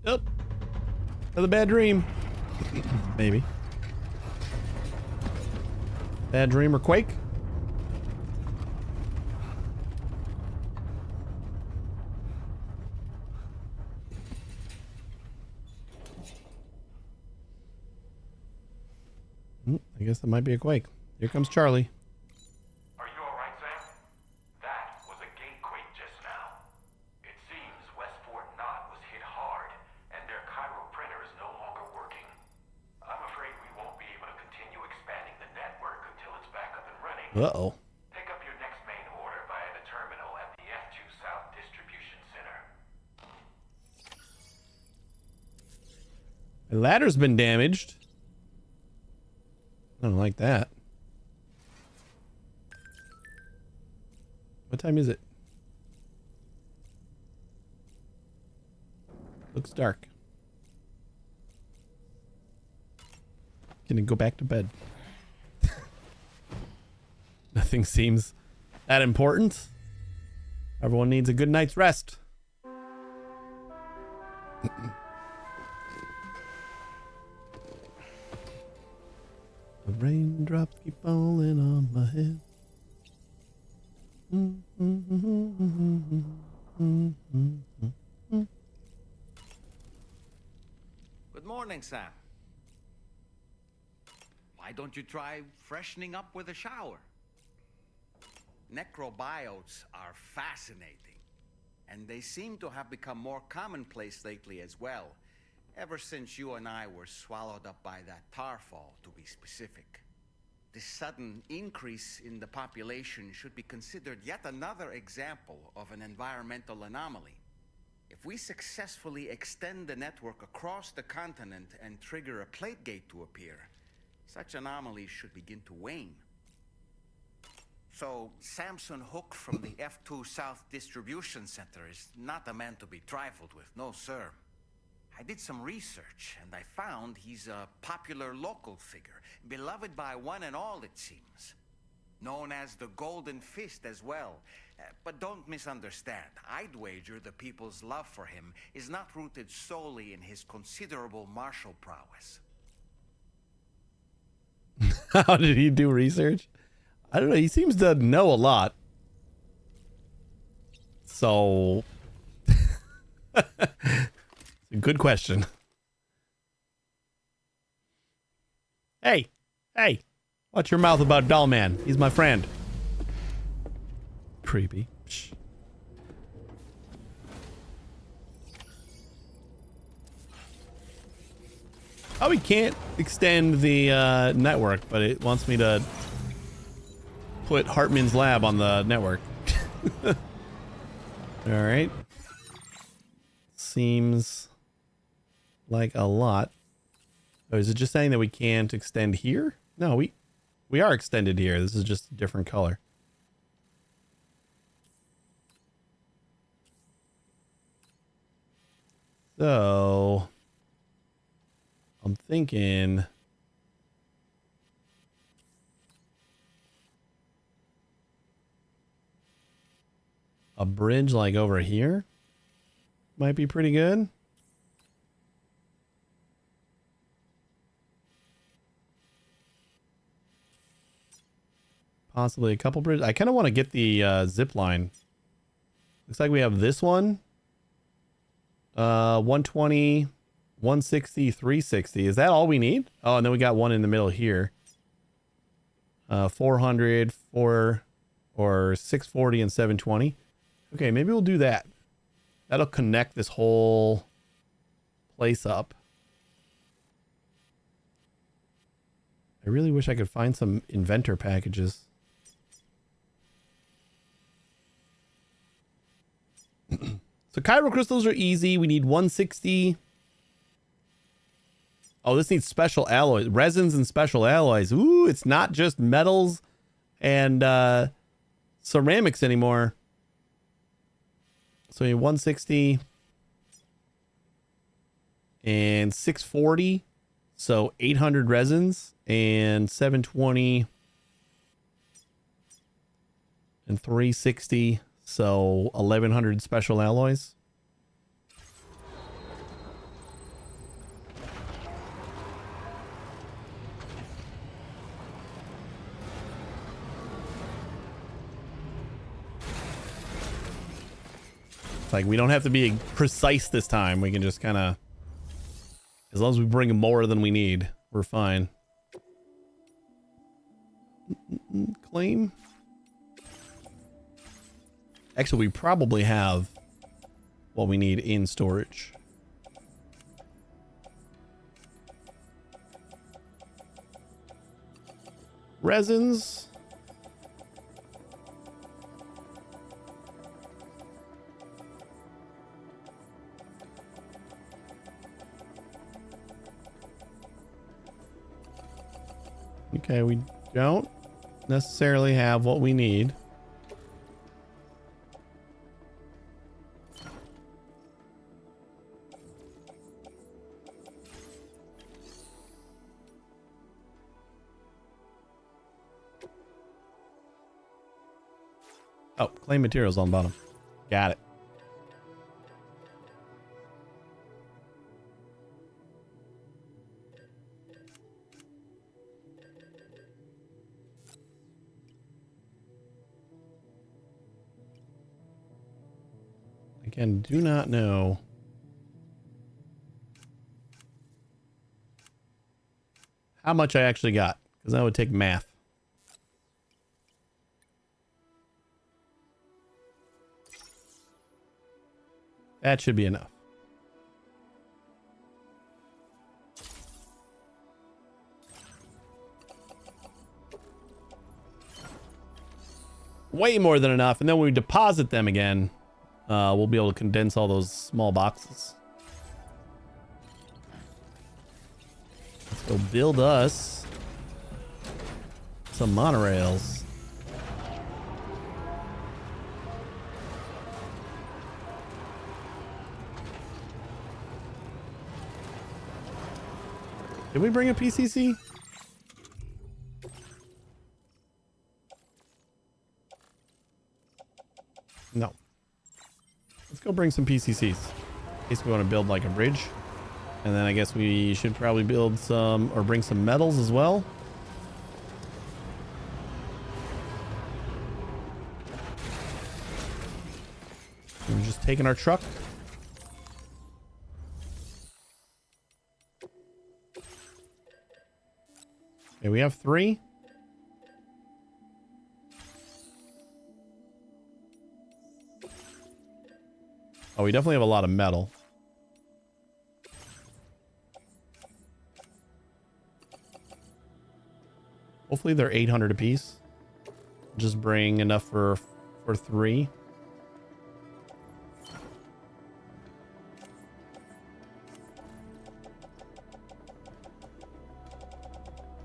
S1: Oh, another bad dream. Maybe. Bad dream or quake? I guess that might be a quake. Here comes Charlie.
S3: Are you all right, Sam? That was a gate quake just now. It seems Westport Knot was hit hard, and their Cairo printer is no longer working. I'm afraid we won't be able to continue expanding the network until it's back up and running.
S1: Uh-oh.
S3: Pick up your next main order via the terminal at the F2 South Distribution Center.
S1: The ladder's been damaged. I don't like that. What time is it? Looks dark. Gonna go back to bed. Nothing seems that important. Everyone needs a good night's rest. The raindrops keep falling on my head.
S2: Good morning, Sam. Why don't you try freshening up with a shower? Necrobiotes are fascinating, and they seem to have become more commonplace lately as well, ever since you and I were swallowed up by that tar fall, to be specific. This sudden increase in the population should be considered yet another example of an environmental anomaly. If we successfully extend the network across the continent and trigger a plate gate to appear, such anomalies should begin to wane. So, Samson Hook from the F2 South Distribution Center is not a man to be trifled with, no sir. I did some research, and I found he's a popular local figure, beloved by one and all, it seems. Known as the Golden Fist as well. But don't misunderstand. I'd wager the people's love for him is not rooted solely in his considerable martial prowess.
S1: How did he do research? I don't know. He seems to know a lot. So, it's a good question. Hey, watch your mouth about Doll Man. He's my friend. Creepy. Shh. Oh, we can't extend the network, but it wants me to put Hartman's lab on the network. All right. Seems like a lot. Oh, is it just saying that we can't extend here? No, we are extended here. This is just a different color. So I'm thinking a bridge like over here might be pretty good. Possibly a couple bridges. I kind of want to get the zip line. Looks like we have this one. 120, 160, 360. Is that all we need? Oh, and then we got one in the middle here. 400, 4 or 640 and 720. Okay, maybe we'll do that. That'll connect this whole place up. I really wish I could find some inventor packages. So chiral crystals are easy. We need 160. Oh, this needs special alloys. Resins and special alloys. Ooh, it's not just metals and ceramics anymore. So we need 160 and 640. So 800 resins and 720 and 360. So 1100 special alloys. It's like we don't have to be precise this time. We can just kind of, as long as we bring more than we need, we're fine. Claim. Actually, we probably have what we need in storage. Resins. Okay, we don't necessarily have what we need. Oh, claim materials on the bottom. Got it. Again, do not know how much I actually got, because that would take math. That should be enough. Way more than enough. And then when we deposit them again, we'll be able to condense all those small boxes. Let's go build us some monorails. Did we bring a PCC? No. Let's go bring some PCCs. In case we want to build like a bridge. And then I guess we should probably build some or bring some metals as well. We're just taking our truck. Okay, we have 3. Oh, we definitely have a lot of metal. Hopefully they're 800 apiece. Just bring enough for 3.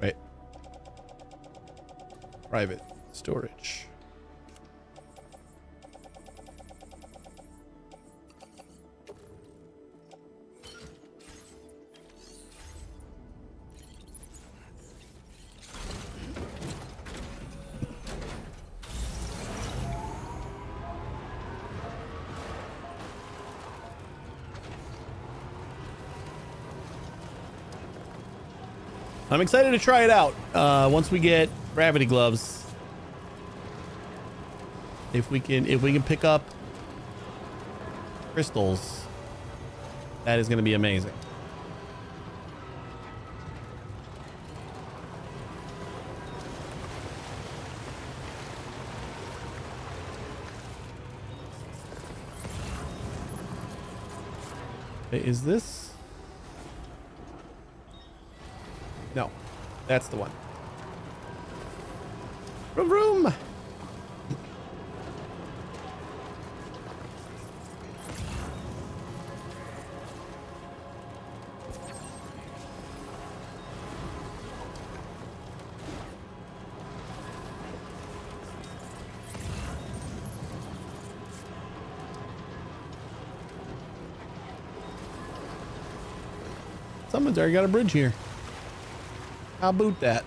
S1: Wait. Private storage. I'm excited to try it out once we get gravity gloves. If we can pick up crystals, that is going to be amazing. Wait, is this? No, that's the one. Vroom, vroom. Someone's already got a bridge here. How about that?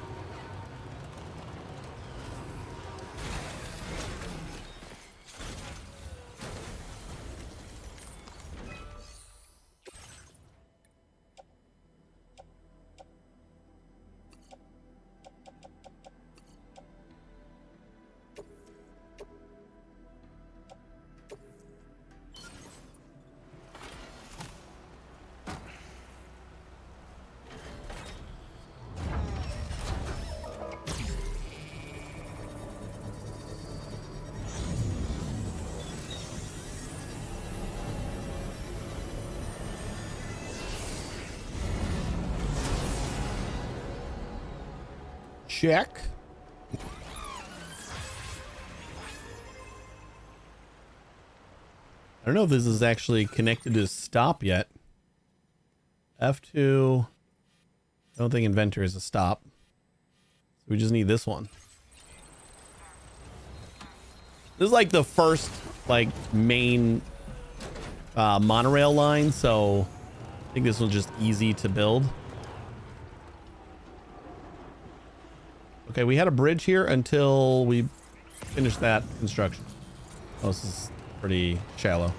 S1: Check. I don't know if this is actually connected to stop yet. F2. I don't think inventor is a stop. So we just need this one. This is like the first like main monorail line, so I think this was just easy to build. Okay, we had a bridge here until we finished that construction. Oh, this is pretty shallow.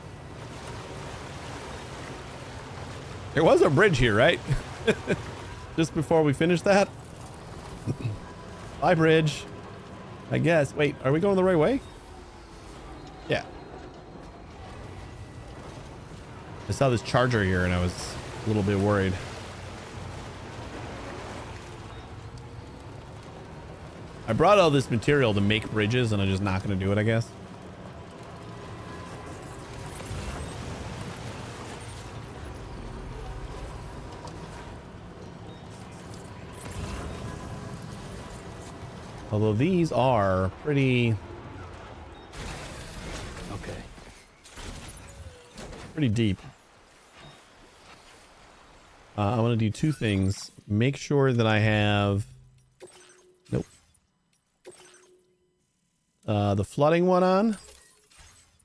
S1: There was a bridge here, right? Just before we finish that. Bye, bridge. I guess. Wait, are we going the right way? Yeah. I saw this charger here and I was a little bit worried. I brought all this material to make bridges and I'm just not going to do it, I guess. Although these are pretty deep. I want to do two things. Make sure that I have... Nope. The flooding one on.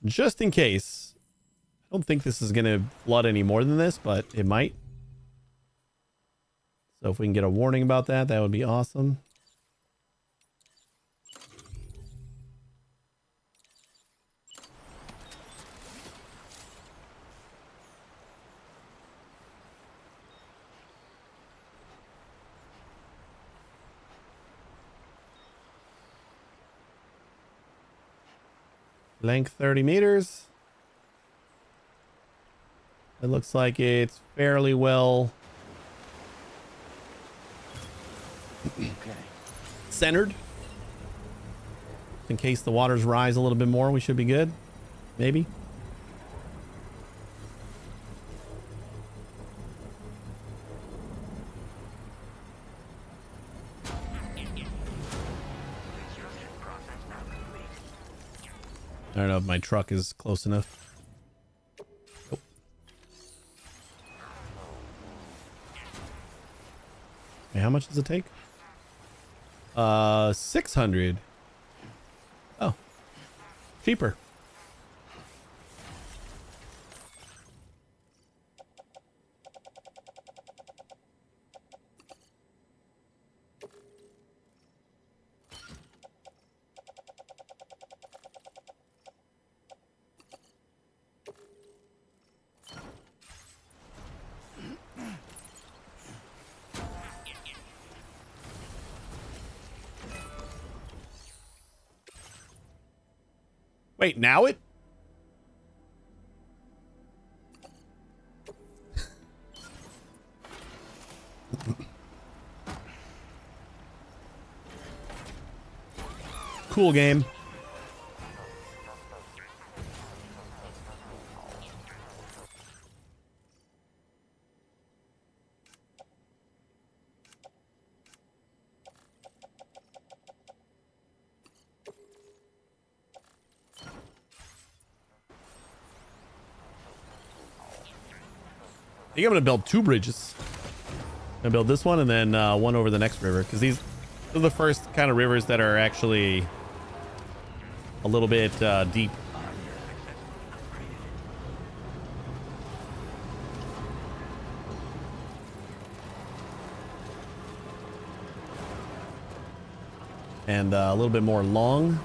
S1: Just in case. I don't think this is going to flood any more than this, but it might. So if we can get a warning about that, that would be awesome. Length 30 meters. It looks like it's fairly well centered. In case the waters rise a little bit more, we should be good. Maybe. I don't know if my truck is close enough. Oh. Hey, how much does it take? 600. Oh, cheaper. Wait, now it? Cool game. I think I'm gonna build two bridges. I'm gonna build this one and then one over the next river, because these are the first kind of rivers that are actually a little bit deep. And a little bit more long.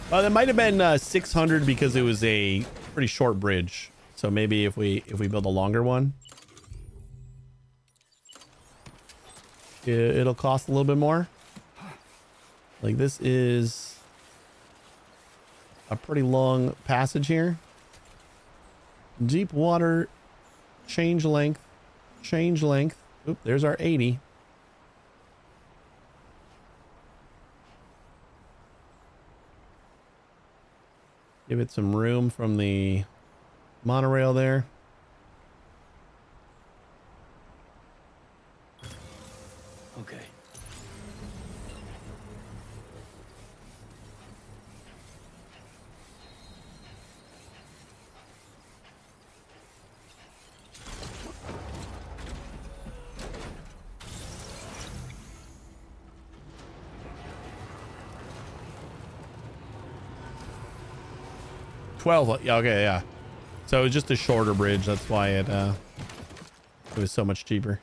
S1: That might have been 600 because it was a pretty short bridge. So maybe if we build a longer one, it'll cost a little bit more. Like this is a pretty long passage here. Deep water, change length, change length. Oop, there's our 80. Give it some room from the monorail there.
S6: Okay.
S1: Okay, yeah. So it's just a shorter bridge. That's why it was so much cheaper.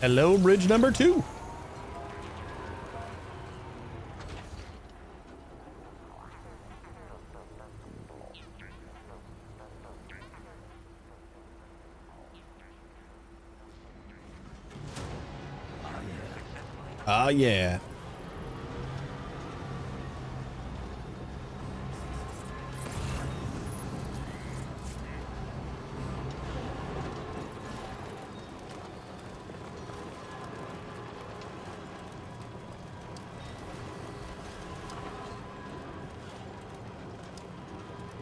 S1: Hello, bridge number 2. Oh, yeah.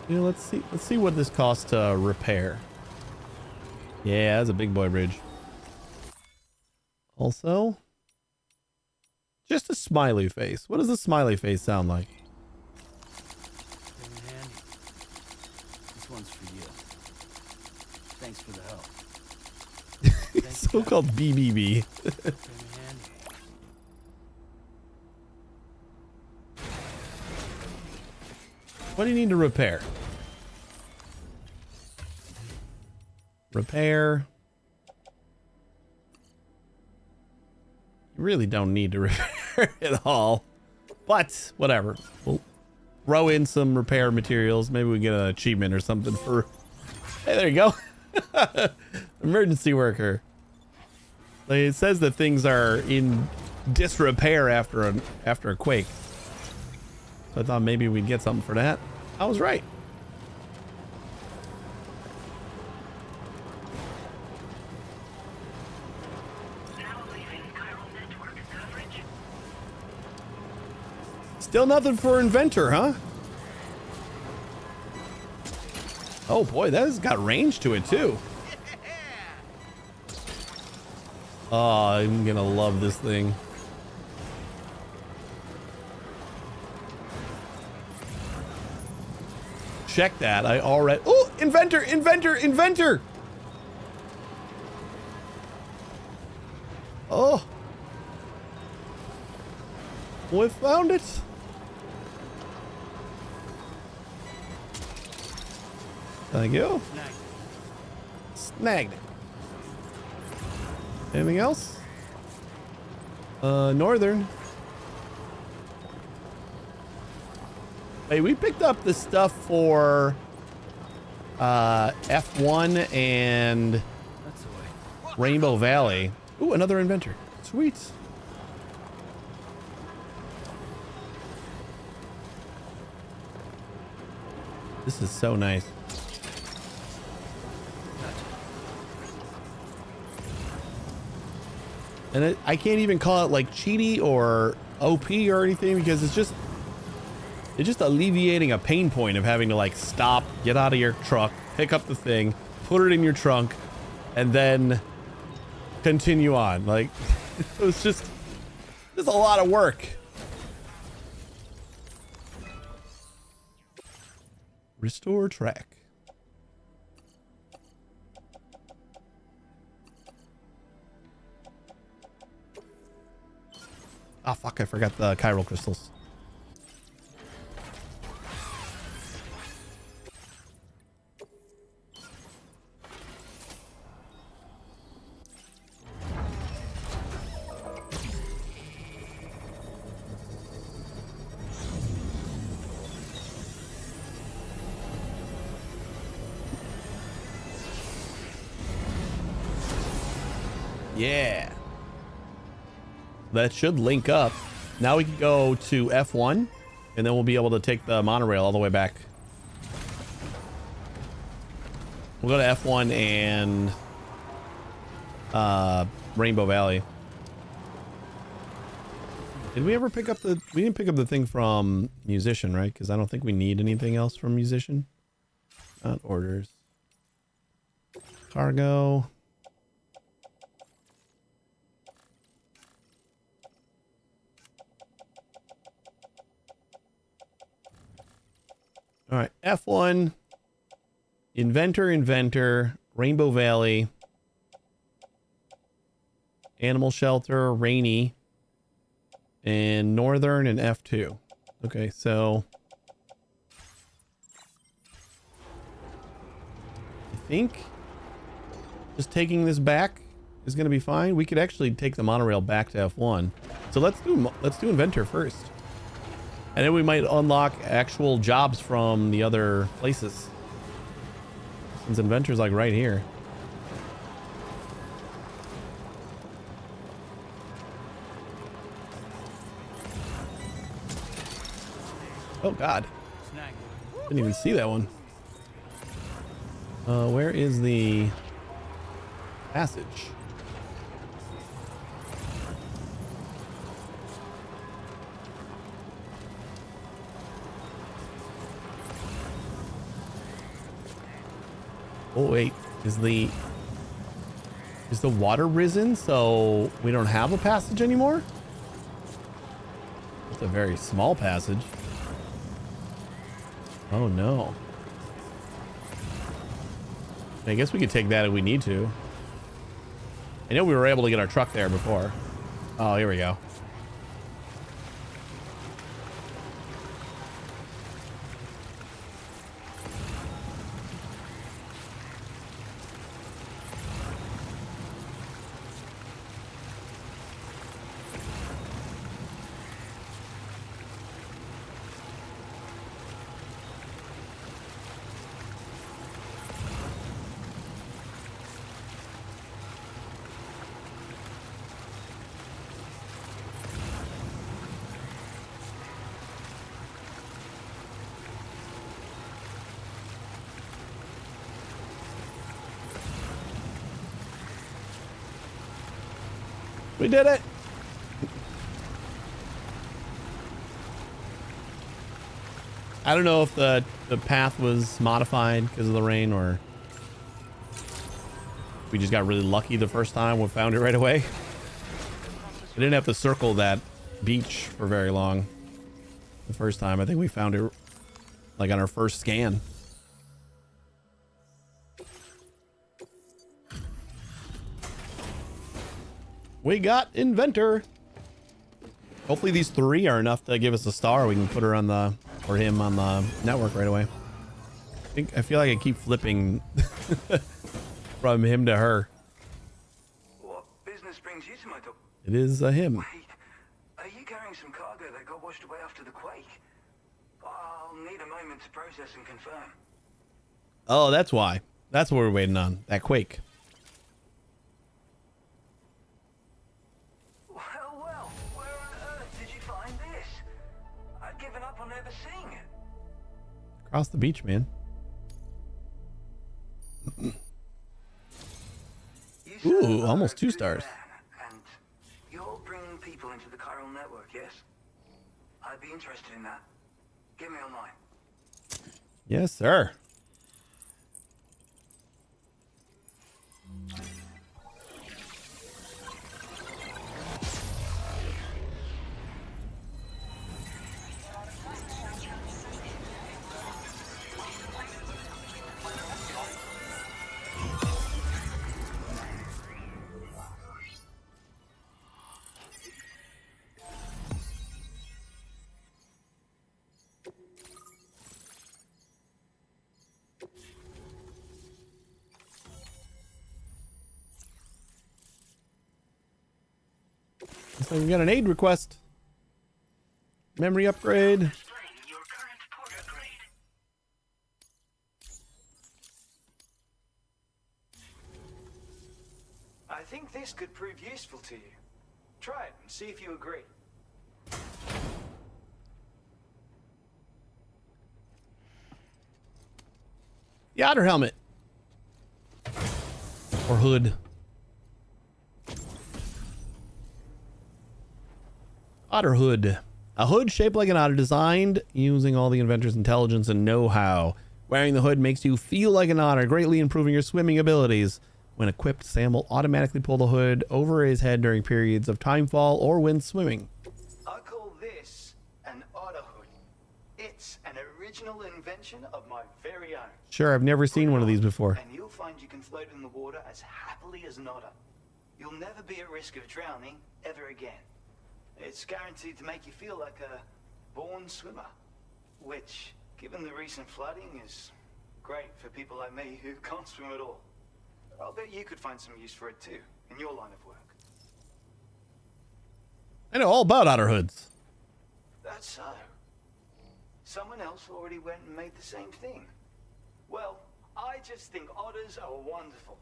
S1: Yeah, let's see what this costs to repair. Yeah, that's a big boy bridge. Also, just a smiley face. What does a smiley face sound like?
S6: Came in handy. This one's for you. Thanks for the help.
S1: So-called BBB.
S6: Came in handy.
S1: What do you need to repair? Repair. You really don't need to repair it all. But whatever. We'll throw in some repair materials. Maybe we get an achievement or something for... Hey, there you go. Emergency worker. Like, it says that things are in disrepair after a quake. So I thought maybe we'd get something for that. I was right. Still nothing for inventor, huh? Oh boy, that has got range to it too. Oh, I'm gonna love this thing. Check that. I already... Oh, inventor, inventor, inventor. Oh. We found it. Thank you. Snagged it. Anything else? Northern. Hey, we picked up the stuff for F1 and Rainbow Valley. Ooh, another inventor. Sweet. This is so nice. And I can't even call it like cheaty or OP or anything because it's just alleviating a pain point of having to like stop, get out of your truck, pick up the thing, put it in your trunk, and then continue on. Like, it was just a lot of work. Restore track. Ah, fuck, I forgot the chiral crystals. Yeah. That should link up. Now we can go to F1 and then we'll be able to take the monorail all the way back. We'll go to F1 and Rainbow Valley. Did we ever pick up the... We didn't pick up the thing from Musician, right? Because I don't think we need anything else from Musician. Not orders. Cargo. All right, F1, Inventor, Rainbow Valley, Animal Shelter, Rainy, and Northern and F2. Okay, so I think just taking this back is going to be fine. We could actually take the monorail back to F1. So let's do inventor first. And then we might unlock actual jobs from the other places. Since inventor's like right here. Oh God. Didn't even see that one. Where is the passage? Oh wait, is the water risen so we don't have a passage anymore? It's a very small passage. Oh no. I guess we could take that if we need to. I know we were able to get our truck there before. Oh, here we go. We did it. I don't know if the path was modified because of the rain or we just got really lucky the first time we found it right away. I didn't have to circle that beach for very long. The first time, I think we found it like on our first scan. We got inventor. Hopefully these 3 are enough to give us a star. We can put her on the, or him on the network right away. I feel like I keep flipping from him to her.
S6: What business brings you to my door?
S1: It is him.
S6: Wait, are you carrying some cargo that got washed away after the quake? I'll need a moment to process and confirm.
S1: Oh, that's why. That's what we're waiting on. That quake.
S6: Well, where on earth did you find this? I'd given up on ever seeing it.
S1: Across the beach, man. Ooh, almost 2 stars.
S6: And you're bringing people into the chiral network, yes? I'd be interested in that. Get me online.
S1: Yes, sir. Looks like we got an aid request. Memory upgrade.
S5: Displaying your current port upgrade.
S7: I think this could prove useful to you. Try it and see if you agree.
S1: The otter helmet. Or hood. Otter hood. A hood shaped like an otter, designed using all the inventor's intelligence and know-how. Wearing the hood makes you feel like an otter, greatly improving your swimming abilities. When equipped, Sam will automatically pull the hood over his head during periods of timefall or when swimming.
S7: I call this an otter hood. It's an original invention of my very own.
S1: Sure, I've never seen one of these before.
S7: And you'll find you can float in the water as happily as an otter. You'll never be at risk of drowning ever again. It's guaranteed to make you feel like a born swimmer, which, given the recent flooding, is great for people like me who can't swim at all. I'll bet you could find some use for it too,
S6: in your line of work.
S1: I know all about otter hoods.
S6: That's so. Someone else already went and made the same thing. Well, I just think otters are wonderful.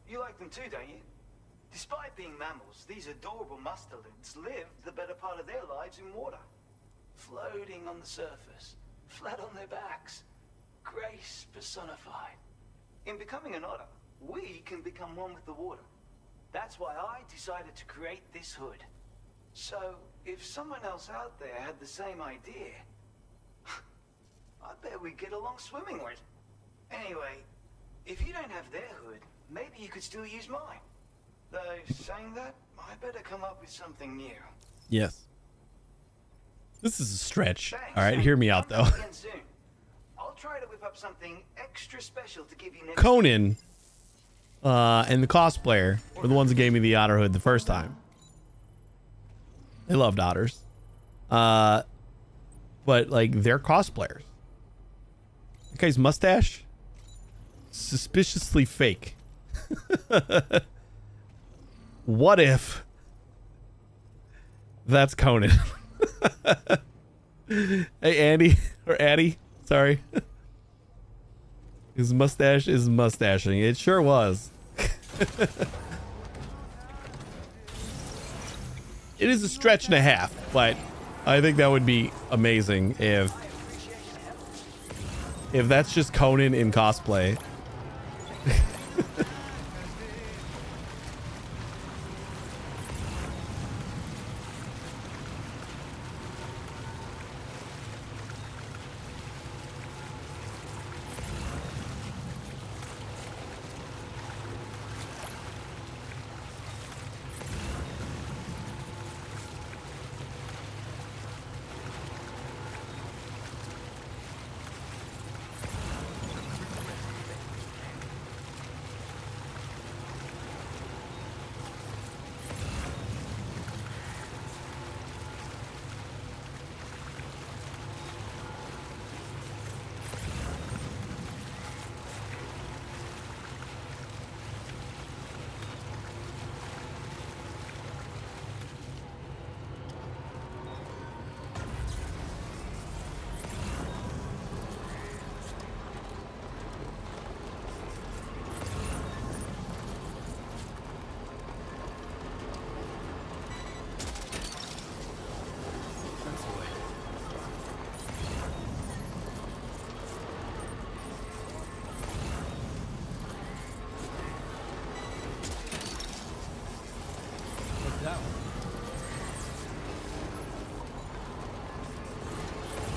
S6: You like them too, don't you? Despite being mammals, these adorable mustelids live the better part of their lives in water. Floating on the surface, flat on their backs. Grace personified. In becoming an otter, we can become one with the water. That's why I decided to create this hood. So, if someone else out there had the same idea, I bet we'd get along swimmingly. Anyway, if you don't have their hood, maybe you could still use mine. Though, saying that, I better come up with something new.
S1: Yes. This is a stretch.
S6: Thanks.
S1: All right, hear me out though.
S6: Again soon. I'll try to whip up something extra special to give you next.
S1: Conan and the cosplayer were the ones that gave me the otter hood the first time. They loved otters. But like they're cosplayers. That guy's mustache, suspiciously fake. What if that's Conan? Hey, Andy or Addie, sorry. His mustache is mustaching. It sure was. It is a stretch and a half, but I think that would be amazing if that's just Conan in cosplay.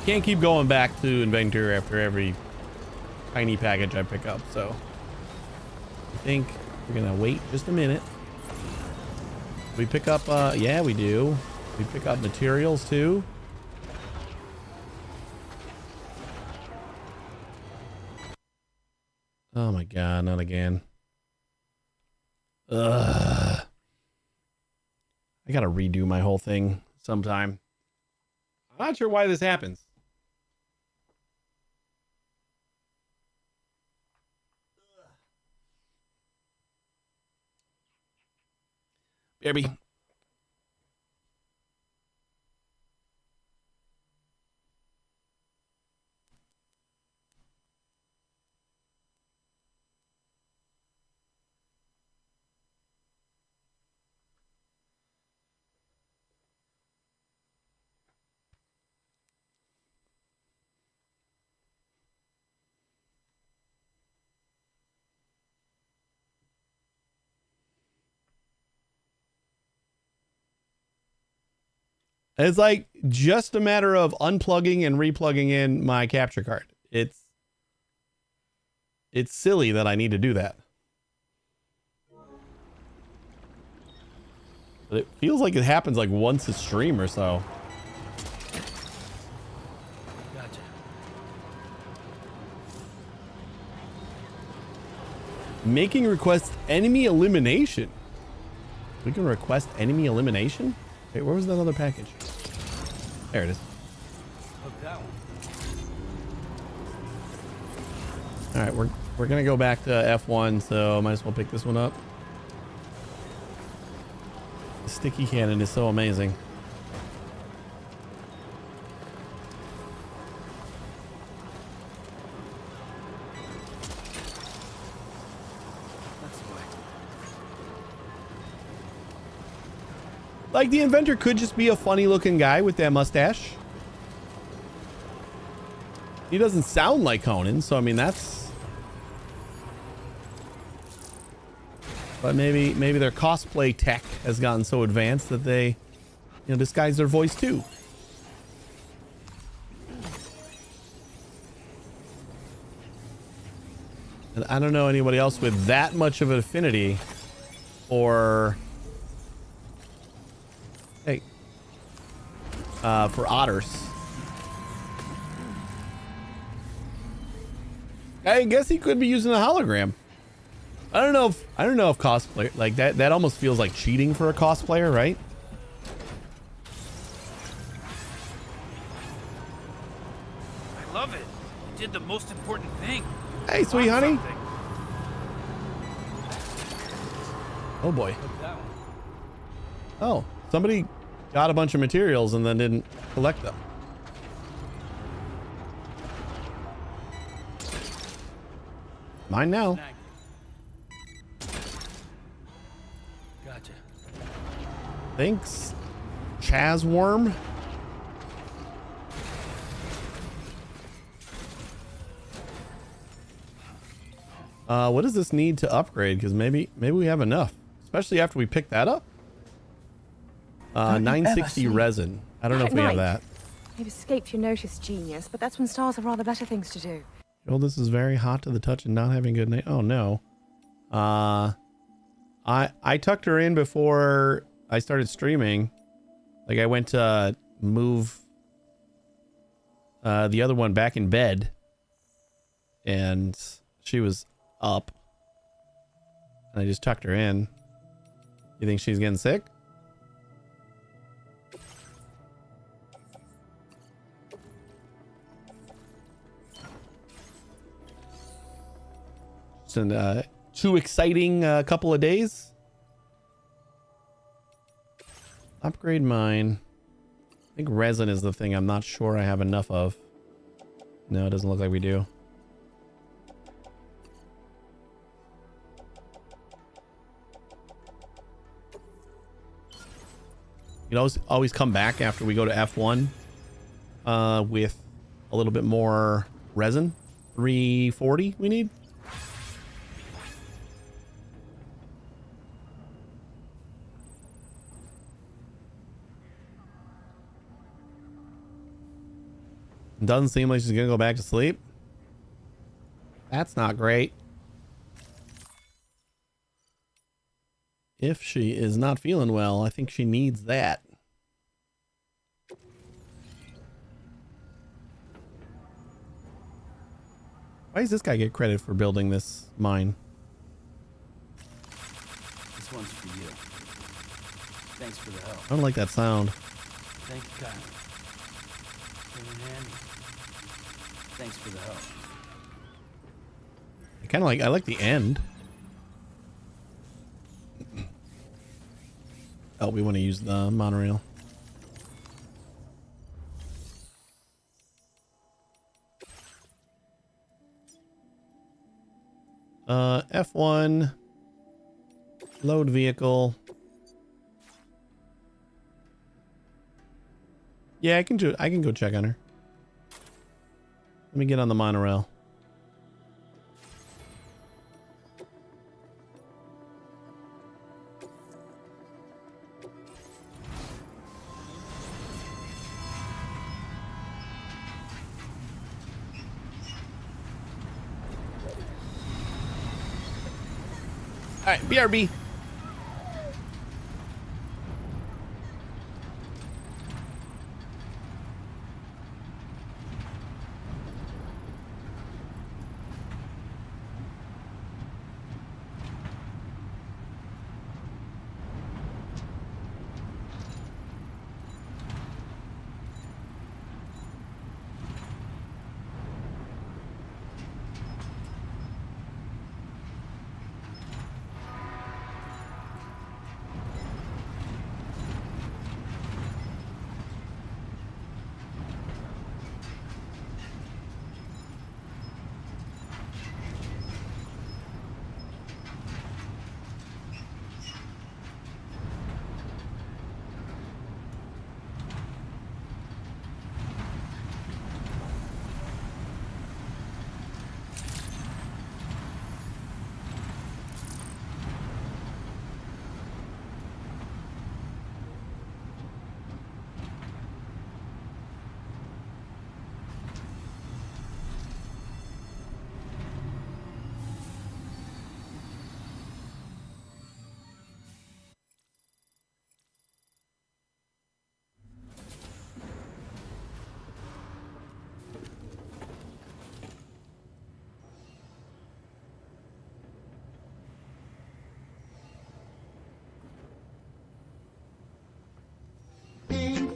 S1: Can't keep going back to inventory after every tiny package I pick up, so I think we're gonna wait just a minute. We pick up yeah, we do. We pick up materials too. Oh my god, not again. Ugh. I gotta redo my whole thing sometime. I'm not sure why this happens. Baby. It's like just a matter of unplugging and replugging in my capture card. It's silly that I need to do that. But it feels like it happens like once a stream or so.
S11: Gotcha.
S1: Making request enemy elimination. We can request enemy elimination? Wait, where was that other package? There it is.
S11: Hook that one.
S1: All right, we're gonna go back to F1, so I might as well pick this one up. The sticky cannon is so amazing.
S11: That's the way.
S1: Like, the inventor could just be a funny looking guy with that mustache. He doesn't sound like Conan, so I mean that's... But maybe their cosplay tech has gotten so advanced that they, disguise their voice too. And I don't know anybody else with that much of an affinity for otters. I guess he could be using a hologram. I don't know if cosplay like that almost feels like cheating for a cosplayer, right?
S11: I love it. You did the most important thing.
S1: Hey, sweet honey.
S11: Something.
S1: Oh boy.
S11: Look that one.
S1: Oh, somebody got a bunch of materials and then didn't collect them. Mine now.
S11: Snag it. Gotcha.
S1: Thanks, Chazworm. What does this need to upgrade? Because maybe we have enough, especially after we pick that up. 960 resin. I don't know if we have that.
S12: You've escaped your notice, genius, but that's when stars have rather better things to do.
S1: Oh, this is very hot to the touch and not having good night. Oh no. I tucked her in before I started streaming. Like I went to move the other one back in bed and she was up. And I just tucked her in. You think she's getting sick? It's an too exciting couple of days. Upgrade mine. I think resin is the thing I'm not sure I have enough of. No, it doesn't look like we do. You can always come back after we go to F1 with a little bit more resin. 340 we need. Doesn't seem like she's gonna go back to sleep. That's not great. If she is not feeling well, I think she needs that. Why does this guy get credit for building this mine?
S11: This one's for you. Thanks for the help.
S1: I don't like that sound.
S11: Thank you, Kyle. Came in handy. Thanks for the help.
S1: I like the end. Oh, we want to use the monorail. F1 load vehicle. Yeah, I can go check on her. Let me get on the monorail. All right, BRB.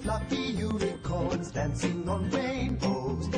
S13: fluffy unicorns dancing on rainbows.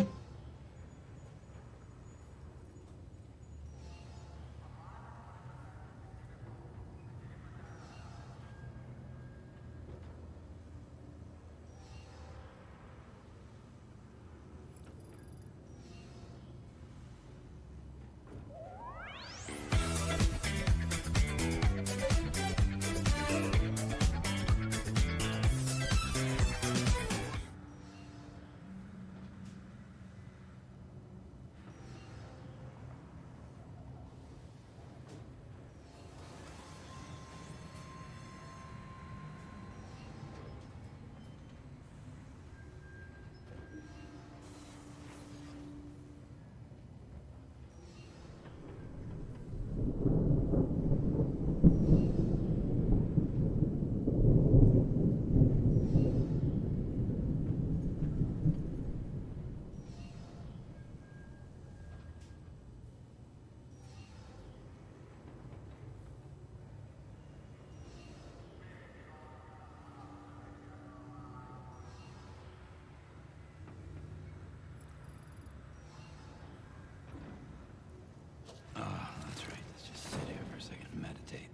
S11: Oh, that's right. Let's just sit here for a second and meditate.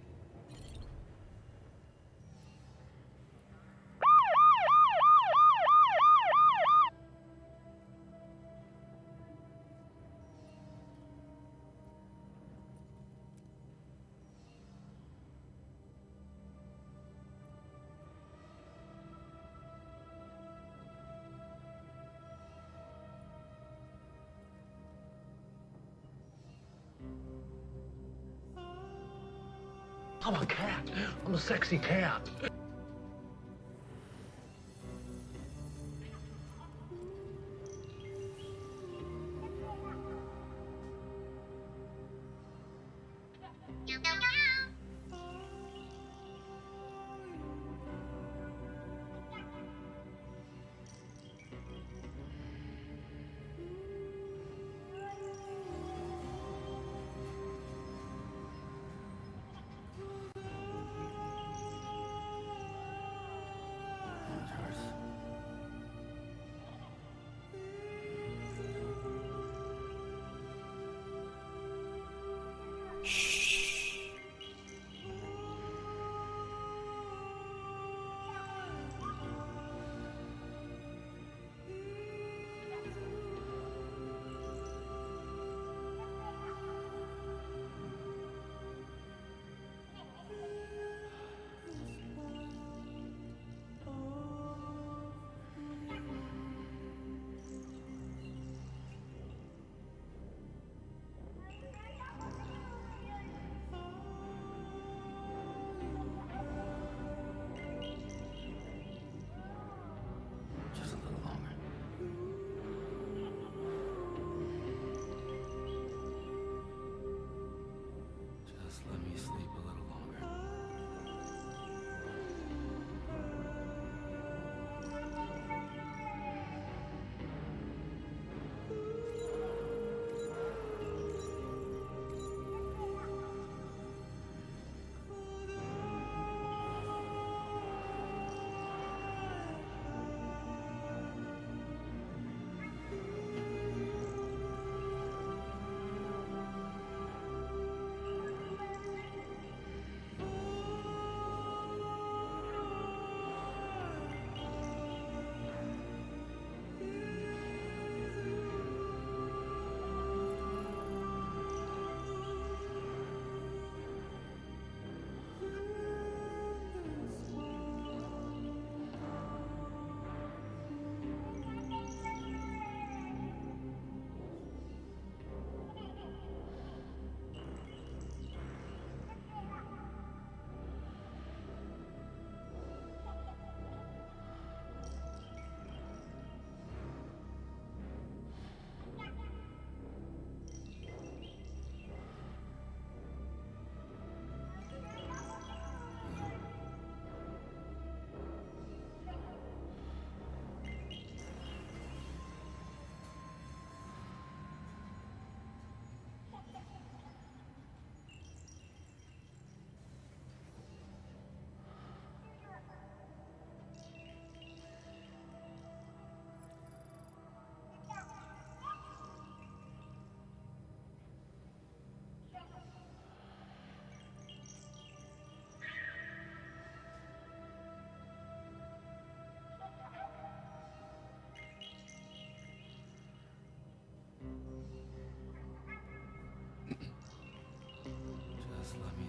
S14: I'm a cat. I'm a sexy cat.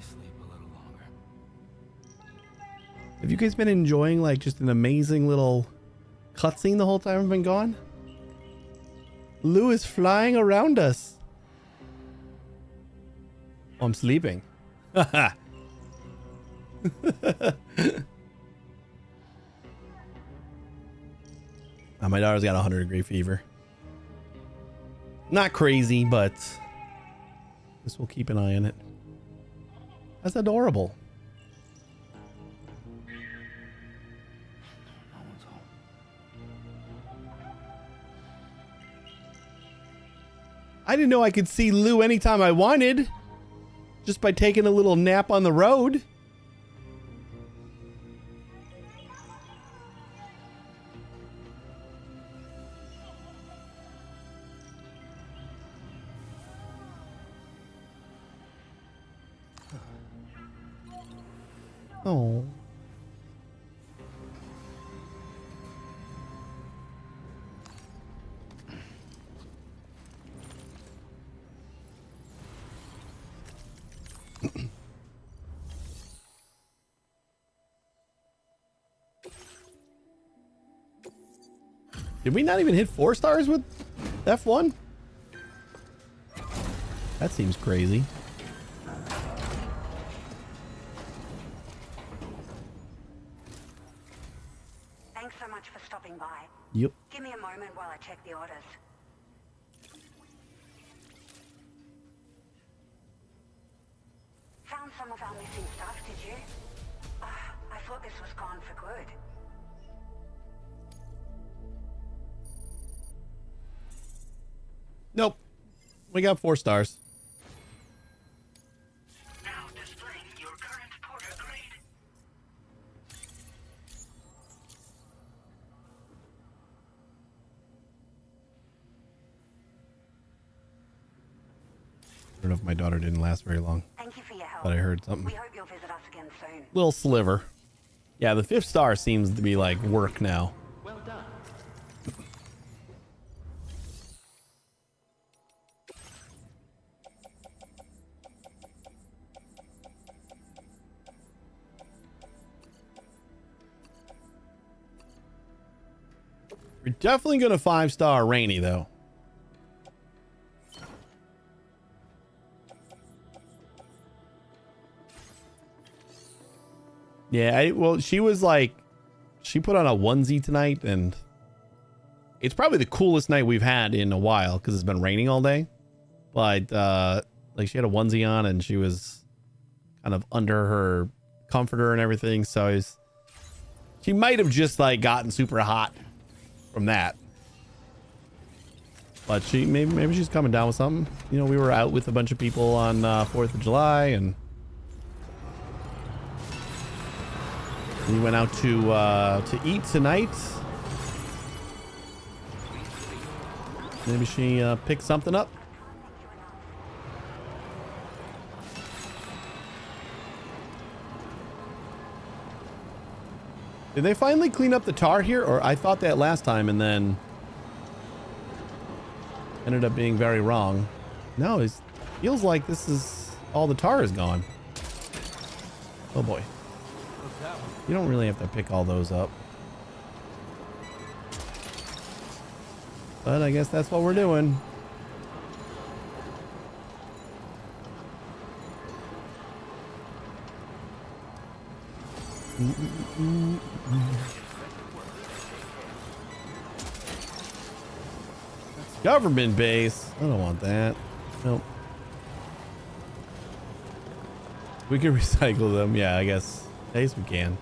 S11: sleep a little longer.
S1: Have you guys been enjoying like just an amazing little cutscene the whole time I've been gone? Lou is flying around us. Oh, I'm sleeping. Oh, my daughter's got 100-degree fever. Not crazy, but this will keep an eye on it. That's adorable.
S11: No one's home.
S1: I didn't know I could see Lou anytime I wanted, just by taking a little nap on the road. Oh. Did we not even hit 4 stars with F1? That seems crazy.
S15: Thanks so much for stopping by.
S1: Yep.
S15: Give me a moment while I check the orders. Found some of our missing stuff, did you? I thought this was gone for good.
S1: Nope. We got 4 stars.
S5: Now displaying your current porter grade.
S1: I don't know if my daughter didn't last very long.
S15: Thank you for your help.
S1: But I heard something.
S15: We hope you'll visit us again soon.
S1: Little sliver. Yeah, the 5th star seems to be like work now.
S4: Well done.
S1: We're definitely gonna 5-star Rainy though. Yeah, well, she was like, she put on a onesie tonight, and it's probably the coolest night we've had in a while because it's been raining all day. But like, she had a onesie on, and she was kind of under her comforter and everything. So she might have just like gotten super hot from that. But she maybe she's coming down with something. You know, we were out with a bunch of people on 4th of July, and we went out to eat tonight. Maybe she picked something up. Did they finally clean up the tar here? Or I thought that last time and then ended up being very wrong. No, it feels like this is all the tar is gone. Oh boy. You don't really have to pick all those up. But I guess that's what we're doing. Government base. I don't want that. Nope. We can recycle them. Yeah, I guess we can.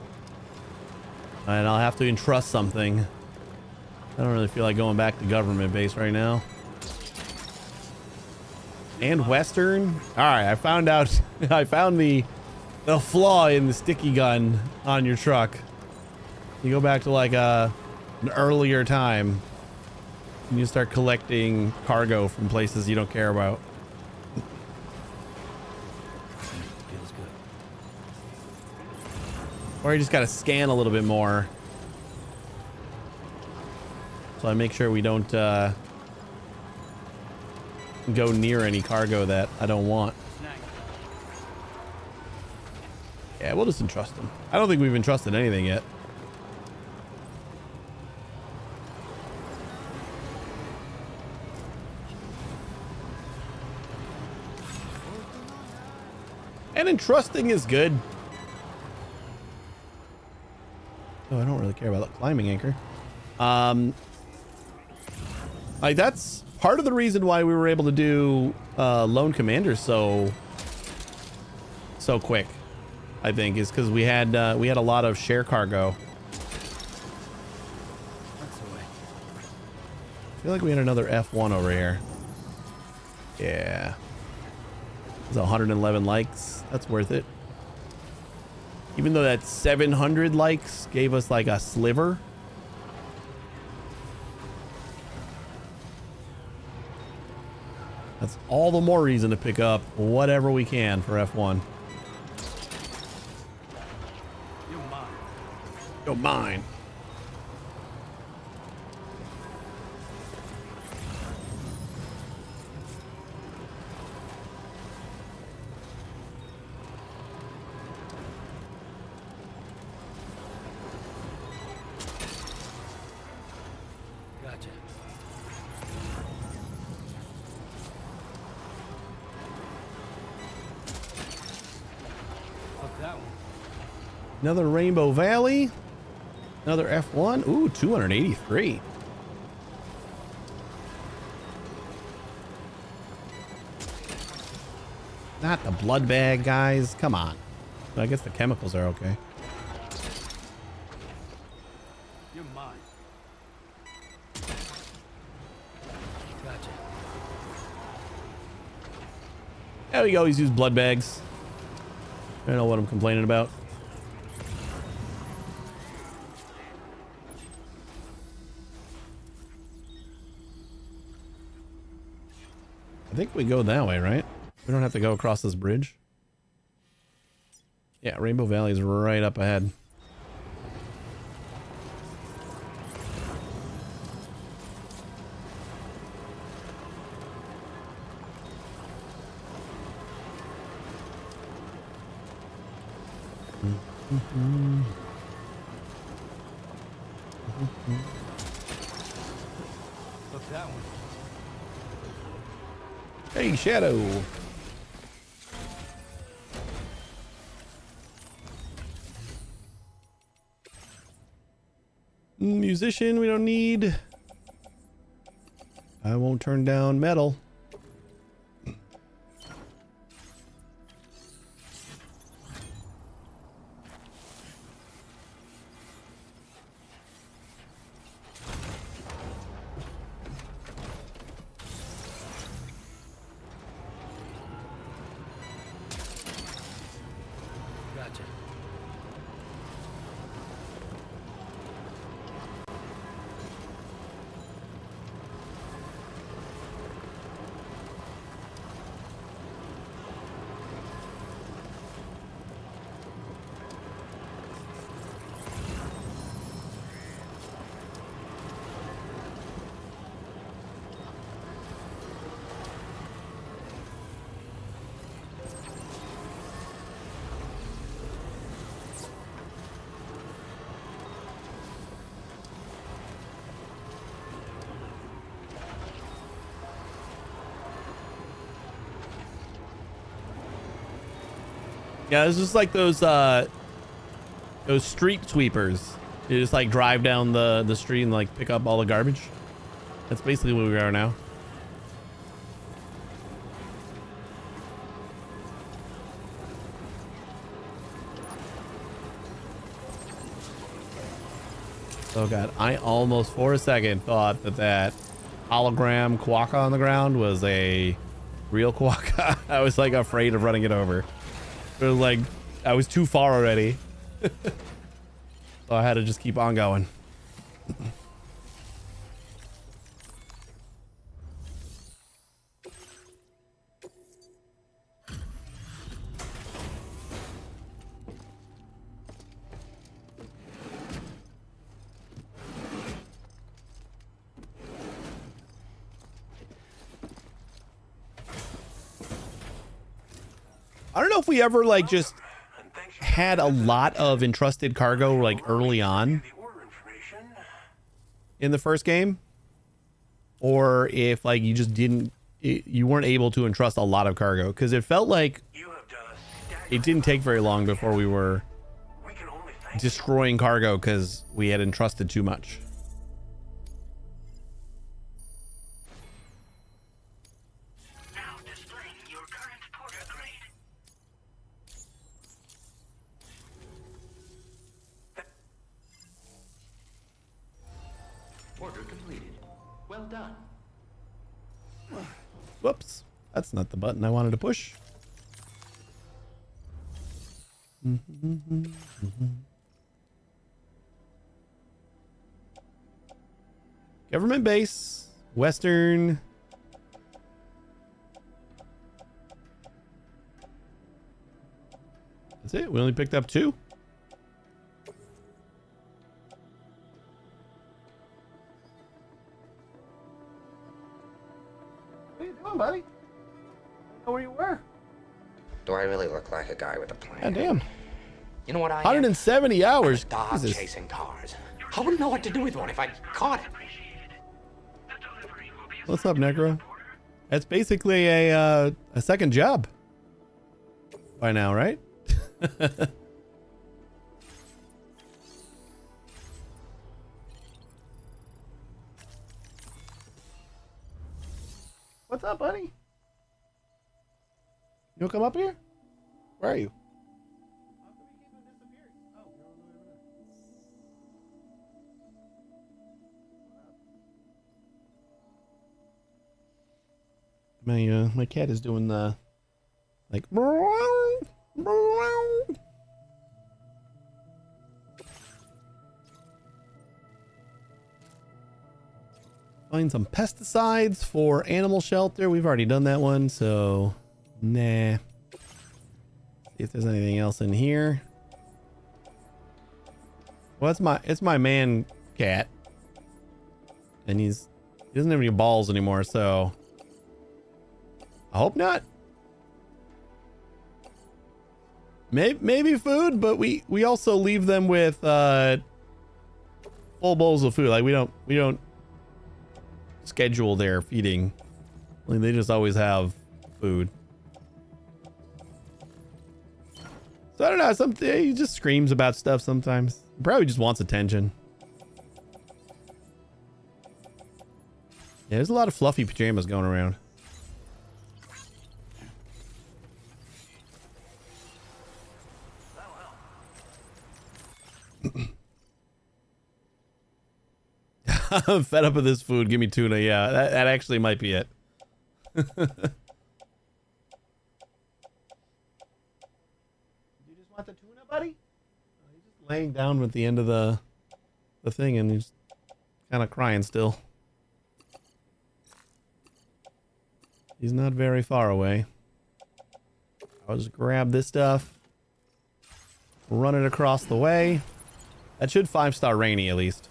S1: And I'll have to entrust something. I don't really feel like going back to government base right now. And Western. All right, I found out. I found the flaw in the sticky gun on your truck. You go back to like an earlier time, and you start collecting cargo from places you don't care about.
S11: Feels good.
S1: Or you just got to scan a little bit more. So I make sure we don't go near any cargo that I don't want. Yeah, we'll just entrust them. I don't think we've entrusted anything yet. And entrusting is good. Oh, I don't really care about the climbing anchor. Like that's part of the reason why we were able to do Lone Commander so quick. I think is because we had a lot of share cargo.
S11: That's the way.
S1: I feel like we had another F1 over here. Yeah. It's 111 likes. That's worth it. Even though that 700 likes gave us like a sliver. That's all the more reason to pick up whatever we can for F1. You're mine.
S11: Gotcha. Fuck that one.
S1: Another Rainbow Valley. Another F1. Ooh, 283. Not the blood bag, guys. Come on. I guess the chemicals are okay.
S11: You're mine. Gotcha.
S1: There we go. He's used blood bags. I don't know what I'm complaining about. I think we go that way, right? We don't have to go across this bridge. Yeah, Rainbow Valley is right up ahead.
S11: Look that one.
S1: Hey, Shadow. Musician, we don't need. I won't turn down metal.
S11: Gotcha.
S1: Yeah, it's just like those street sweepers. You just like drive down the street and like pick up all the garbage. That's basically where we are now. Oh god, I almost for a second thought that hologram quokka on the ground was a real quokka. I was like afraid of running it over. It was like I was too far already. So I had to just keep on going. I don't know if we ever like just had a lot of entrusted cargo like early on in the first game, or if like you just you weren't able to entrust a lot of cargo, because it felt like it didn't take very long before we were destroying cargo because we had entrusted too much.
S5: Now displaying your current porter grade.
S4: Order completed. Well done.
S1: Whoops, that's not the button I wanted to push. Government base, Western. That's it. We only picked up 2. What are you doing, buddy? I don't know where you were.
S16: Do I really look like a guy with a plan?
S1: God damn.
S16: You know what I
S1: 170 hours.
S16: Dog
S1: Jesus.
S16: chasing cars. I wouldn't know what to do with one if I caught it.
S1: What's up, Necro? That's basically a second job by now, right? What's up, buddy? You wanna come up here? Where are you? My cat is doing the like find some pesticides for animal shelter. We've already done that one, so nah. See if there's anything else in here. Well, it's my man cat, and he doesn't have any balls anymore, so I hope not. Maybe food, but we also leave them with full bowls of food. Like we don't schedule their feeding. Like they just always have food. So I don't know. He just screams about stuff sometimes. He probably just wants attention. Yeah, there's a lot of fluffy pajamas going around. I'm fed up with this food. Give me tuna. Yeah, that actually might be it. You just want the tuna, buddy? He's just laying down at the end of the thing, and he's kind of crying still. He's not very far away. I'll just grab this stuff, run it across the way. That should 5-star Rainy at least.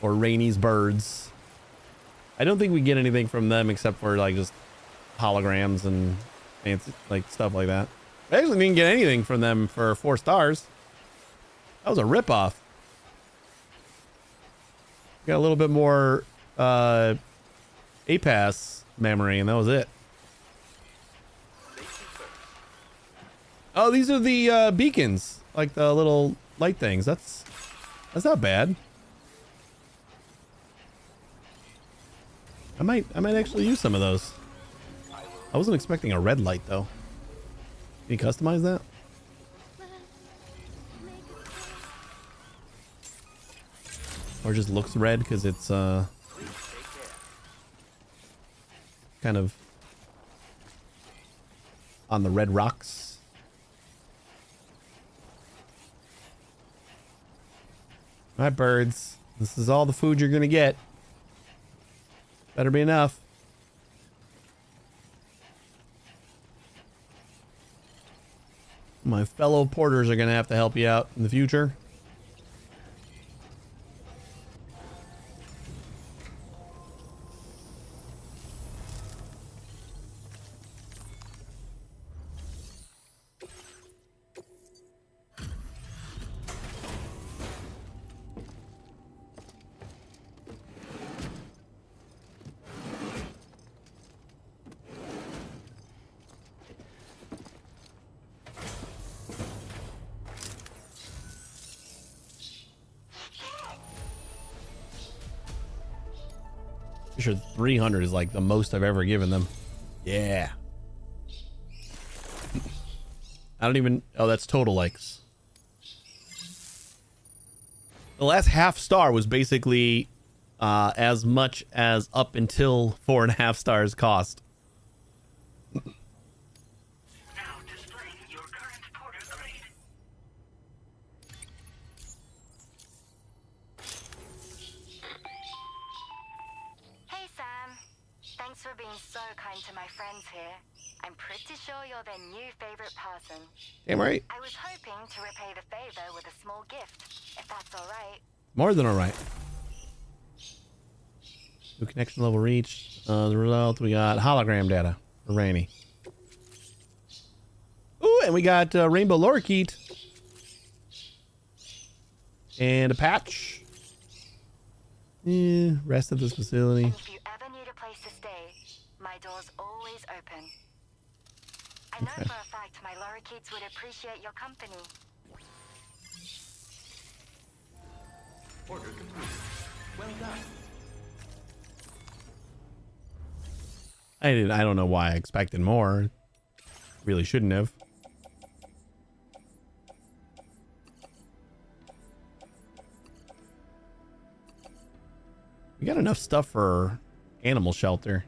S1: Or Rainy's birds. I don't think we get anything from them except for like just holograms and fancy like stuff like that. I actually didn't get anything from them for 4 stars. That was a ripoff. Got a little bit more APAS memory, and that was it. Oh, these are the beacons, like the little light things. That's not bad. I might actually use some of those. I wasn't expecting a red light though. Can you customize that? Or just looks red because it's kind of on the red rocks. All right, birds. This is all the food you're gonna get. Better be enough. My fellow porters are gonna have to help you out in the future. I'm sure 300 is like the most I've ever given them. Yeah. I don't even... Oh, that's total likes. The last half star was basically as much as up until 4.5 stars cost.
S17: Hey Sam, thanks for being so kind to my friends here. I'm pretty sure you're their new favorite person.
S1: Damn right.
S17: I was hoping to repay the favor with a small gift, if that's all right.
S1: More than all right. New connection level reached. The result, we got hologram data for Rainy. Ooh, and we got rainbow lorikeet. And a patch. Yeah, rest of this facility.
S17: If you ever need a place to stay, my door's always open. I know for a fact my lorikeets would appreciate your company.
S2: Order complete. Well done.
S1: I don't know why I expected more. Really shouldn't have. We got enough stuff for animal shelter.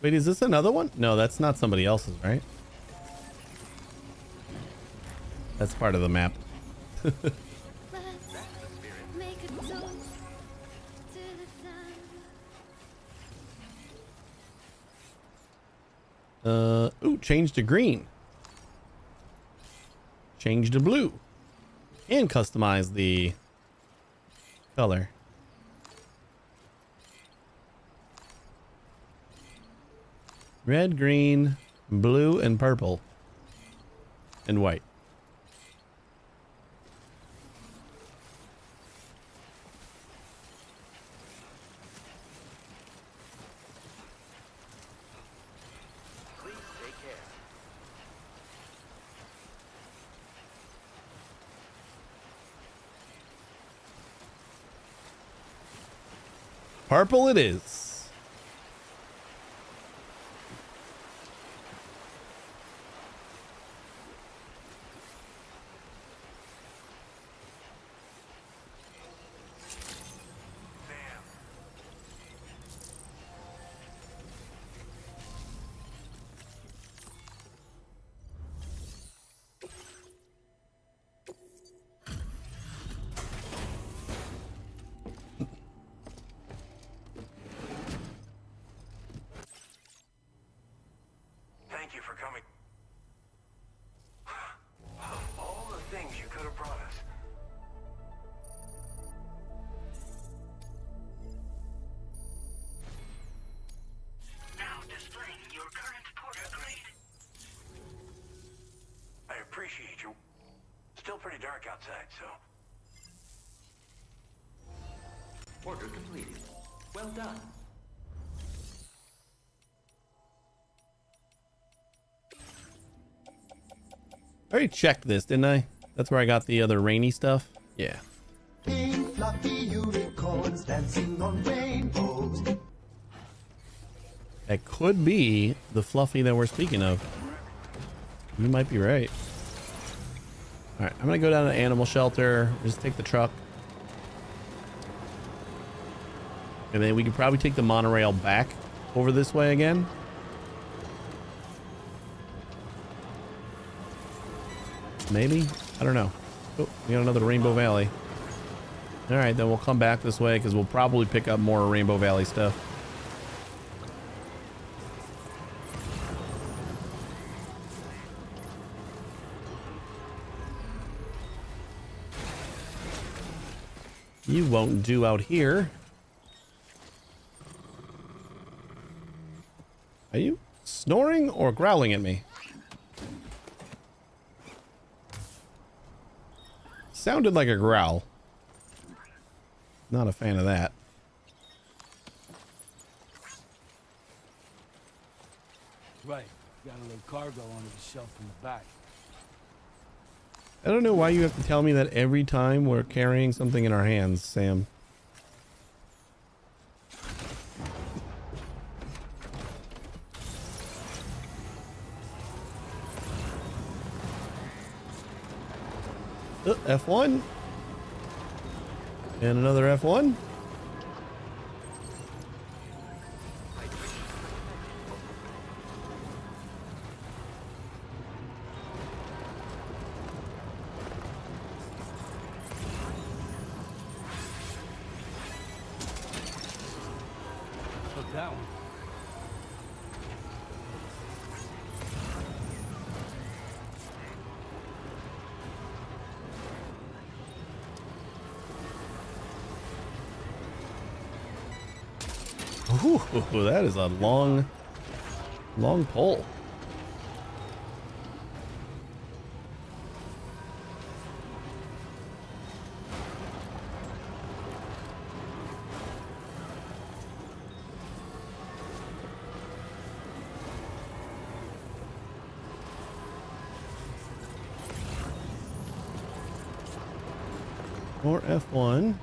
S1: Wait, is this another one? No, that's not somebody else's, right? That's part of the map. Ooh, change to green. Change to blue. And customize the color. Red, green, blue, and purple. And white.
S2: Please take care.
S1: Purple it is.
S6: Thank you for coming. Of all the things you could have brought us.
S5: Now displaying your current porter grade.
S6: I appreciate you. Still pretty dark outside, so.
S2: Order completed. Well done.
S1: I already checked this, didn't I? That's where I got the other rainy stuff. Yeah.
S13: Pink fluffy unicorns dancing on rainbows.
S1: That could be the Fluffy that we're speaking of. You might be right. Alright, I'm gonna go down to animal shelter. Just take the truck. And then we could probably take the monorail back over this way again. Maybe? I don't know. Oh, we got another Rainbow Valley. All right, then we'll come back this way because we'll probably pick up more Rainbow Valley stuff. You won't do out here. Are you snoring or growling at me? Sounded like a growl. Not a fan of that.
S11: Right. Got a little cargo under the shelf in the back.
S1: I don't know why you have to tell me that every time we're carrying something in our hands, Sam. F1. And another F1.
S11: Took that one.
S1: Ooh, that is a long pole. More F1.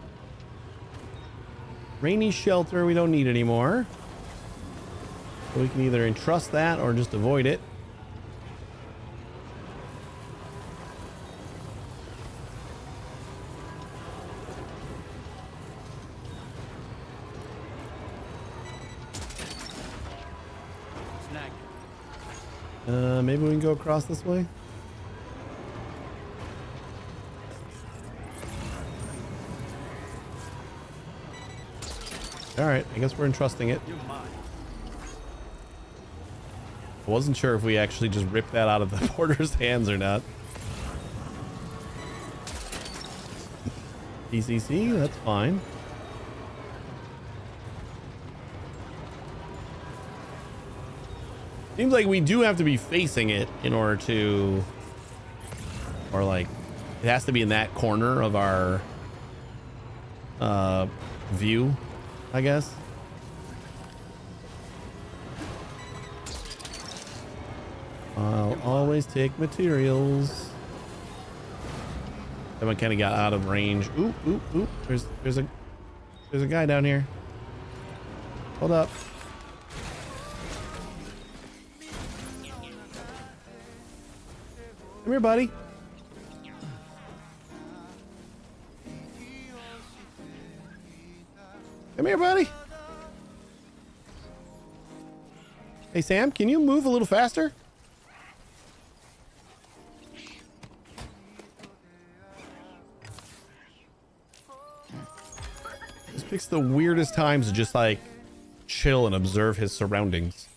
S1: Rainy shelter we don't need anymore. So we can either entrust that or just avoid it. Maybe we can go across this way. All right, I guess we're entrusting it. I wasn't sure if we actually just ripped that out of the porter's hands or not. PCC, that's fine. Seems like we do have to be facing it in order to, or like, it has to be in that corner of our view, I guess. I'll always take materials. That one kind of got out of range. Oop, oop, oop. There's a guy down here. Hold up. Come here, buddy. Come here, buddy. Hey, Sam, can you move a little faster? This picks the weirdest times to just like chill and observe his surroundings.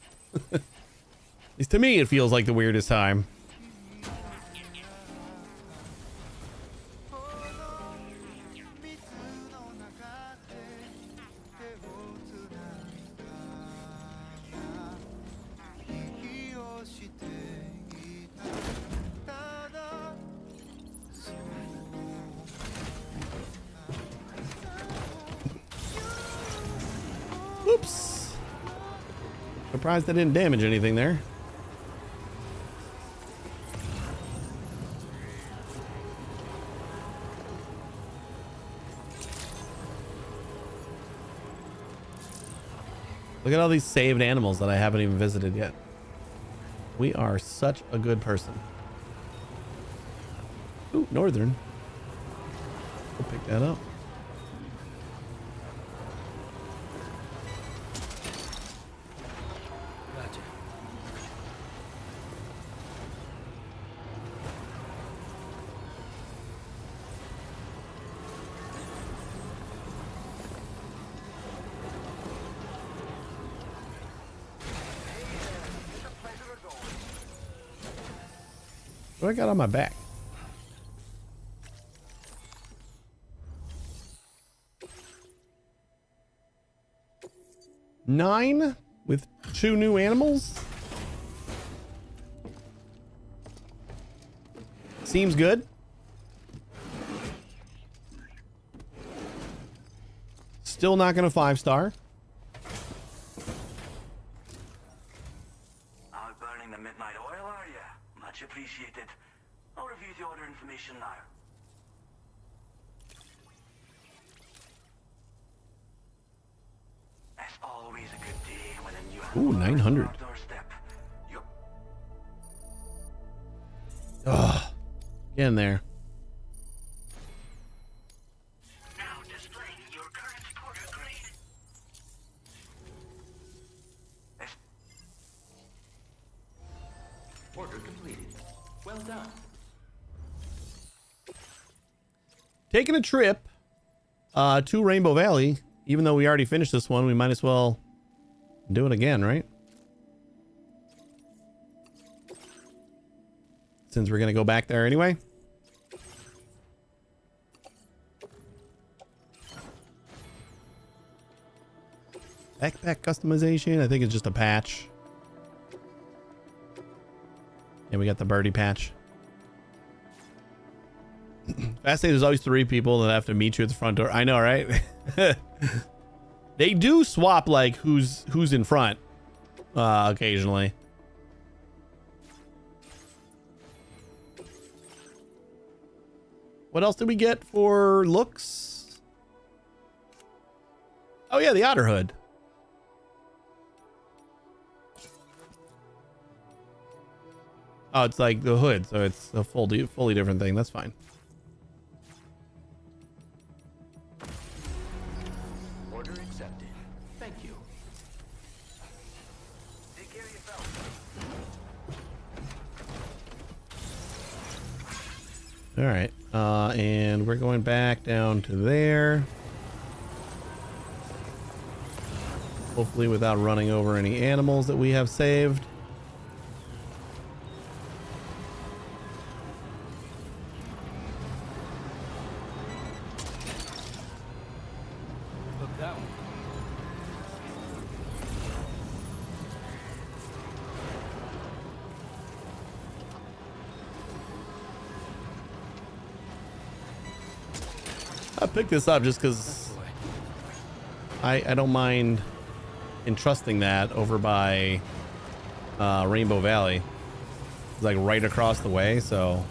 S1: At least to me, it feels like the weirdest time. Oops. Surprised I didn't damage anything there. Look at all these saved animals that I haven't even visited yet. We are such a good person. Ooh, northern. We'll pick that up.
S11: Gotcha.
S1: I got on my back? Nine with 2 new animals? Seems good. Still not gonna 5-star.
S6: Out burning the midnight oil, are you? Much appreciated. I'll review the order information now. It's always a good day when a new
S1: Ooh, 900.
S6: doorstep.
S1: Ugh. Get in there.
S5: Now displaying your current porter grade.
S4: Order completed. Well done.
S1: Taking a trip to Rainbow Valley. Even though we already finished this one, we might as well do it again, right? Since we're gonna go back there anyway. Backpack customization, I think it's just a patch. And we got the birdie patch. Fascinating, there's always 3 people that have to meet you at the front door. I know, right? They do swap like who's in front occasionally. What else did we get for looks? Oh yeah, the otter hood. Oh, it's like the hood, so it's a fully different thing. That's fine.
S4: Order accepted. Thank you.
S6: Take care of yourself.
S1: All right, and we're going back down to there. Hopefully without running over any animals that we have saved.
S11: Look that one.
S1: I picked this up just because I don't mind entrusting that over by Rainbow Valley. It's like right across the way, so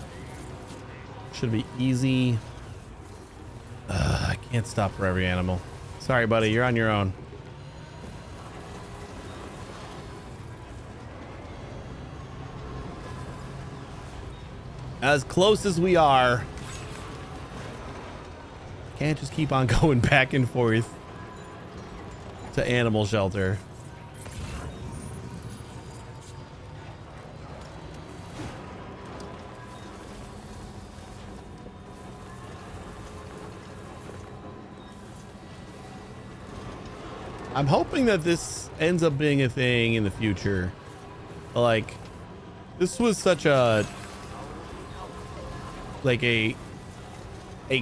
S1: should be easy. I can't stop for every animal. Sorry, buddy, you're on your own. As close as we are, can't just keep on going back and forth to animal shelter. I'm hoping that this ends up being a thing in the future. Like, this was such a like a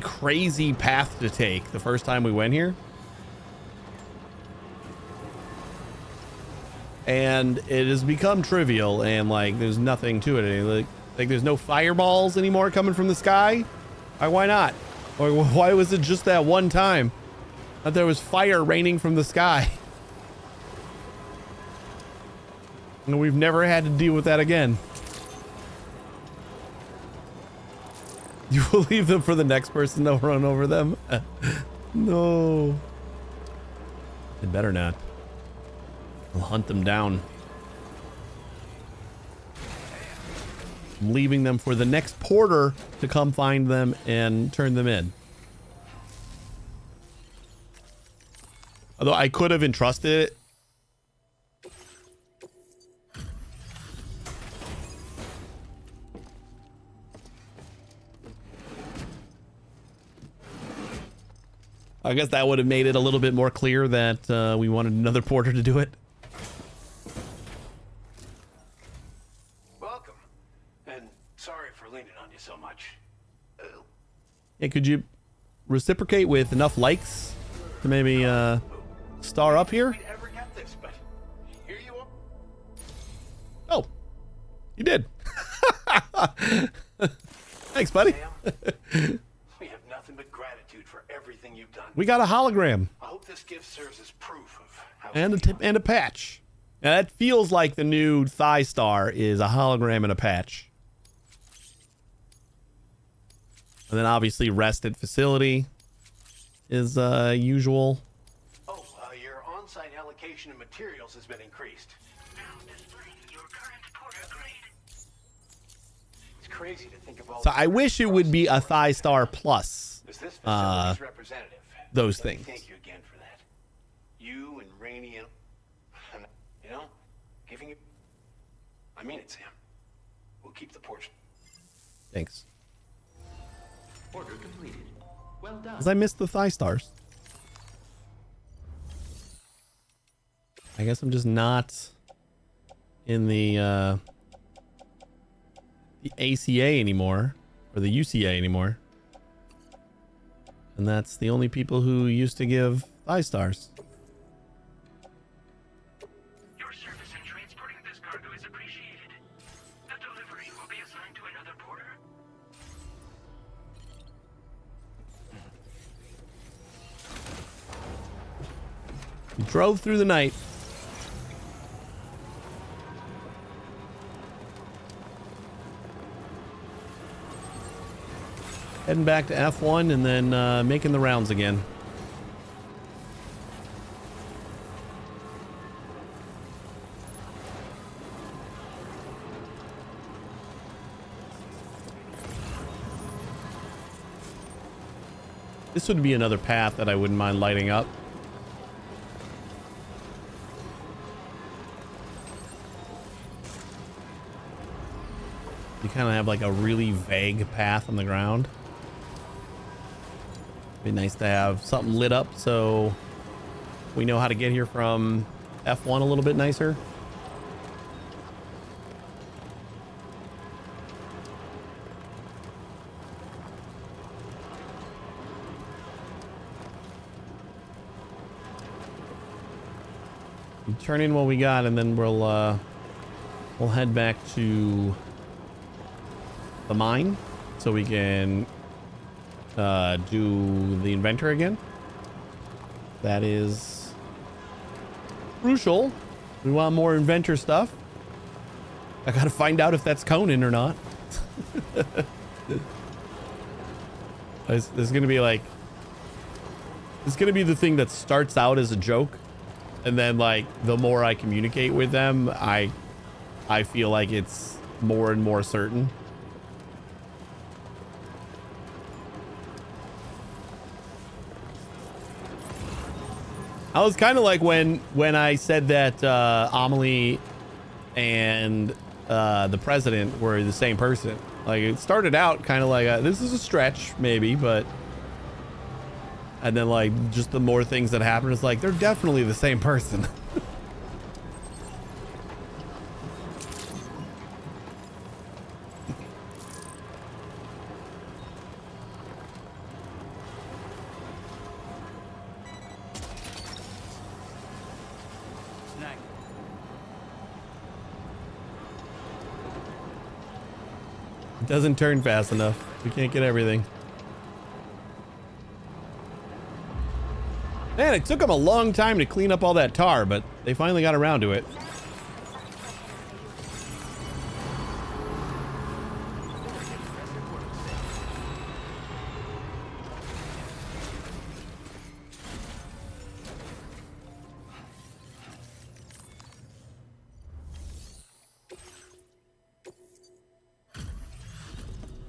S1: crazy path to take the first time we went here. And it has become trivial and like there's nothing to it. Like there's no fireballs anymore coming from the sky. Why not? Or why was it just that one time that there was fire raining from the sky? And we've never had to deal with that again. You will leave them for the next person to run over them? No. It better not. I'll hunt them down. I'm leaving them for the next porter to come find them and turn them in. Although I could have entrusted it. I guess that would have made it a little bit more clear that we wanted another porter to do it.
S10: Welcome, and sorry for
S6: you so much.
S1: Yeah, could you reciprocate with enough likes to maybe star up here?
S6: Ever get this, but here you are.
S1: Oh, you did. Thanks, buddy.
S6: We have nothing but gratitude for everything you've done.
S1: We got a hologram
S6: I hope this gift serves as proof of how
S1: and a patch. Now, that feels like the new thigh star is a hologram and a patch. And then obviously rested facility is usual.
S6: Oh, your on-site allocation of materials has been increased.
S5: Now displaying your current porter grade.
S6: It's crazy to think of all.
S1: So I wish it would be a thigh star plus
S6: Is this facility's representative?
S1: those
S6: Let me
S1: things.
S6: thank you again for that. You and Rainey and you know, giving you. I mean it, Sam. We'll keep the portion.
S1: Thanks.
S4: Order completed. Well done.
S1: Because I missed the thigh stars. I guess I'm just not in the ACA anymore, or the UCA anymore. And that's the only people who used to give thigh stars.
S5: Your service in transporting this cargo is appreciated. The delivery will be assigned to another porter.
S1: We drove through the night. Heading back to F1 and then making the rounds again. This would be another path that I wouldn't mind lighting up. You kind of have like a really vague path on the ground. Be nice to have something lit up so we know how to get here from F1 a little bit nicer. Turn in what we got, and then we'll head back to the mine so we can do the inventor again. That is crucial. We want more inventor stuff. I gotta find out if that's Conan or not. There's gonna be like, it's gonna be the thing that starts out as a joke, and then like the more I communicate with them, I feel like it's more and more certain. I was kind of like when I said that Amelie and the president were the same person. Like, it started out kind of like this is a stretch maybe, but and then like just the more things that happen, it's like they're definitely the same person. It doesn't turn fast enough. We can't get everything. Man, it took them a long time to clean up all that tar, but they finally got around to it.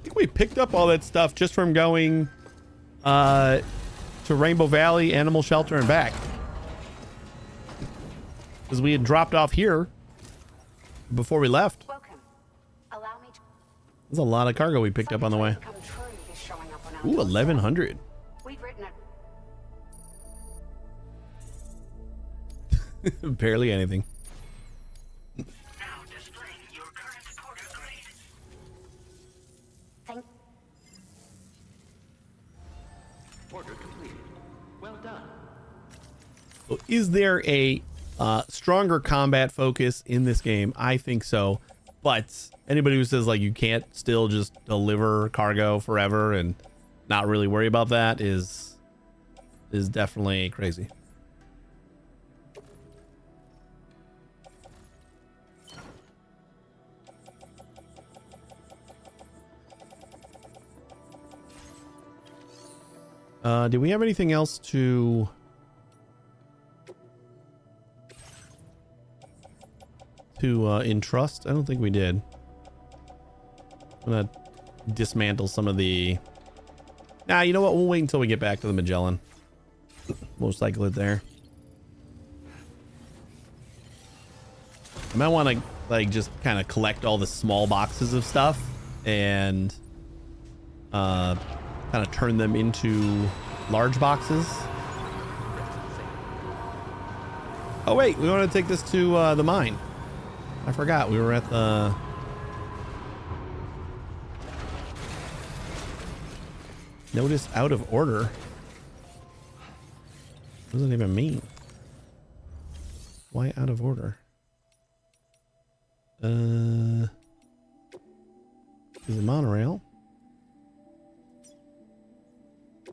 S1: I think we picked up all that stuff just from going to Rainbow Valley Animal Shelter and back, because we had dropped off here before we left. There's a lot of cargo we picked up on the way. Ooh, 1,100.
S15: We've written it.
S1: Barely anything.
S5: Now displaying your current porter grade.
S15: Thank
S4: Order completed. Well done.
S1: So is there a stronger combat focus in this game? I think so. But anybody who says like you can't still just deliver cargo forever and not really worry about that is definitely crazy. Do we have anything else to entrust? I don't think we did. I'm gonna dismantle some of the... Nah, you know what? We'll wait until we get back to the Magellan. We'll cycle it there. I might want to like just kind of collect all the small boxes of stuff and kind of turn them into large boxes. Oh wait, we want to take this to the mine. I forgot we were at the... Notice out of order. What does it even mean? Why out of order? Is it monorail?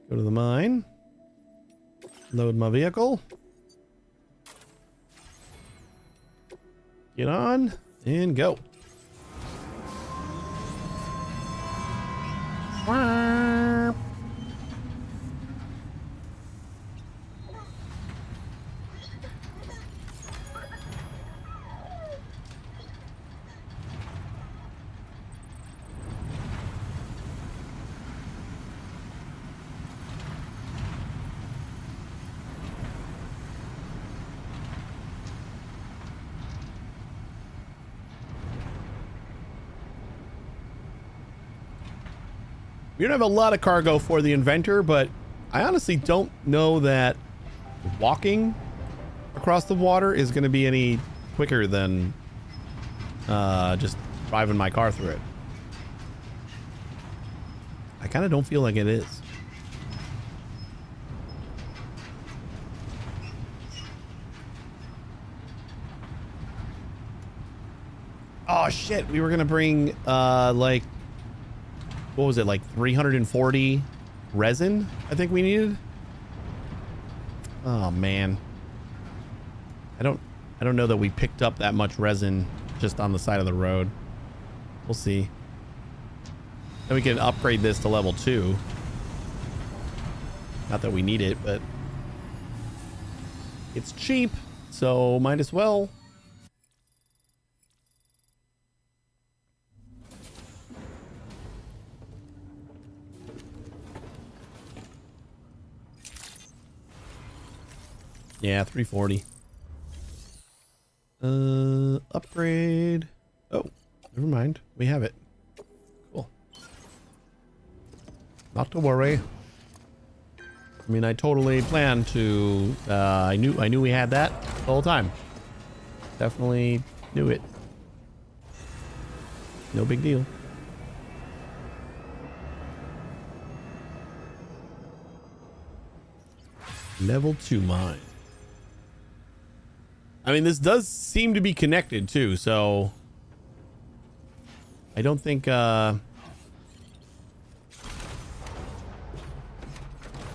S1: Go to the mine. Load my vehicle. Get on and go. We don't have a lot of cargo for the inventor, but I honestly don't know that walking across the water is going to be any quicker than just driving my car through it. I kind of don't feel like it is. Oh shit, we were going to bring like... What was it, like 340 resin? I think we needed. Oh man, I don't know that we picked up that much resin just on the side of the road. We'll see. Then we can upgrade this to level 2. Not that we need it, but it's cheap, so might as well. Yeah, 340. Upgrade. Oh, never mind. We have it. Cool. Not to worry. I mean, I totally planned to. I knew we had that the whole time. Definitely knew it. No big deal. Level 2 mine. I mean, this does seem to be connected too, so I don't think we have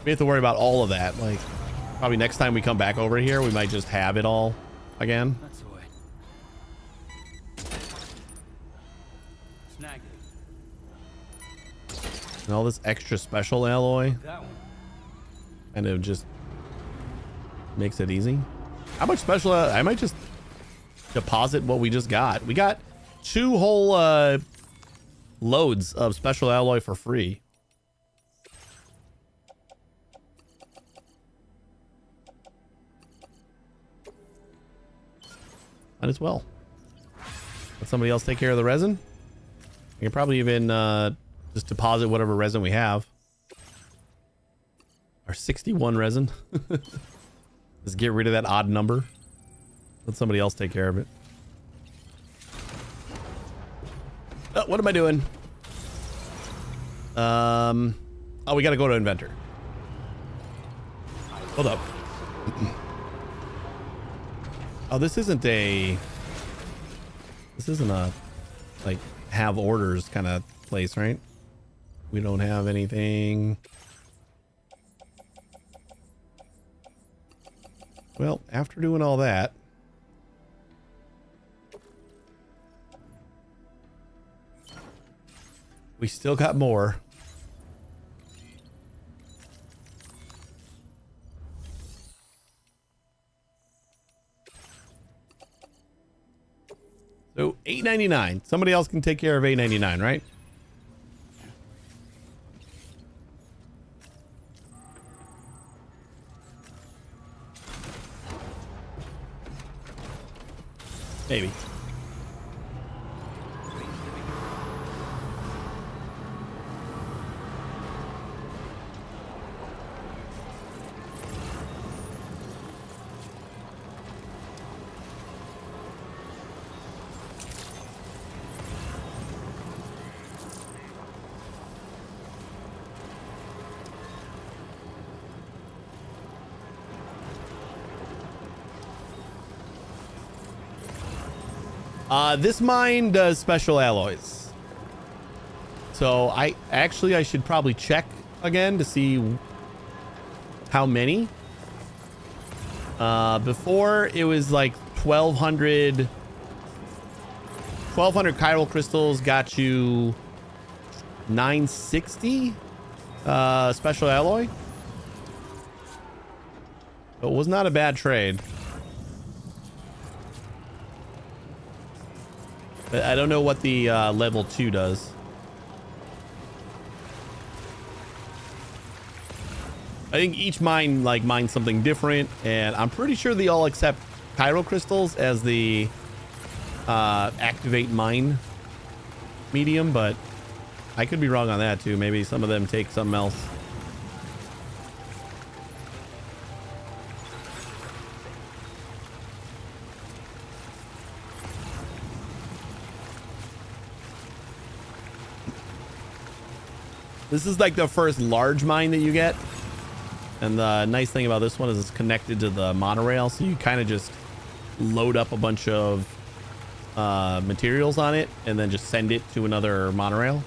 S1: to worry about all of that. Like, probably next time we come back over here, we might just have it all again.
S11: That's the way. Snag it.
S1: And all this extra special alloy
S11: That one.
S1: kind of just makes it easy. How much special? I might just deposit what we just got. We got 2 whole loads of special alloy for free. Might as well. Let somebody else take care of the resin. I can probably even just deposit whatever resin we have. Our 61 resin. Just get rid of that odd number. Let somebody else take care of it. Oh, what am I doing? Oh, we got to go to inventor. Hold up. Oh, this isn't a like have orders kind of place, right? We don't have anything. Well, after doing all that, we still got more. So $8.99. Somebody else can take care of $8.99, right? Maybe. This mine does special alloys. So I should probably check again to see how many. Before it was like 1,200 chiral crystals got you 960 special alloy. It was not a bad trade. I don't know what the level 2 does. I think each mine mines something different, and I'm pretty sure they all accept chiral crystals as the activate mine medium, but I could be wrong on that too. Maybe some of them take something else. This is like the first large mine that you get. And the nice thing about this one is it's connected to the monorail. So you kind of just load up a bunch of materials on it and then just send it to another monorail.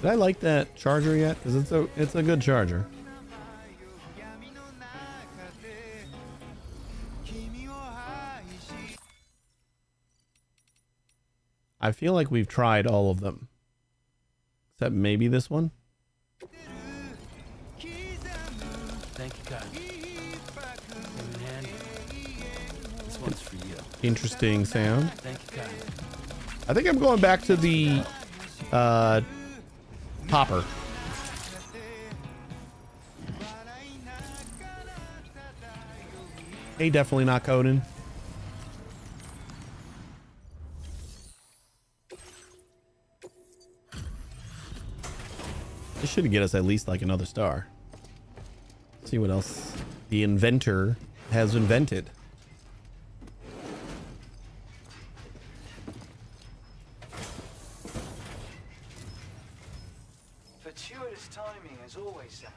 S1: Did I like that charger yet? Because it's a good charger. I feel like we've tried all of them. Except maybe this one.
S11: Thank you, God. This one's for you.
S1: Interesting sound.
S11: Thank you, God.
S1: I think I'm going back to the popper. Hey, definitely not Conan. This should get us at least like another star. See what else the inventor has invented.
S6: Fortuitous timing as always, Sam.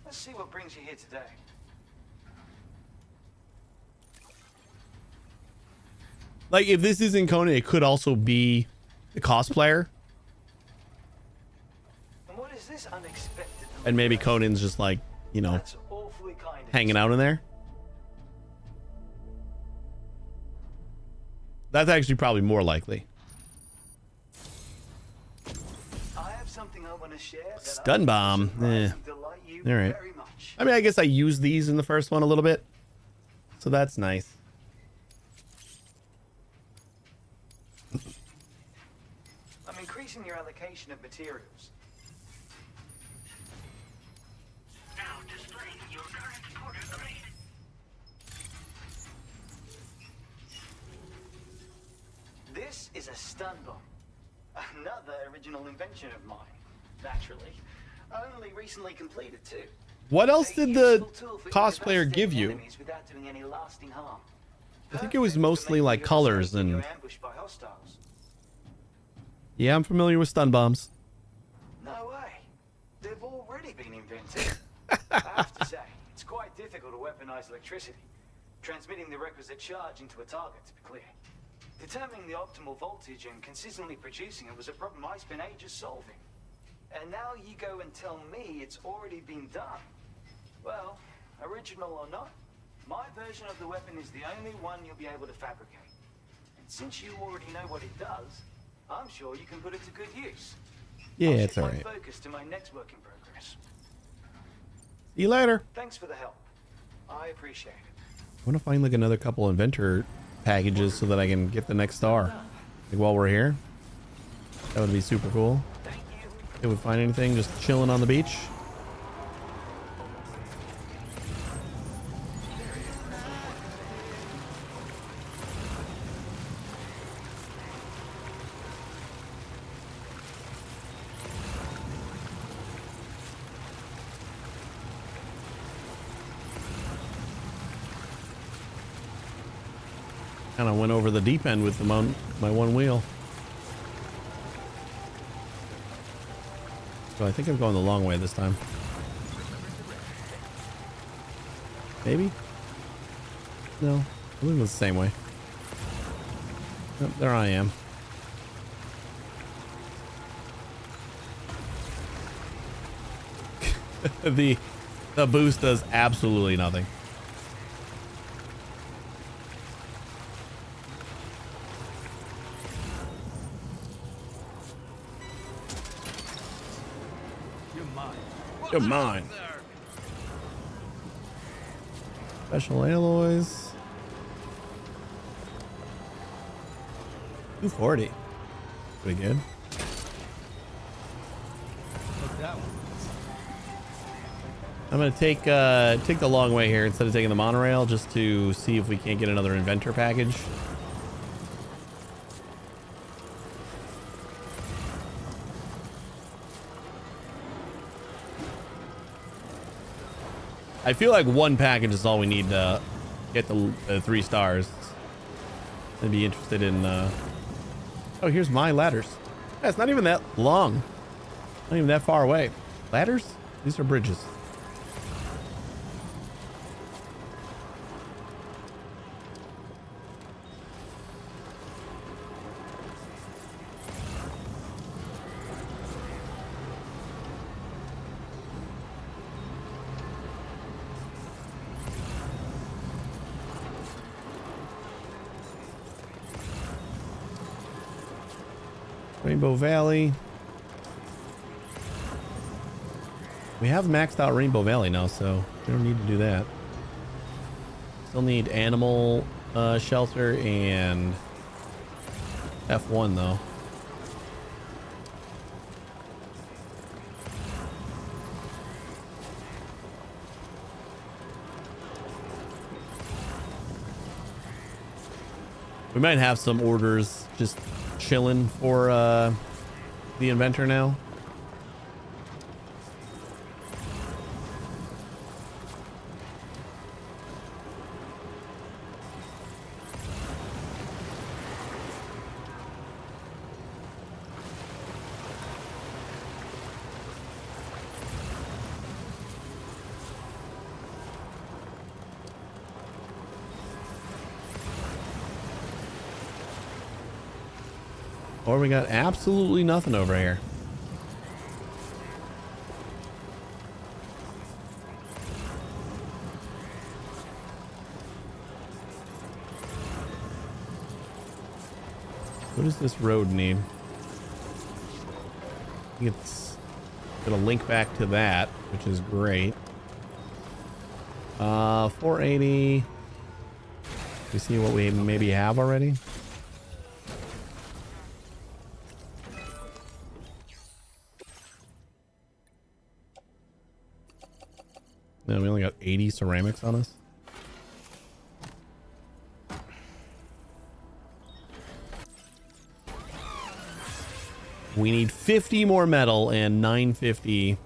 S6: Let's see what brings you here today.
S1: Like, if this isn't Conan, it could also be the cosplayer.
S6: And what is this unexpected?
S1: And maybe Conan's just like, you know, hanging out in there. That's actually probably more likely.
S6: I have something I want to share.
S1: Stun bomb. All right. I mean, I guess I used these in the first one a little bit, so that's nice.
S6: I'm increasing your allocation of materials.
S5: Now displaying your current order grade.
S6: This is a stun bomb. Another original invention of mine. Naturally. Only recently completed too.
S1: What else did the cosplayer give you?
S6: Without doing any lasting harm.
S1: I think it was mostly like colors and...
S6: Ambushed by hostiles.
S1: Yeah, I'm familiar with stun bombs.
S6: No way. They've already been invented. I have to say, it's quite difficult to weaponize electricity. Transmitting the requisite charge into a target, to be clear. Determining the optimal voltage and consistently producing it was a problem I spent ages solving. And now you go and tell me it's already been done. Well, original or not, my version of the weapon is the only one you'll be able to fabricate. And since you already know what it does, I'm sure you can put it to good use.
S1: Yeah,
S6: I'll
S1: it's
S6: shift my
S1: alright.
S6: focus to my next work in progress.
S1: See you later.
S6: Thanks for the help. I appreciate it.
S1: I want to find like another couple inventor packages so that I can get the next star. Like while we're here. That would be super cool. If we find anything just chilling on the beach. Kind of went over the deep end with my one wheel. So I think I'm going the long way this time. Maybe? No, I believe it's the same way. Oh, there I am. the boost does absolutely nothing. You're mine. Special alloys. 240. Pretty good.
S11: Look that one.
S1: I'm gonna take the long way here instead of taking the monorail, just to see if we can't get another inventor package. I feel like one package is all we need to get the 3 stars. I'd be interested in... Oh, here's my ladders. Yeah, it's not even that long. Not even that far away. Ladders? These are bridges. Rainbow Valley. We have maxed out Rainbow Valley now, so we don't need to do that. Still need animal shelter and F1 though. We might have some orders just chilling for the inventor now. Or we got absolutely nothing over here. What does this road need? I think it's gonna link back to that, which is great. 480. We see what we maybe have already. No, we only got 80 ceramics on us. We need 50 more metal and 950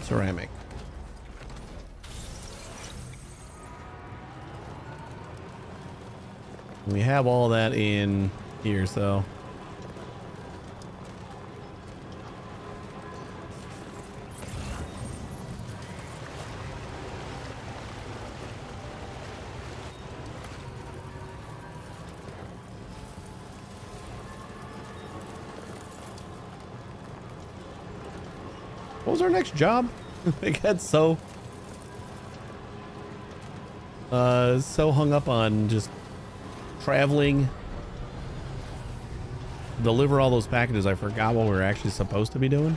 S1: ceramic. We have all that in here, so. What was our next job? I got so hung up on just traveling, deliver all those packages, I forgot what we were actually supposed to be doing.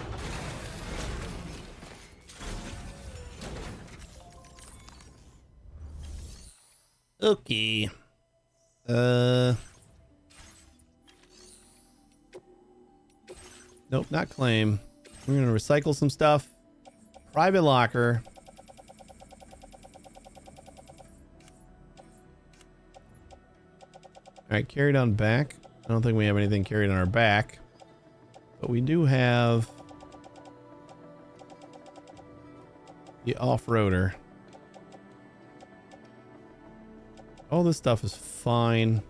S1: Okay. Nope, not claim. We're gonna recycle some stuff. Private locker. All right, carried on back. I don't think we have anything carried on our back, but we do have the off-roader. All this stuff is fine.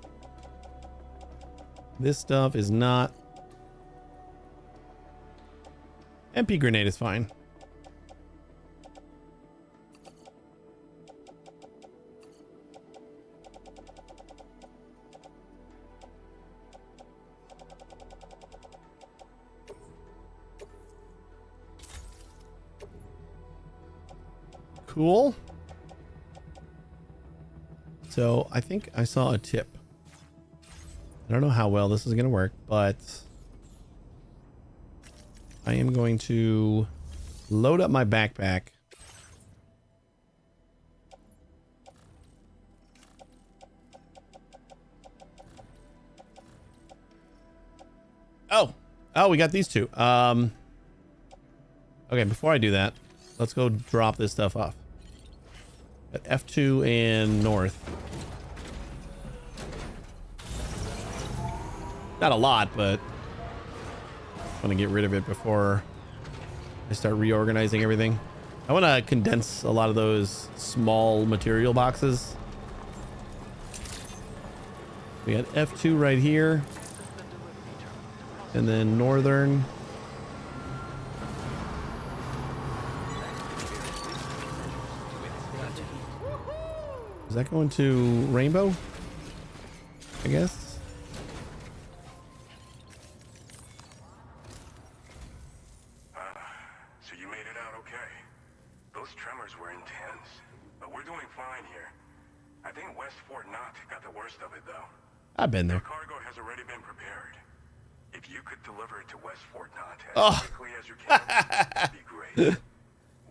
S1: This stuff is not. MP grenade is fine. Cool. So I think I saw a tip. I don't know how well this is going to work, but I am going to load up my backpack. Oh, we got these two. Okay, before I do that, let's go drop this stuff off. At F2 and north. Not a lot, but I want to get rid of it before I start reorganizing everything. I want to condense a lot of those small material boxes. We got F2 right here. And then northern. Is that going to Rainbow? I guess.
S10: So you made it out okay. Those tremors were intense, but we're doing fine here. I think West Fort Knott got the worst of it, though.
S1: I've been there.
S10: Your cargo has already been prepared. If you could deliver it to West Fort Knott as quickly as you can, that'd be great.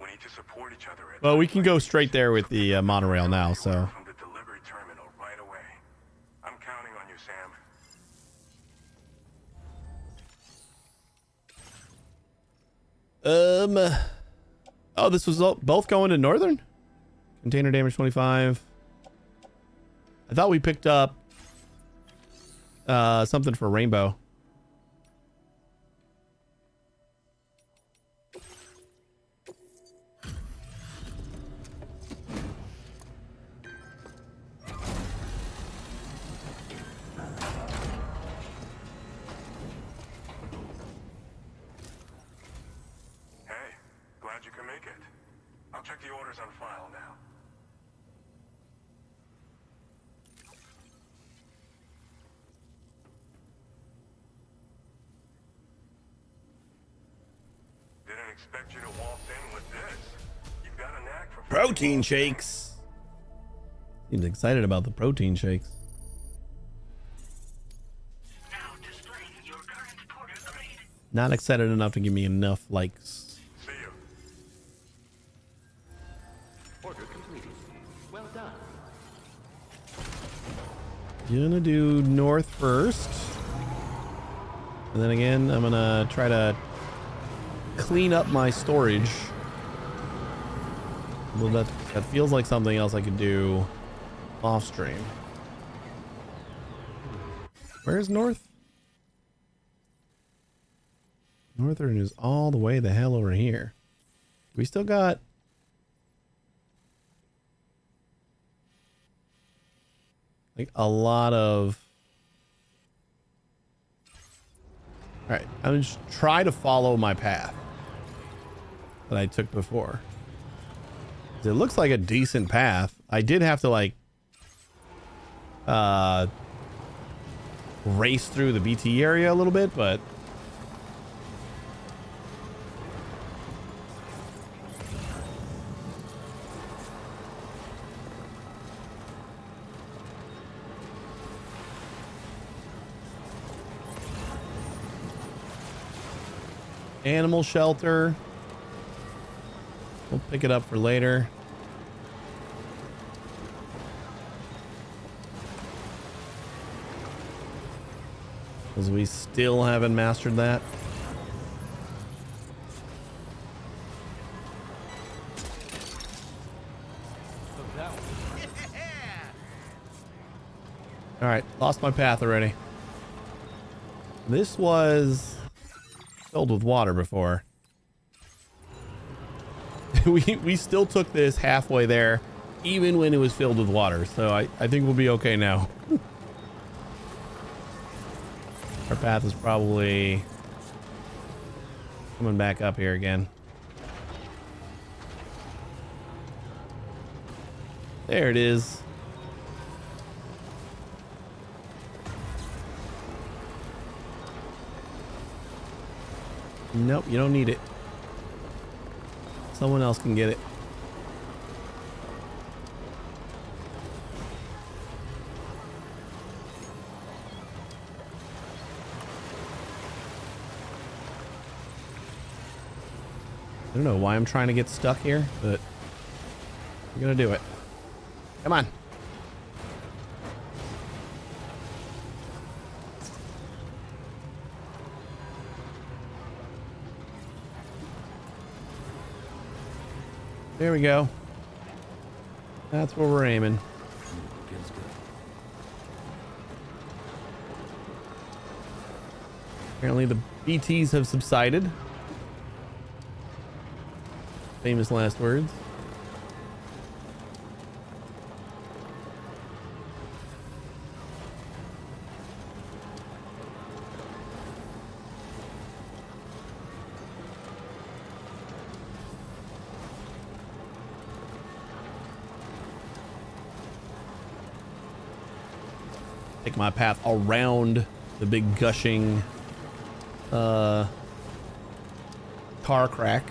S10: We need to support each other.
S1: Well, we can go straight there with the monorail now, so.
S10: From the delivery terminal right away. I'm counting on you, Sam.
S1: Oh, this was both going to northern? Container damage 25. I thought we picked up something for Rainbow.
S10: You can make it. I'll check the orders on file now. Didn't expect you to walk in with this. You've got a knack for
S1: Protein shakes. Seems excited about the protein shakes. Not excited enough to give me enough likes. Gonna do north first, and then again I'm gonna try to clean up my storage. Well, that feels like something else I could do off stream. Where's north? Northern is all the way the hell over here. We still got like a lot of. All right, I'm just try to follow my path that I took before. It looks like a decent path. I did have to like race through the BT area a little bit, but animal shelter. We'll pick it up for later. Because we still haven't mastered that. All right, lost my path already. This was filled with water before. we still took this halfway there, even when it was filled with water. So I think we'll be okay now. Our path is probably coming back up here again. There it is. Nope, you don't need it. Someone else can get it. I don't know why I'm trying to get stuck here, but I'm gonna do it. Come on. There we go. That's where we're aiming. Apparently the BTs have subsided. Famous last words. Take my path around the big gushing car crack.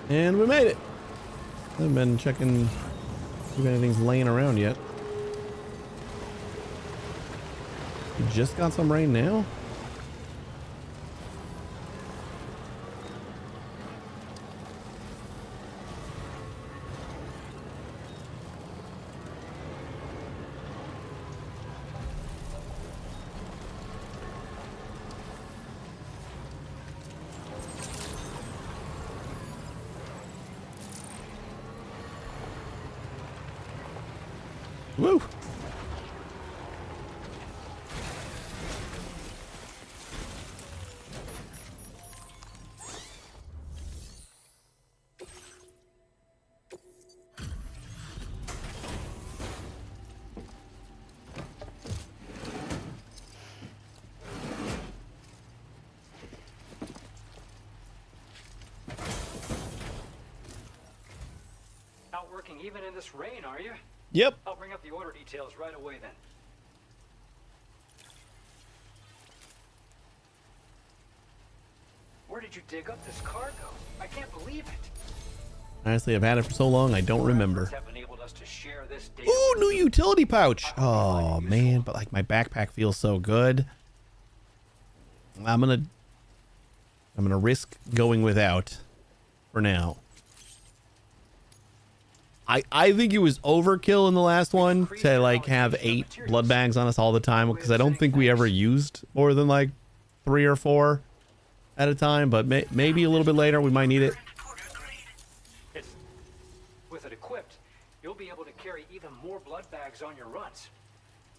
S1: And we made it. I haven't been checking if anything's laying around yet. We just got some rain now. Woo!
S7: Out working even in this rain, are you?
S1: Yep.
S7: I'll bring up the order details right away then. Where did you dig up this cargo? I can't believe it.
S1: Honestly, I've had it for so long, I don't remember. Ooh, new utility pouch. Oh, man. But like my backpack feels so good. I'm gonna risk going without for now. I think it was overkill in the last one to like have 8 blood bags on us all the time, because I don't think we ever used more than like 3 or 4 at a time, but maybe a little bit later we might need it.
S7: With it equipped, you'll be able to carry even more blood bags on your runs.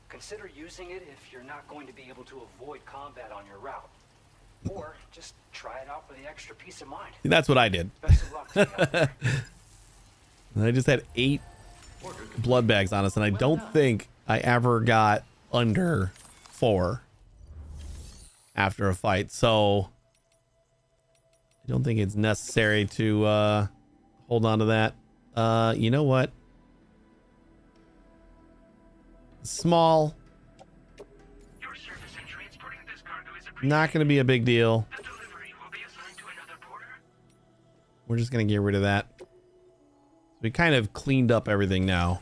S7: Consider using it if you're not going to be able to avoid combat on your route. Or just try it out for the extra peace of mind.
S1: See, that's what I did.
S7: Best of luck to you out there.
S1: I just had 8 blood bags on us, and I don't think I ever got under 4 after a fight. So I don't think it's necessary to hold on to that. You know what? Small. Not going to be a big deal. We're just going to get rid of that. We kind of cleaned up everything now.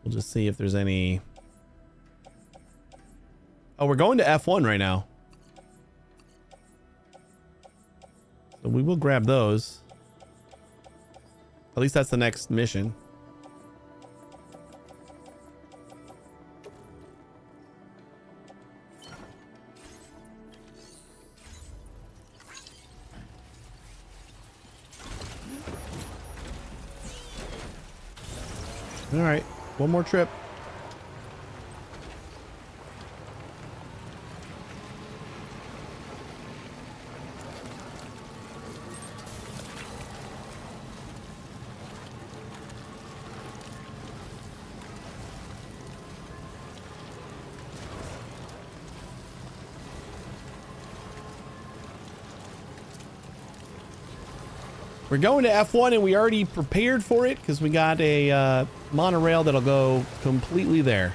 S1: We'll just see if there's any... Oh, we're going to F1 right now. So we will grab those. At least that's the next mission. All right, one more trip. We're going to F1 and we already prepared for it because we got a monorail that'll go completely there.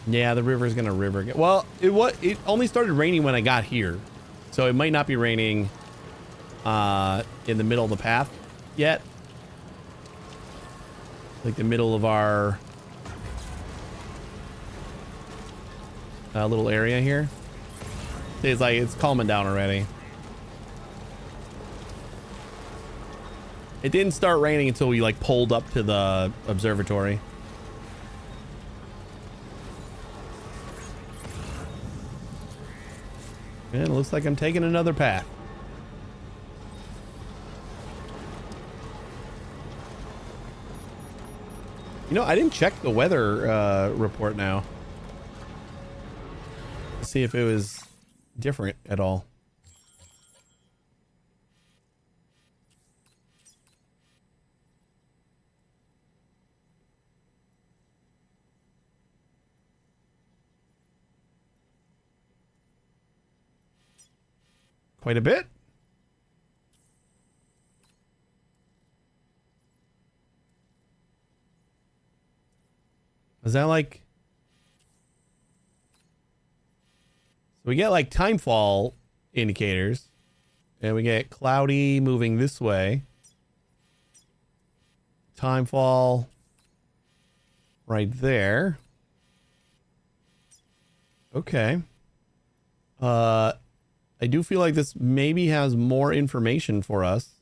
S1: Yeah, the river's gonna river again. Well, it only started raining when I got here, so it might not be raining in the middle of the path yet, like the middle of our little area here. It's like it's calming down already. It didn't start raining until we like pulled up to the observatory. And it looks like I'm taking another path. You know, I didn't check the weather report now to see if it was different at all. Quite a bit. Is that like... So we get like timefall indicators. And we get cloudy moving this way. Timefall right there. Okay. I do feel like this maybe has more information for us.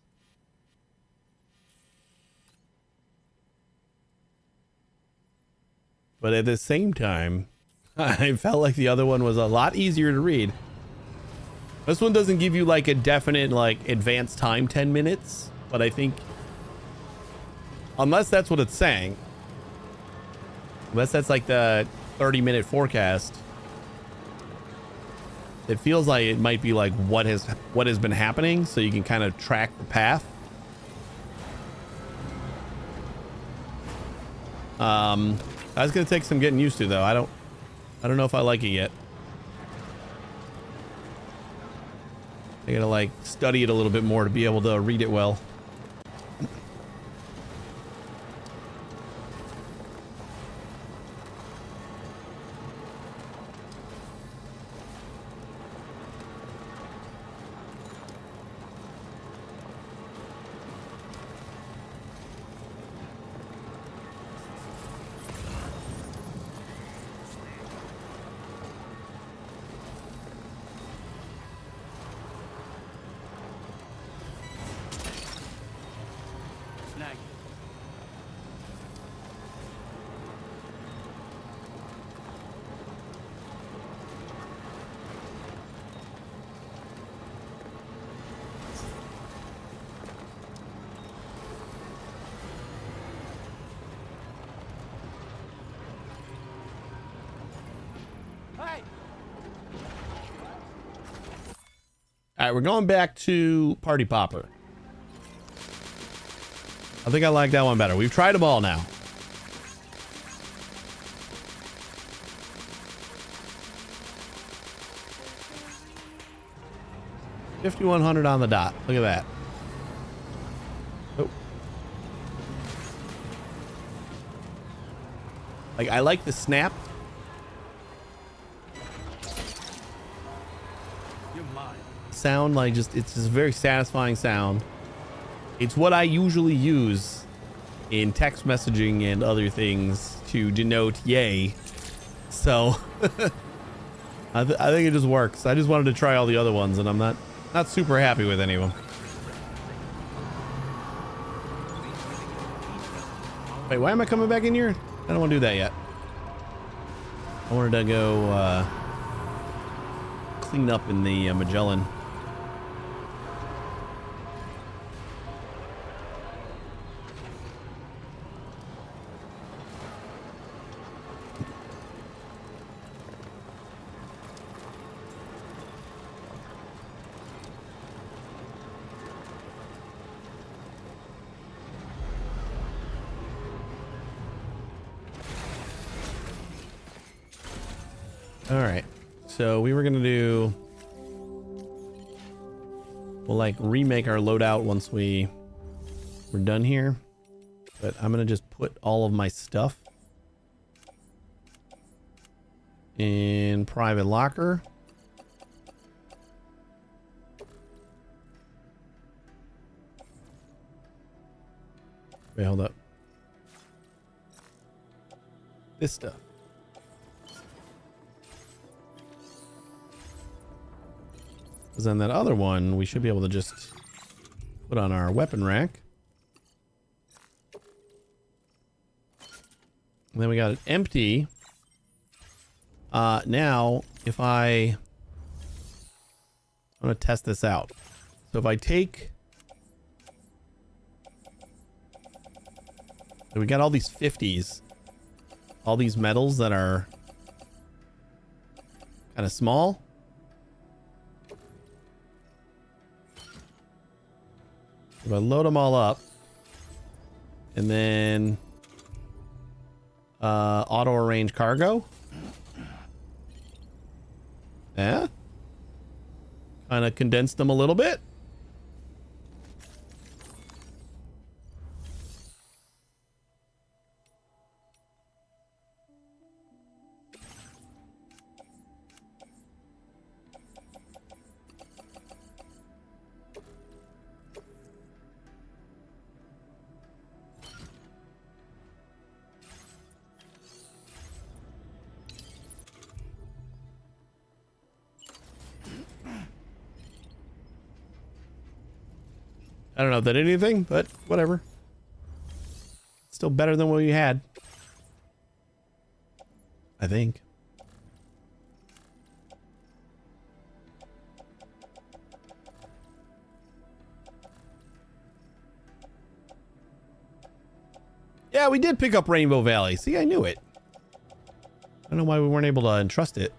S1: But at the same time, I felt like the other one was a lot easier to read. This one doesn't give you like a definite like advanced time 10 minutes, but I think unless that's what it's saying, unless that's like the 30-minute forecast, it feels like it might be like what has been happening, so you can kind of track the path. That's gonna take some getting used to, though. I don't know if I like it yet. I gotta like study it a little bit more to be able to read it well. All right, we're going back to Party Popper. I think I like that one better. We've tried them all now. $5,100 on the dot. Look at that. Oh. Like, I like the snap. Sound, like, just, it's just a very satisfying sound. It's what I usually use in text messaging and other things to denote yay. So I think it just works. I just wanted to try all the other ones, and I'm not super happy with any of them. Wait, why am I coming back in here? I don't want to do that yet. I wanted to go clean up in the Magellan. All right, so we were gonna do, we'll like remake our loadout once we're done here, but I'm gonna just put all of my stuff in private locker. Wait, hold up. This stuff. Because then that other one, we should be able to just put on our weapon rack. And then we got it empty. Now, if I'm going to test this out. So if I take... So we got all these 50s. All these metals that are kind of small. If I load them all up and then auto arrange cargo. Yeah. Kind of condensed them a little bit. I don't know if that did anything, but whatever. Still better than what we had. I think. Yeah, we did pick up Rainbow Valley. See, I knew it. I don't know why we weren't able to entrust it.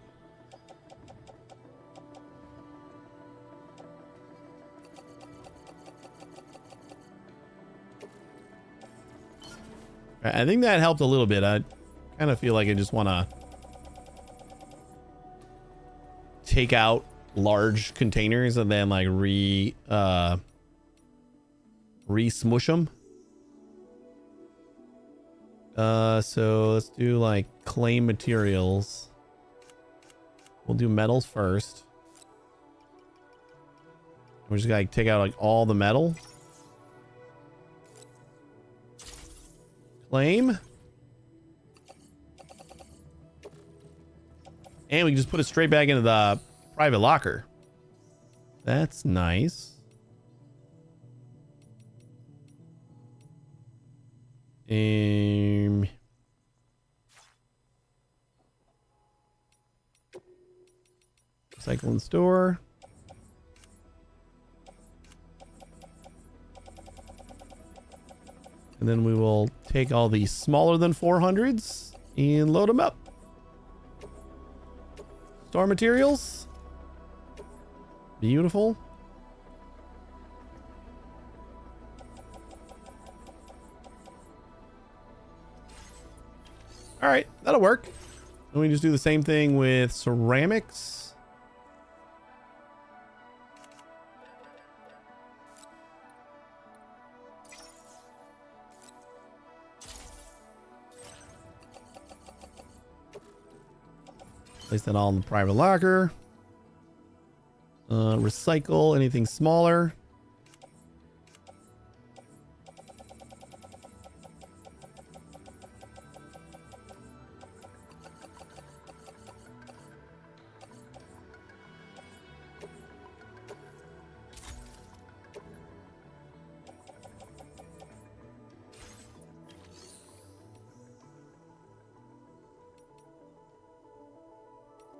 S1: I think that helped a little bit. I kind of feel like I just want to take out large containers and then like re-smush them. So let's do like claim materials. We'll do metals first. We're just gonna take out like all the metal. Claim. And we can just put it straight back into the private locker. That's nice. Recycle and store. And then we will take all the smaller than 400s and load them up. Store materials. Beautiful. All right, that'll work. Then we just do the same thing with ceramics. Place that all in the private locker. Recycle anything smaller.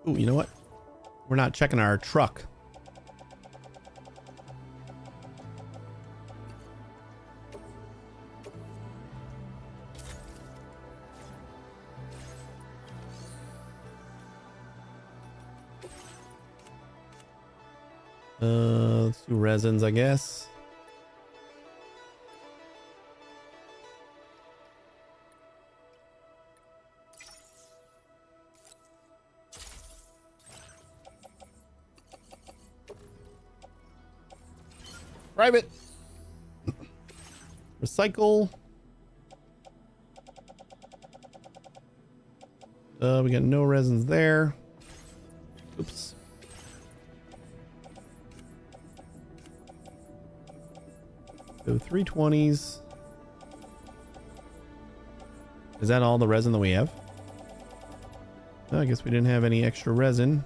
S1: Ooh, you know what? We're not checking our truck. Let's do resins, I guess. Private. Recycle. We got no resins there. Oops. So 320s. Is that all the resin that we have? Oh, I guess we didn't have any extra resin.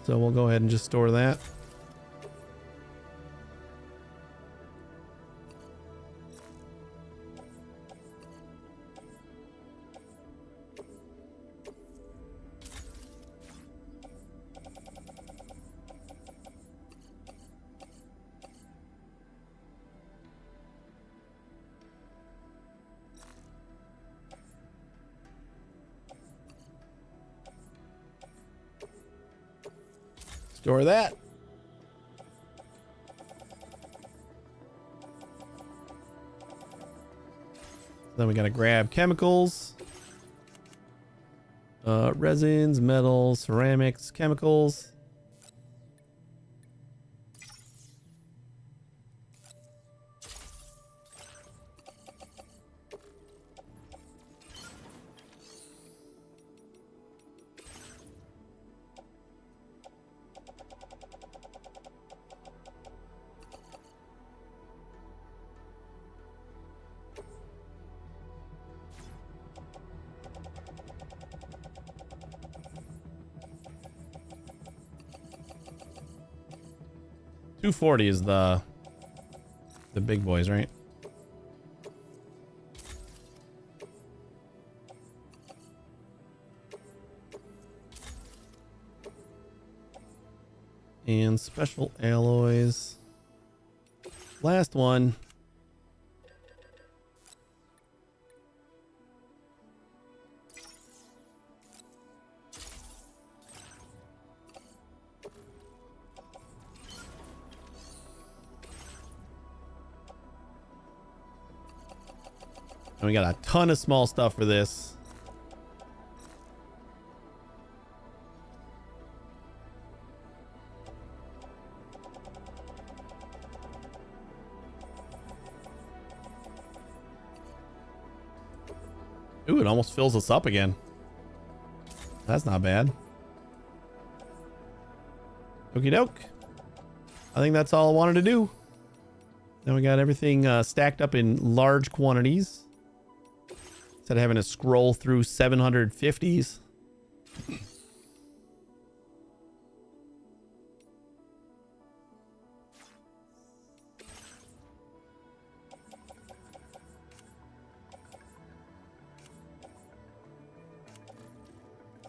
S1: So we'll go ahead and just store that. Store that. Then we got to grab chemicals, resins, metals, ceramics, chemicals. $240 is the big boys, right? And special alloys. Last one. And we got a ton of small stuff for this. Ooh, it almost fills us up again. That's not bad. Okie doke. I think that's all I wanted to do. Now we got everything stacked up in large quantities. Instead of having to scroll through 750s.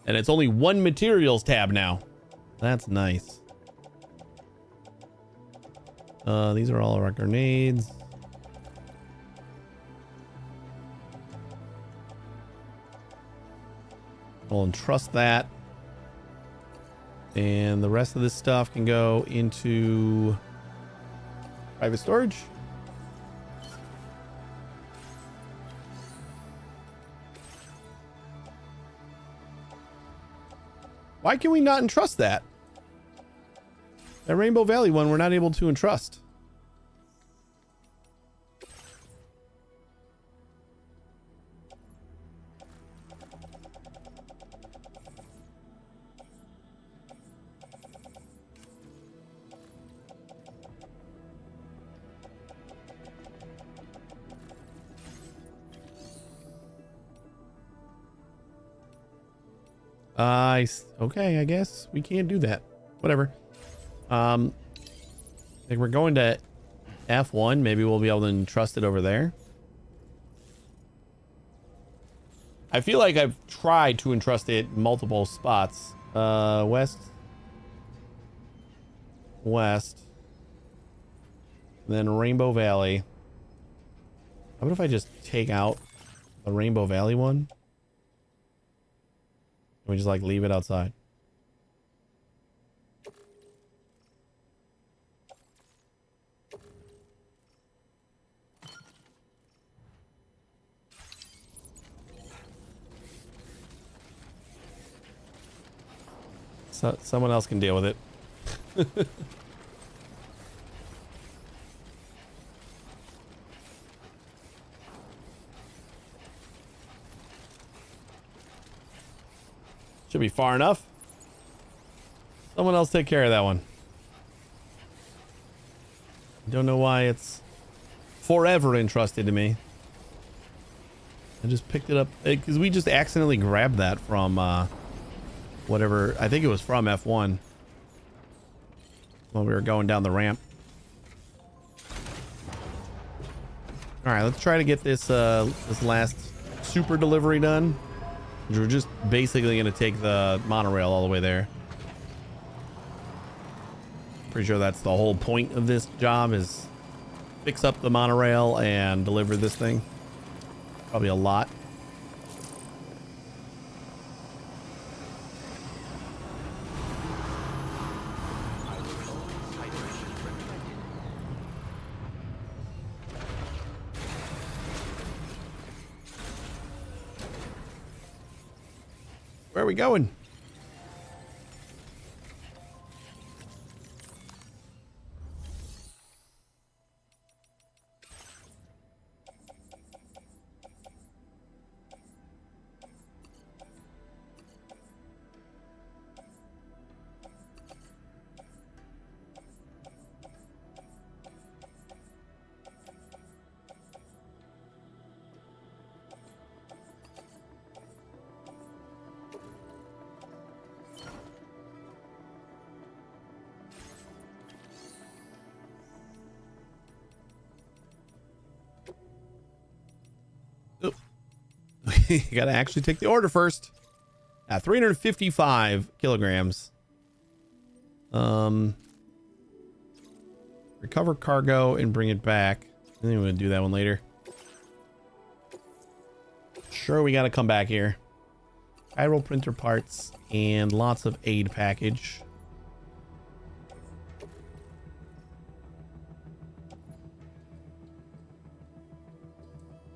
S1: And it's only one materials tab now. That's nice. These are all of our grenades. We'll entrust that. And the rest of this stuff can go into private storage. Why can we not entrust that? That Rainbow Valley one, we're not able to entrust. Okay, I guess we can't do that. Whatever. I think we're going to F1. Maybe we'll be able to entrust it over there. I feel like I've tried to entrust it in multiple spots. West. Then Rainbow Valley. How about if I just take out the Rainbow Valley one? Can we just like leave it outside? So someone else can deal with it. Should be far enough. Someone else take care of that one. Don't know why it's forever entrusted to me. I just picked it up because we just accidentally grabbed that from whatever. I think it was from F1 when we were going down the ramp. All right, let's try to get this this last super delivery done. We're just basically going to take the monorail all the way there. Pretty sure that's the whole point of this job is fix up the monorail and deliver this thing. Probably a lot. Where are we going? You gotta actually take the order first. At 355 kilograms. Recover cargo and bring it back. I think we're gonna do that one later. Sure, we gotta come back here. Spiral printer parts and lots of aid package.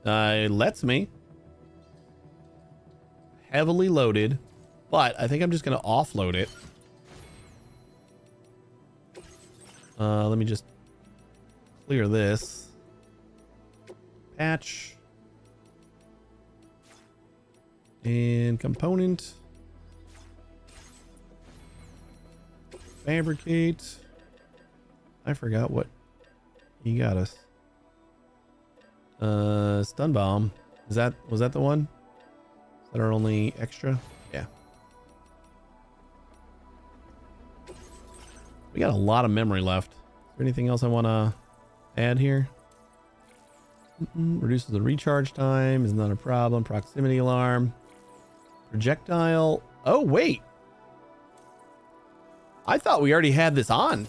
S1: It lets me. Heavily loaded, but I think I'm just going to offload it. Let me just clear this. Patch. And component. Fabricate. I forgot what he got us. Stun bomb. Was that the one? That are only extra? Yeah. We got a lot of memory left. Is there anything else I want to add here? Reduces the recharge time. Is not a problem. Proximity alarm. Projectile. Oh, wait. I thought we already had this on.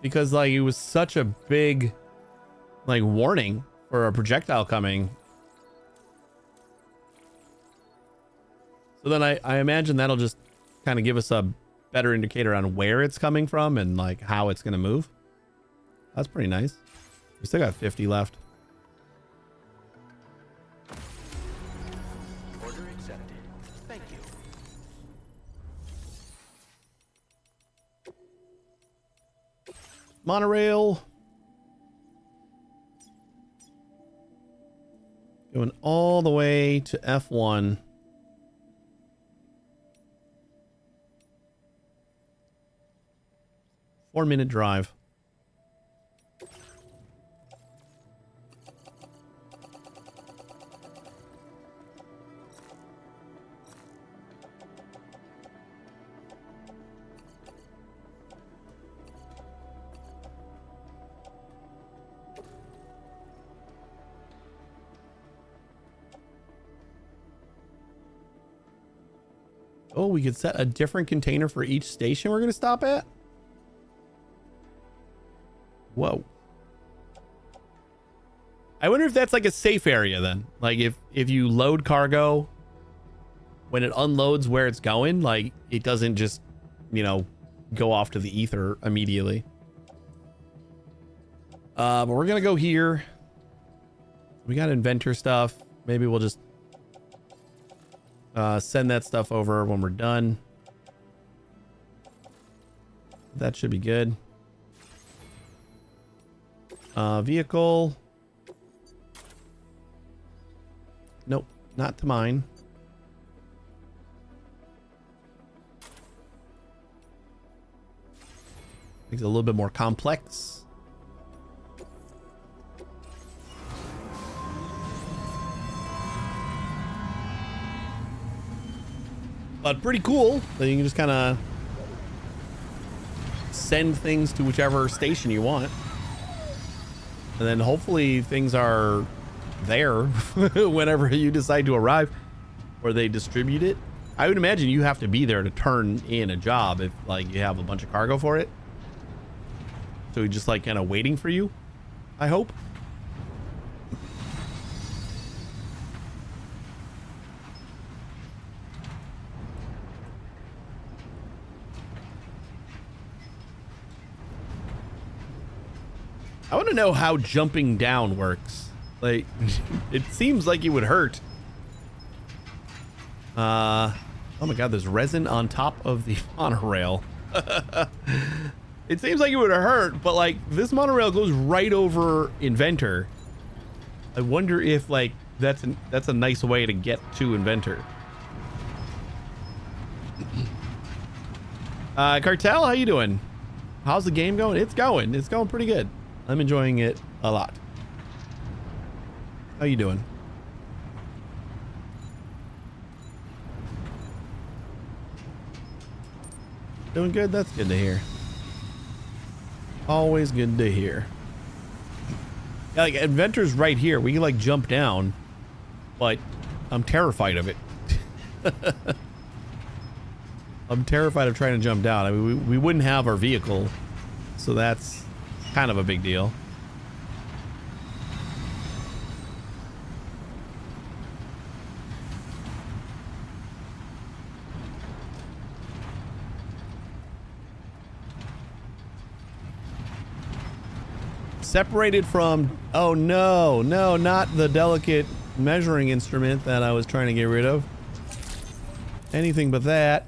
S1: Because, like, it was such a big, like, warning for a projectile coming. So then I imagine that'll just kind of give us a better indicator on where it's coming from and like how it's going to move. That's pretty nice. We still got 50 left.
S4: Order accepted. Thank you.
S1: monorail. Going all the way to F1. Four-minute drive. Oh, we could set a different container for each station we're going to stop at? Whoa. I wonder if that's like a safe area then. Like if you load cargo, when it unloads where it's going, like it doesn't just, you know, go off to the ether immediately. But we're going to go here. We got inventor stuff. Maybe we'll just send that stuff over when we're done. That should be good. Vehicle. Nope, not to mine. Makes it a little bit more complex. But pretty cool that you can just kind of send things to whichever station you want. And then hopefully things are there whenever you decide to arrive, or they distribute it. I would imagine you have to be there to turn in a job if like you have a bunch of cargo for it. So he's just like kind of waiting for you, I hope. I want to know how jumping down works. Like, it seems like it would hurt. Oh my god, there's resin on top of the monorail. It seems like it would hurt, but like this monorail goes right over Inventor. I wonder if like that's a nice way to get to Inventor. Cartel, how you doing? How's the game going? It's going pretty good. I'm enjoying it a lot. How you doing? Doing good? That's good to hear. Always good to hear. Yeah, like Inventor's right here. We can like jump down, but I'm terrified of it. I'm terrified of trying to jump down. I mean, we wouldn't have our vehicle, so that's kind of a big deal. Separated from, oh no, not the delicate measuring instrument that I was trying to get rid of. Anything but that.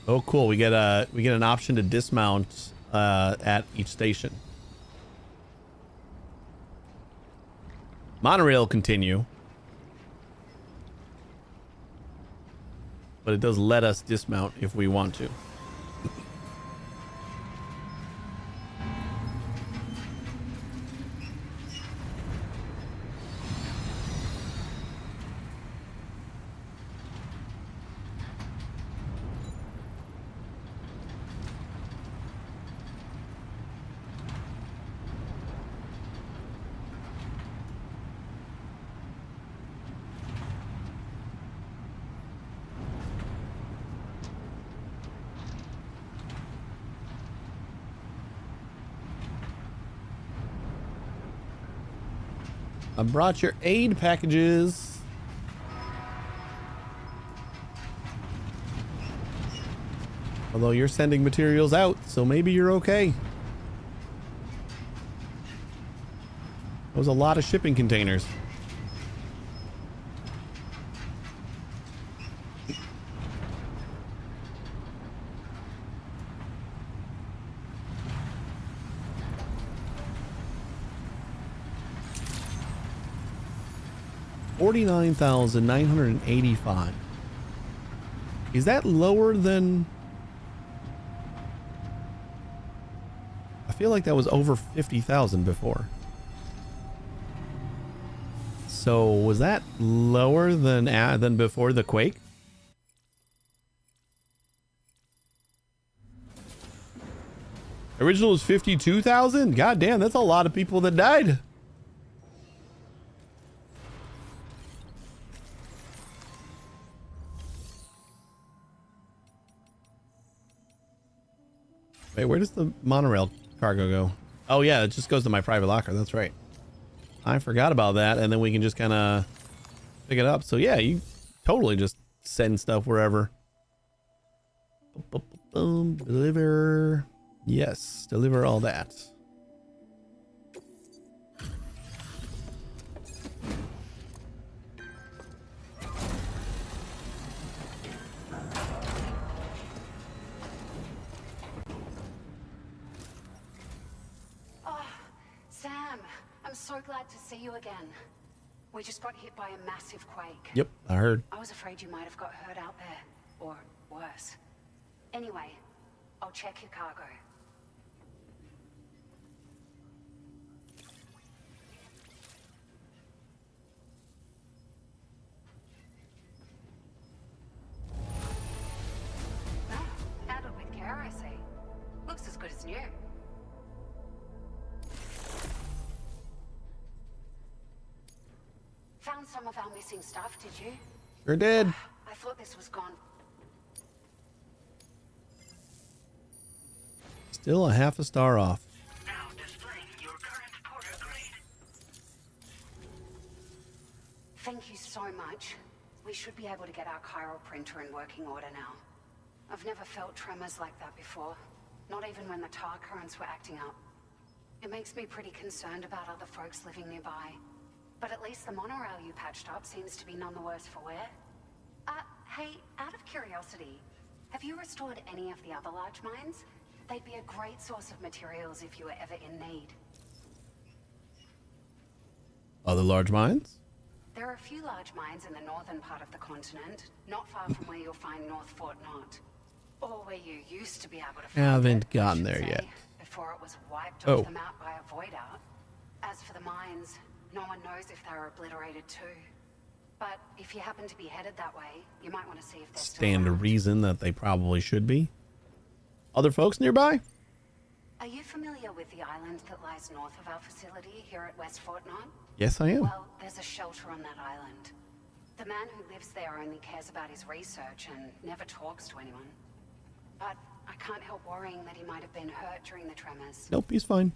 S1: Oh, cool. We get an option to dismount at each station. Monorail continue, but it does let us dismount if we want to. I brought your aid packages. Although you're sending materials out, so maybe you're okay. That was a lot of shipping containers. 49,985. Is that lower than... I feel like that was over 50,000 before. So was that lower than before the quake? Original was 52,000? God damn, that's a lot of people that died. Wait, where does the monorail cargo go? Oh yeah, it just goes to my private locker. That's right. I forgot about that, and then we can just kind of pick it up. So yeah, you totally just send stuff wherever. Boom, deliver. Yes, deliver all that.
S18: Sam, I'm so glad to see you again. We just got hit by a massive quake.
S1: Yep, I heard.
S18: I was afraid you might have got hurt out there, or worse. Anyway, I'll check your cargo. Oh, handled with care, I see. Looks as good as new. Found some of our missing stuff, did you?
S1: Sure did.
S18: I thought this was gone.
S1: Still a half a star off.
S5: Now displaying your current porter grade.
S18: Thank you so much. We should be able to get our chiral printer in working order now. I've never felt tremors like that before. Not even when the tar currents were acting up. It makes me pretty concerned about other folks living nearby. But at least the monorail you patched up seems to be none the worse for wear. Hey, out of curiosity, have you restored any of the other large mines? They'd be a great source of materials if you were ever in need.
S1: Other large mines?
S18: There are a few large mines in the northern part of the continent, not far from where you'll find North Fort Knot. Or where you used to be able to find
S1: Haven't
S18: it,
S1: gotten
S18: I should
S1: there
S18: say,
S1: yet.
S18: before it was wiped
S1: Oh.
S18: off the map by a void out. As for the mines, no one knows if they were obliterated too. But if you happen to be headed that way, you might want to see if they're still
S1: Stand to
S18: around.
S1: reason that they probably should be. Other folks nearby?
S18: Are you familiar with the island that lies north of our facility here at West Fort Knot?
S1: Yes, I am.
S18: Well, there's a shelter on that island. The man who lives there only cares about his research and never talks to anyone. But I can't help worrying that he might have been hurt during the tremors.
S1: Nope, he's fine.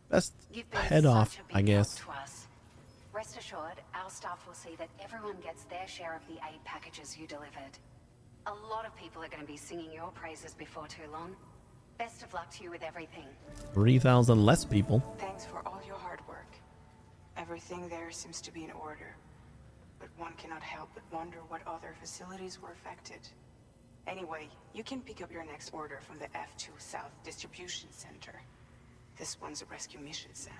S1: Best
S18: You've been
S1: head
S18: such
S1: off,
S18: a big
S1: I guess.
S18: help to us. Rest assured, our staff will see that everyone gets their share of the aid packages you delivered. A lot of people are going to be singing your praises before too long. Best of luck to you with everything.
S1: 3,000 less people.
S8: Thanks for all your hard work. Everything there seems to be in order. But one cannot help but wonder what other facilities were affected. Anyway, you can pick up your next order from the F2 South Distribution Center. This one's a rescue mission, Sam.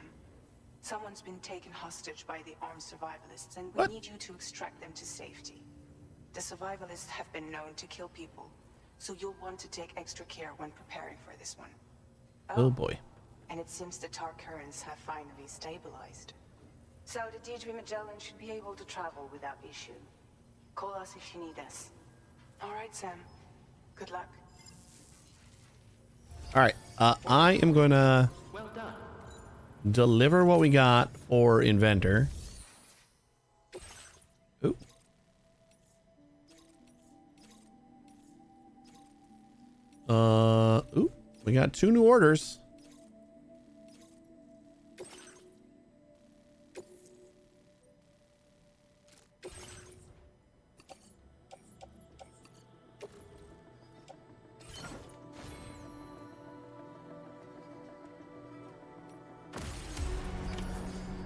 S8: Someone's been taken hostage by the armed survivalists, and we need you to extract them to safety. The survivalists have been known to kill people, so you'll want to take extra care when preparing for this one.
S1: Oh boy.
S8: And it seems the tar currents have finally stabilized. So the Deirdre Magellan should be able to travel without issue. Call us if you need us. All right, Sam. Good luck.
S1: All right, I am going to deliver what we got for Inventor. Ooh. Ooh, we got 2 new orders.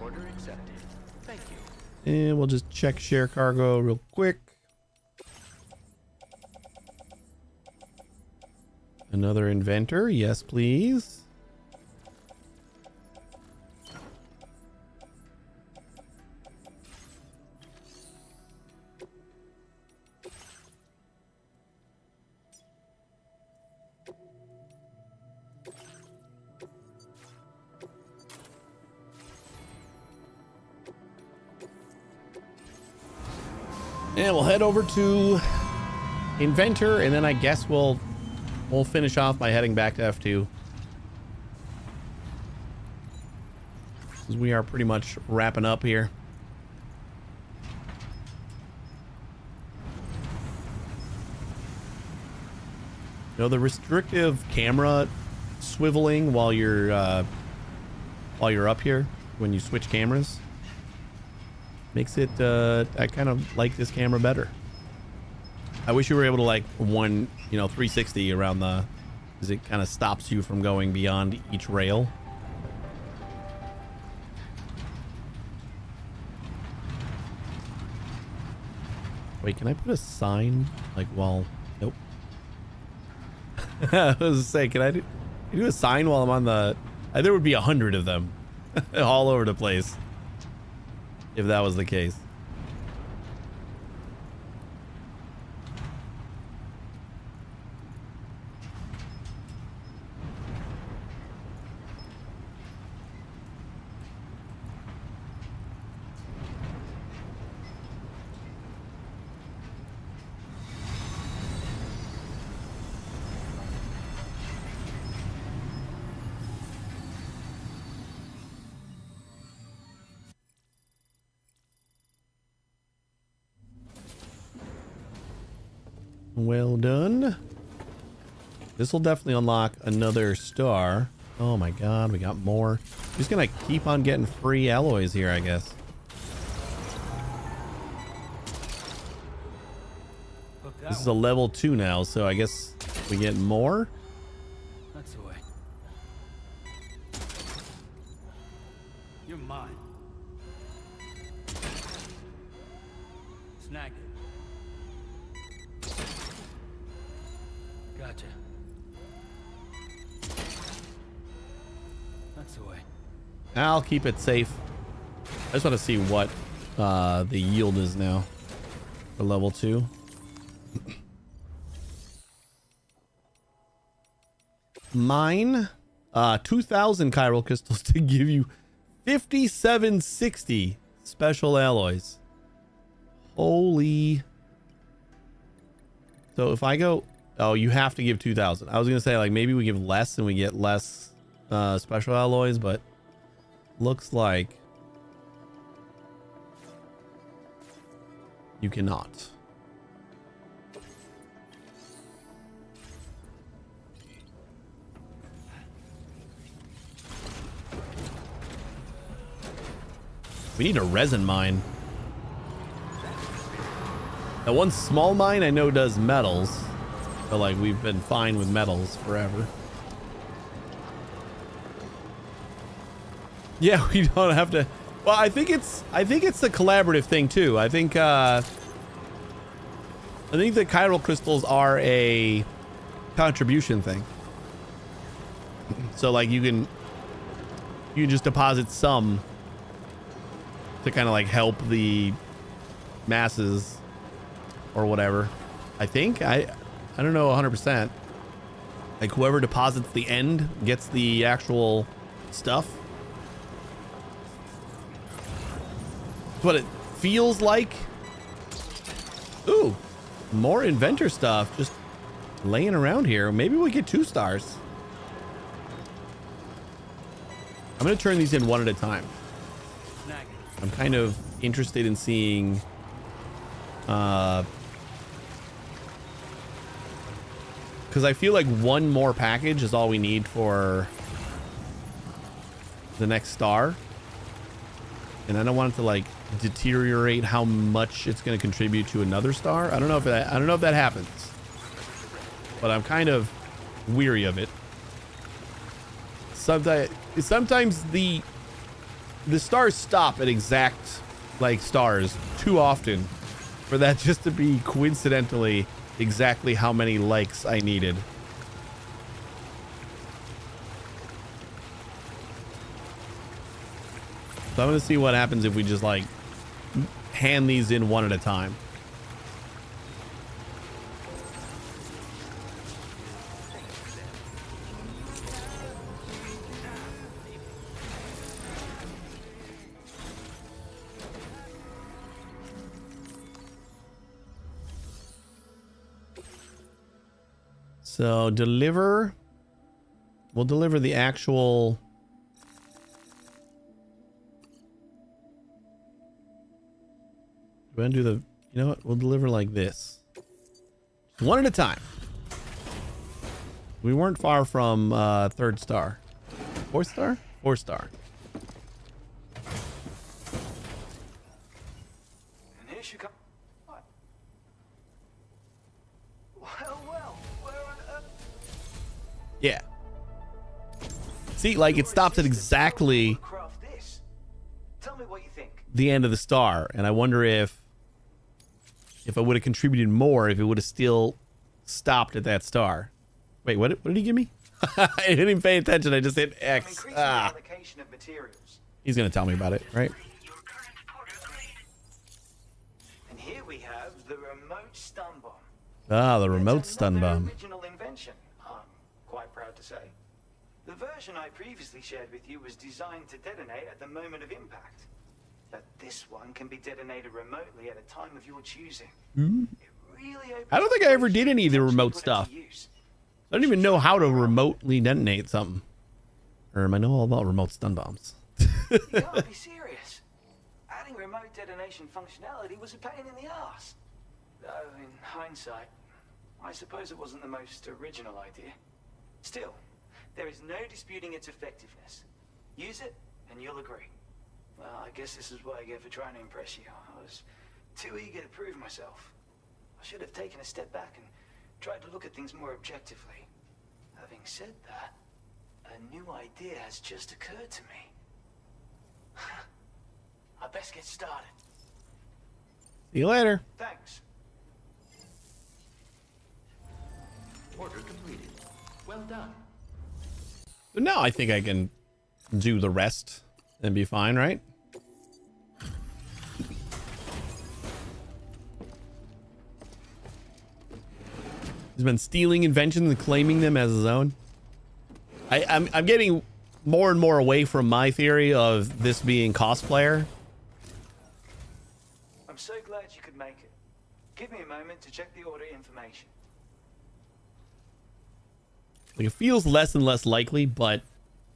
S4: Order accepted. Thank you.
S1: And we'll just check share cargo real quick. Another inventor. Yes, please. And we'll head over to Inventor, and then I guess we'll finish off by heading back to F2. Because we are pretty much wrapping up here. You know, the restrictive camera swiveling while you're up here when you switch cameras makes it I kind of like this camera better. I wish you were able to like 360 around because it kind of stops you from going beyond each rail. Wait, can I put a sign like while? Nope. I was gonna say, can I do a sign while I'm on the? There would be 100 of them, all over the place, if that was the case. Well done. This will definitely unlock another star. Oh my god, we got more. Just gonna keep on getting free alloys here, I guess. This is a level 2 now, so I guess we get more.
S11: That's the way. You're mine. Snag it. Gotcha. That's the way.
S1: I'll keep it safe. I just want to see what the yield is now for level 2. Mine 2,000 chiral crystals to give you 5760 special alloys. Holy. So if I go, oh, you have to give 2,000. I was gonna say like maybe we give less and we get less special alloys, but looks like you cannot. We need a resin mine. That one small mine I know does metals, but like we've been fine with metals forever. Yeah, we don't have to. Well, I think it's the collaborative thing too. I think the chiral crystals are a contribution thing. So like you can just deposit some to kind of like help the masses or whatever. I think I don't know 100%. Like whoever deposits the end gets the actual stuff. That's what it feels like. Ooh, more inventor stuff just laying around here. Maybe we get 2 stars. I'm gonna turn these in one at a time. I'm kind of interested in seeing because I feel like one more package is all we need for the next star, and I don't want it to like deteriorate how much it's going to contribute to another star. I don't know if that happens, but I'm kind of weary of it. Sometimes the stars stop at exact like stars too often for that just to be coincidentally exactly how many likes I needed. So I'm gonna see what happens if we just like hand these in one at a time. So deliver. We'll deliver the actual. We're gonna do the. You know what? We'll deliver like this. One at a time. We weren't far from 3rd star. 4th star? 4th star.
S6: And here she comes. What? Well, where on earth?
S1: Yeah. See, like it stops at exactly
S6: Craft this. Tell me what you think.
S1: the end of the star, and I wonder if I would have contributed more if it would have still stopped at that star. Wait, what did he give me? I didn't even pay attention. I just hit X. Ah.
S6: Allocation of materials.
S1: He's gonna tell me about it, right?
S6: And here we have the remote stun bomb.
S1: Ah, the remote stun bomb.
S6: Original invention, I'm quite proud to say. The version I previously shared with you was designed to detonate at the moment of impact. But this one can be detonated remotely at a time of your choosing.
S1: Hmm.
S6: It really opens
S1: I don't think I ever did any of the remote stuff. I don't even know how to remotely detonate something. Or I know all about remote stun bombs.
S6: You can't be serious. Adding remote detonation functionality was a pain in the ass. Though, in hindsight, I suppose it wasn't the most original idea. Still, there is no disputing its effectiveness. Use it, and you'll agree. Well, I guess this is what I get for trying to impress you. I was too eager to prove myself. I should have taken a step back and tried to look at things more objectively. Having said that, a new idea has just occurred to me. I best get started.
S1: See you later.
S6: Thanks.
S4: Order completed. Well done.
S1: So now I think I can do the rest and be fine, right? He's been stealing inventions and claiming them as his own. I'm getting more and more away from my theory of this being cosplayer.
S6: I'm so glad you could make it. Give me a moment to check the order information.
S1: Like it feels less and less likely, but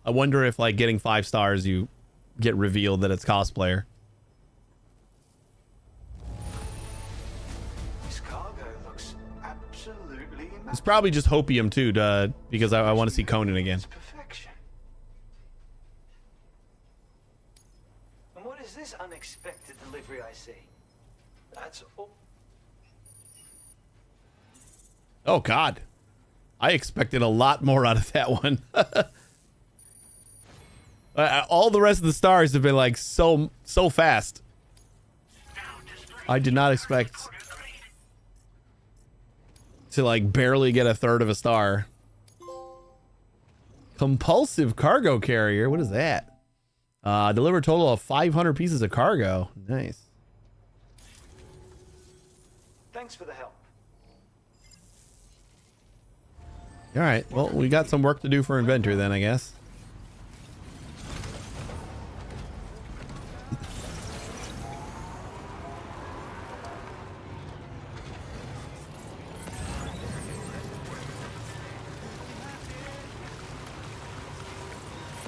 S1: I wonder if like getting 5 stars you get revealed that it's cosplayer.
S6: This cargo looks absolutely immaculate.
S1: It's probably just hopium too, because I want to see Conan again.
S6: Perfection. And what is this unexpected delivery I see? That's all.
S1: Oh God, I expected a lot more out of that one. All the rest of the stars have been like so fast. I did not expect to like barely get a third of a star. Compulsive cargo carrier. What is that? Deliver a total of 500 pieces of cargo. Nice.
S6: Thanks for the help.
S1: All right. Well, we got some work to do for inventory then, I guess.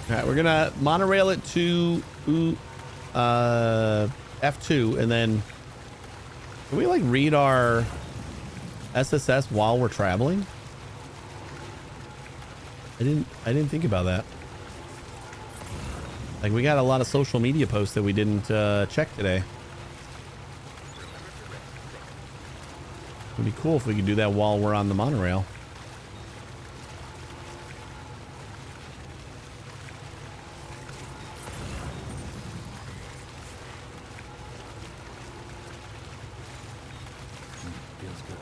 S1: All right, we're gonna monorail it to F2, and then can we like read our SSS while we're traveling? I didn't think about that. Like we got a lot of social media posts that we didn't check today. It'd be cool if we could do that while we're on the monorail.
S11: Feels good.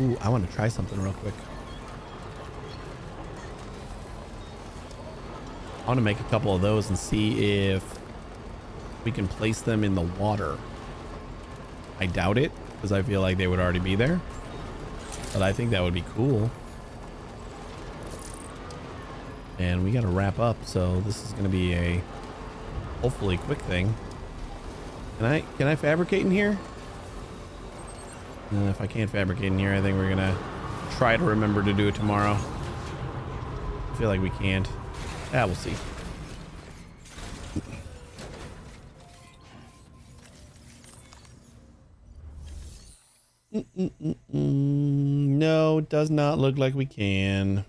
S1: Ooh, I want to try something real quick. I want to make a couple of those and see if we can place them in the water. I doubt it, because I feel like they would already be there. But I think that would be cool. And we got to wrap up, so this is going to be a hopefully quick thing. Can I fabricate in here? If I can't fabricate in here, I think we're going to try to remember to do it tomorrow. I feel like we can't. Yeah, we'll see. No, it does not look like we can.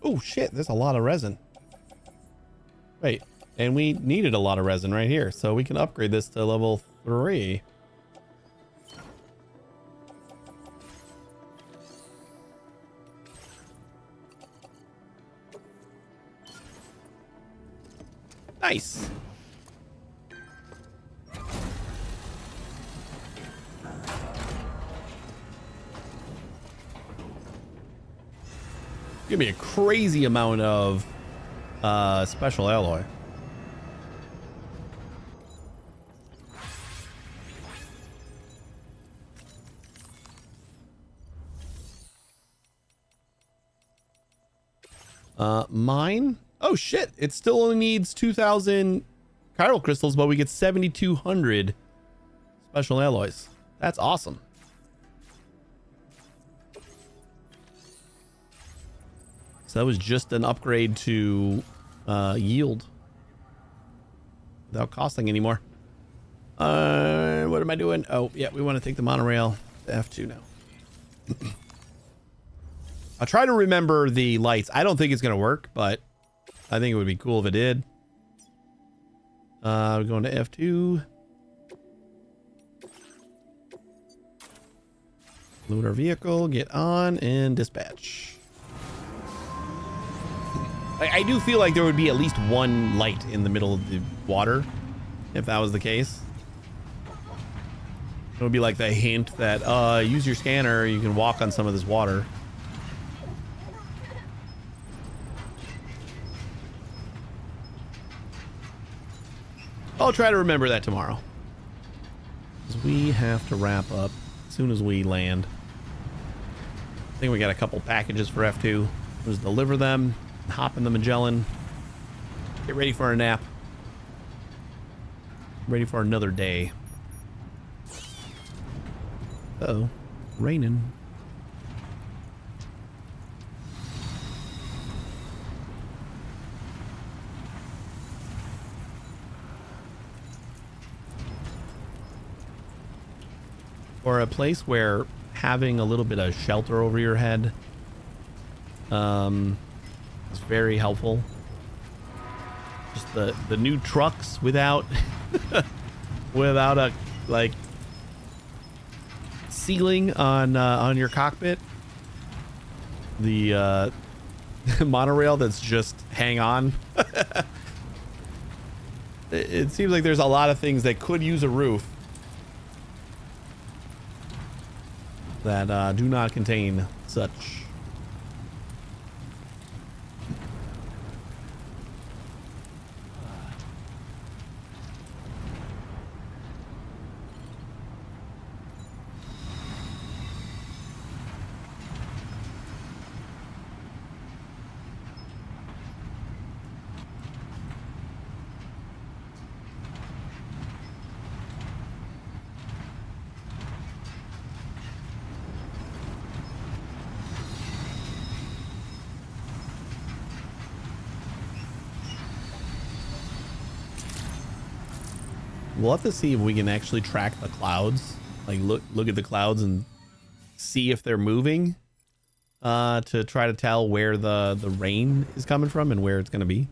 S1: Oh shit, there's a lot of resin. Wait, and we needed a lot of resin right here, so we can upgrade this to level 3. Nice. Give me a crazy amount of special alloy. Mine? Oh shit, it still only needs 2,000 chiral crystals, but we get 7,200 special alloys. That's awesome. So that was just an upgrade to yield without costing anymore. What am I doing? Oh, yeah, we want to take the monorail to F2 now. I'll try to remember the lights. I don't think it's going to work, but I think it would be cool if it did. We're going to F2. Load our vehicle, get on, and dispatch. I do feel like there would be at least one light in the middle of the water, if that was the case. It would be like the hint that, use your scanner, you can walk on some of this water. I'll try to remember that tomorrow. Because we have to wrap up as soon as we land. I think we got a couple packages for F2. Just deliver them, hop in the Magellan, get ready for a nap. Ready for another day. Uh-oh, raining. Or a place where having a little bit of shelter over your head is very helpful. Just the new trucks without without a like ceiling on your cockpit. The monorail that's just hang on. It seems like there's a lot of things that could use a roof that do not contain such. We'll have to see if we can actually track the clouds. Like look at the clouds and see if they're moving to try to tell where the rain is coming from and where it's going to be.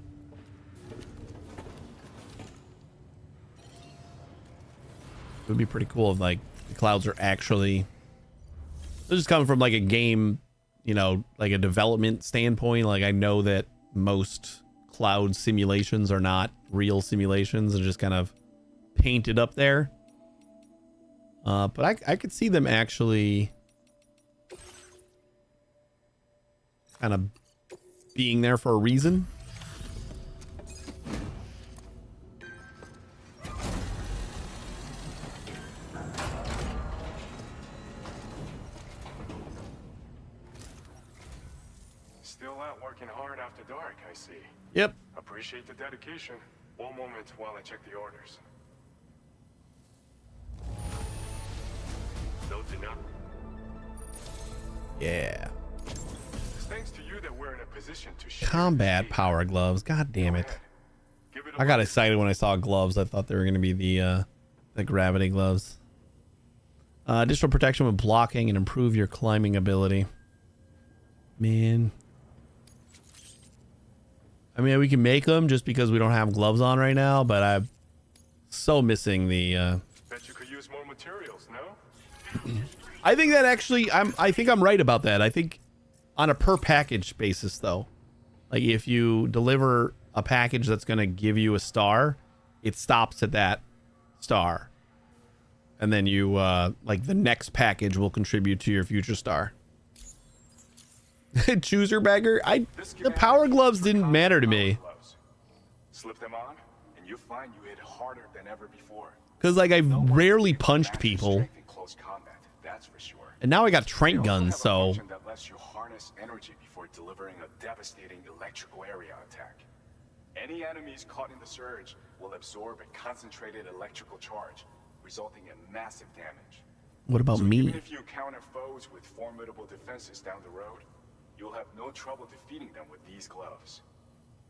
S1: It would be pretty cool if like the clouds are actually, they're just coming from like a game, you know, like a development standpoint. Like I know that most cloud simulations are not real simulations and just kind of painted up there, but I could see them actually kind of being there for a reason.
S10: Still out working hard after dark, I see.
S1: Yep.
S10: Appreciate the dedication. One moment while I check the orders. Noted up.
S1: Yeah.
S10: It's thanks to you that we're in a position to share.
S1: Combat power gloves. God damn it. I got excited when I saw gloves. I thought they were going to be the gravity gloves. Additional protection with blocking and improve your climbing ability. Man. I mean, we can make them just because we don't have gloves on right now, but I'm so missing the...
S10: Bet you could use more materials, no?
S1: I think that actually, I think I'm right about that. I think on a per package basis, though, like if you deliver a package that's going to give you a star, it stops at that star. And then you, like the next package will contribute to your future star. Chooser bagger? The power gloves didn't matter to me.
S10: Slip them on, and you'll find you hit harder than ever before.
S1: Because, like, I've rarely punched people.
S10: Close combat, that's for sure.
S1: And now I got trank guns, so...
S10: that lets you harness energy before delivering a devastating electrical area attack. Any enemies caught in the surge will absorb a concentrated electrical charge, resulting in massive damage.
S1: What about me?
S10: Even if you encounter foes with formidable defenses down the road, you'll have no trouble defeating them with these gloves.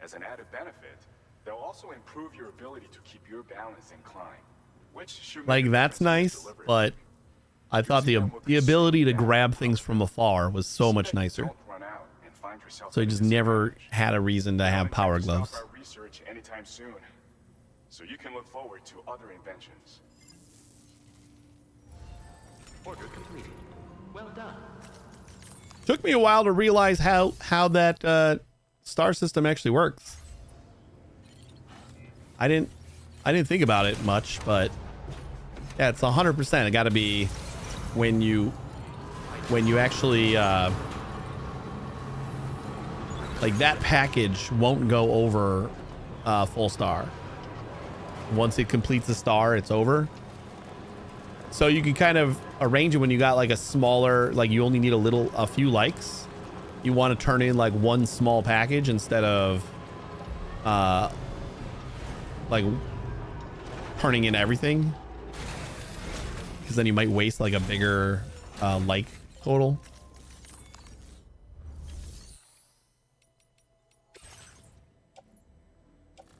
S10: As an added benefit, they'll also improve your ability to keep your balance and climb, which should
S1: like, that's nice, but I thought the ability to grab things from afar was so much nicer. So I just never had a reason to have power gloves.
S10: Stop our research anytime soon, so you can look forward to other inventions.
S4: Order completed. Well done.
S1: Took me a while to realize how that star system actually works. I didn't think about it much, but yeah, it's 100%. It got to be when you actually like that package won't go over full star. Once it completes the star, it's over. So you can kind of arrange it when you got like a smaller, like you only need a few likes. You want to turn in like one small package instead of like turning in everything, because then you might waste like a bigger like total.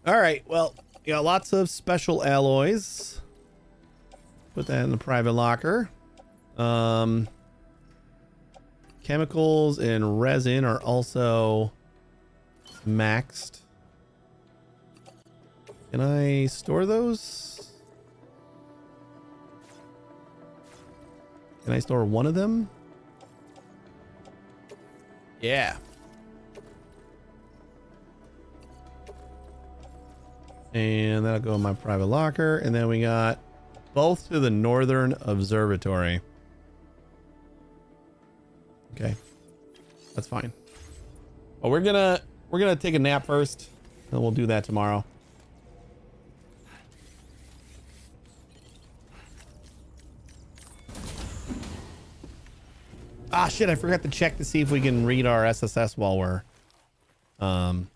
S1: All right, well, you got lots of special alloys. Put that in the private locker. Chemicals and resin are also maxed. Can I store those? Can I store one of them? Yeah. And that'll go in my private locker. And then we got both to the Northern Observatory. Okay. That's fine. Well, we're gonna take a nap first, and we'll do that tomorrow. Ah, shit, I forgot to check to see if we can read our SSS while we're on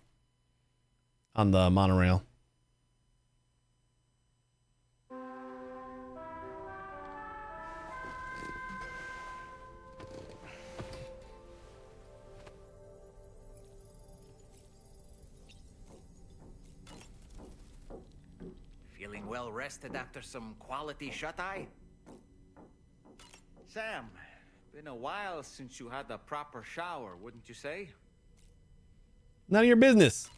S1: the monorail.
S2: Feeling well rested after some quality shut-eye? Sam, been a while since you had a proper shower, wouldn't you say?
S1: None of your business.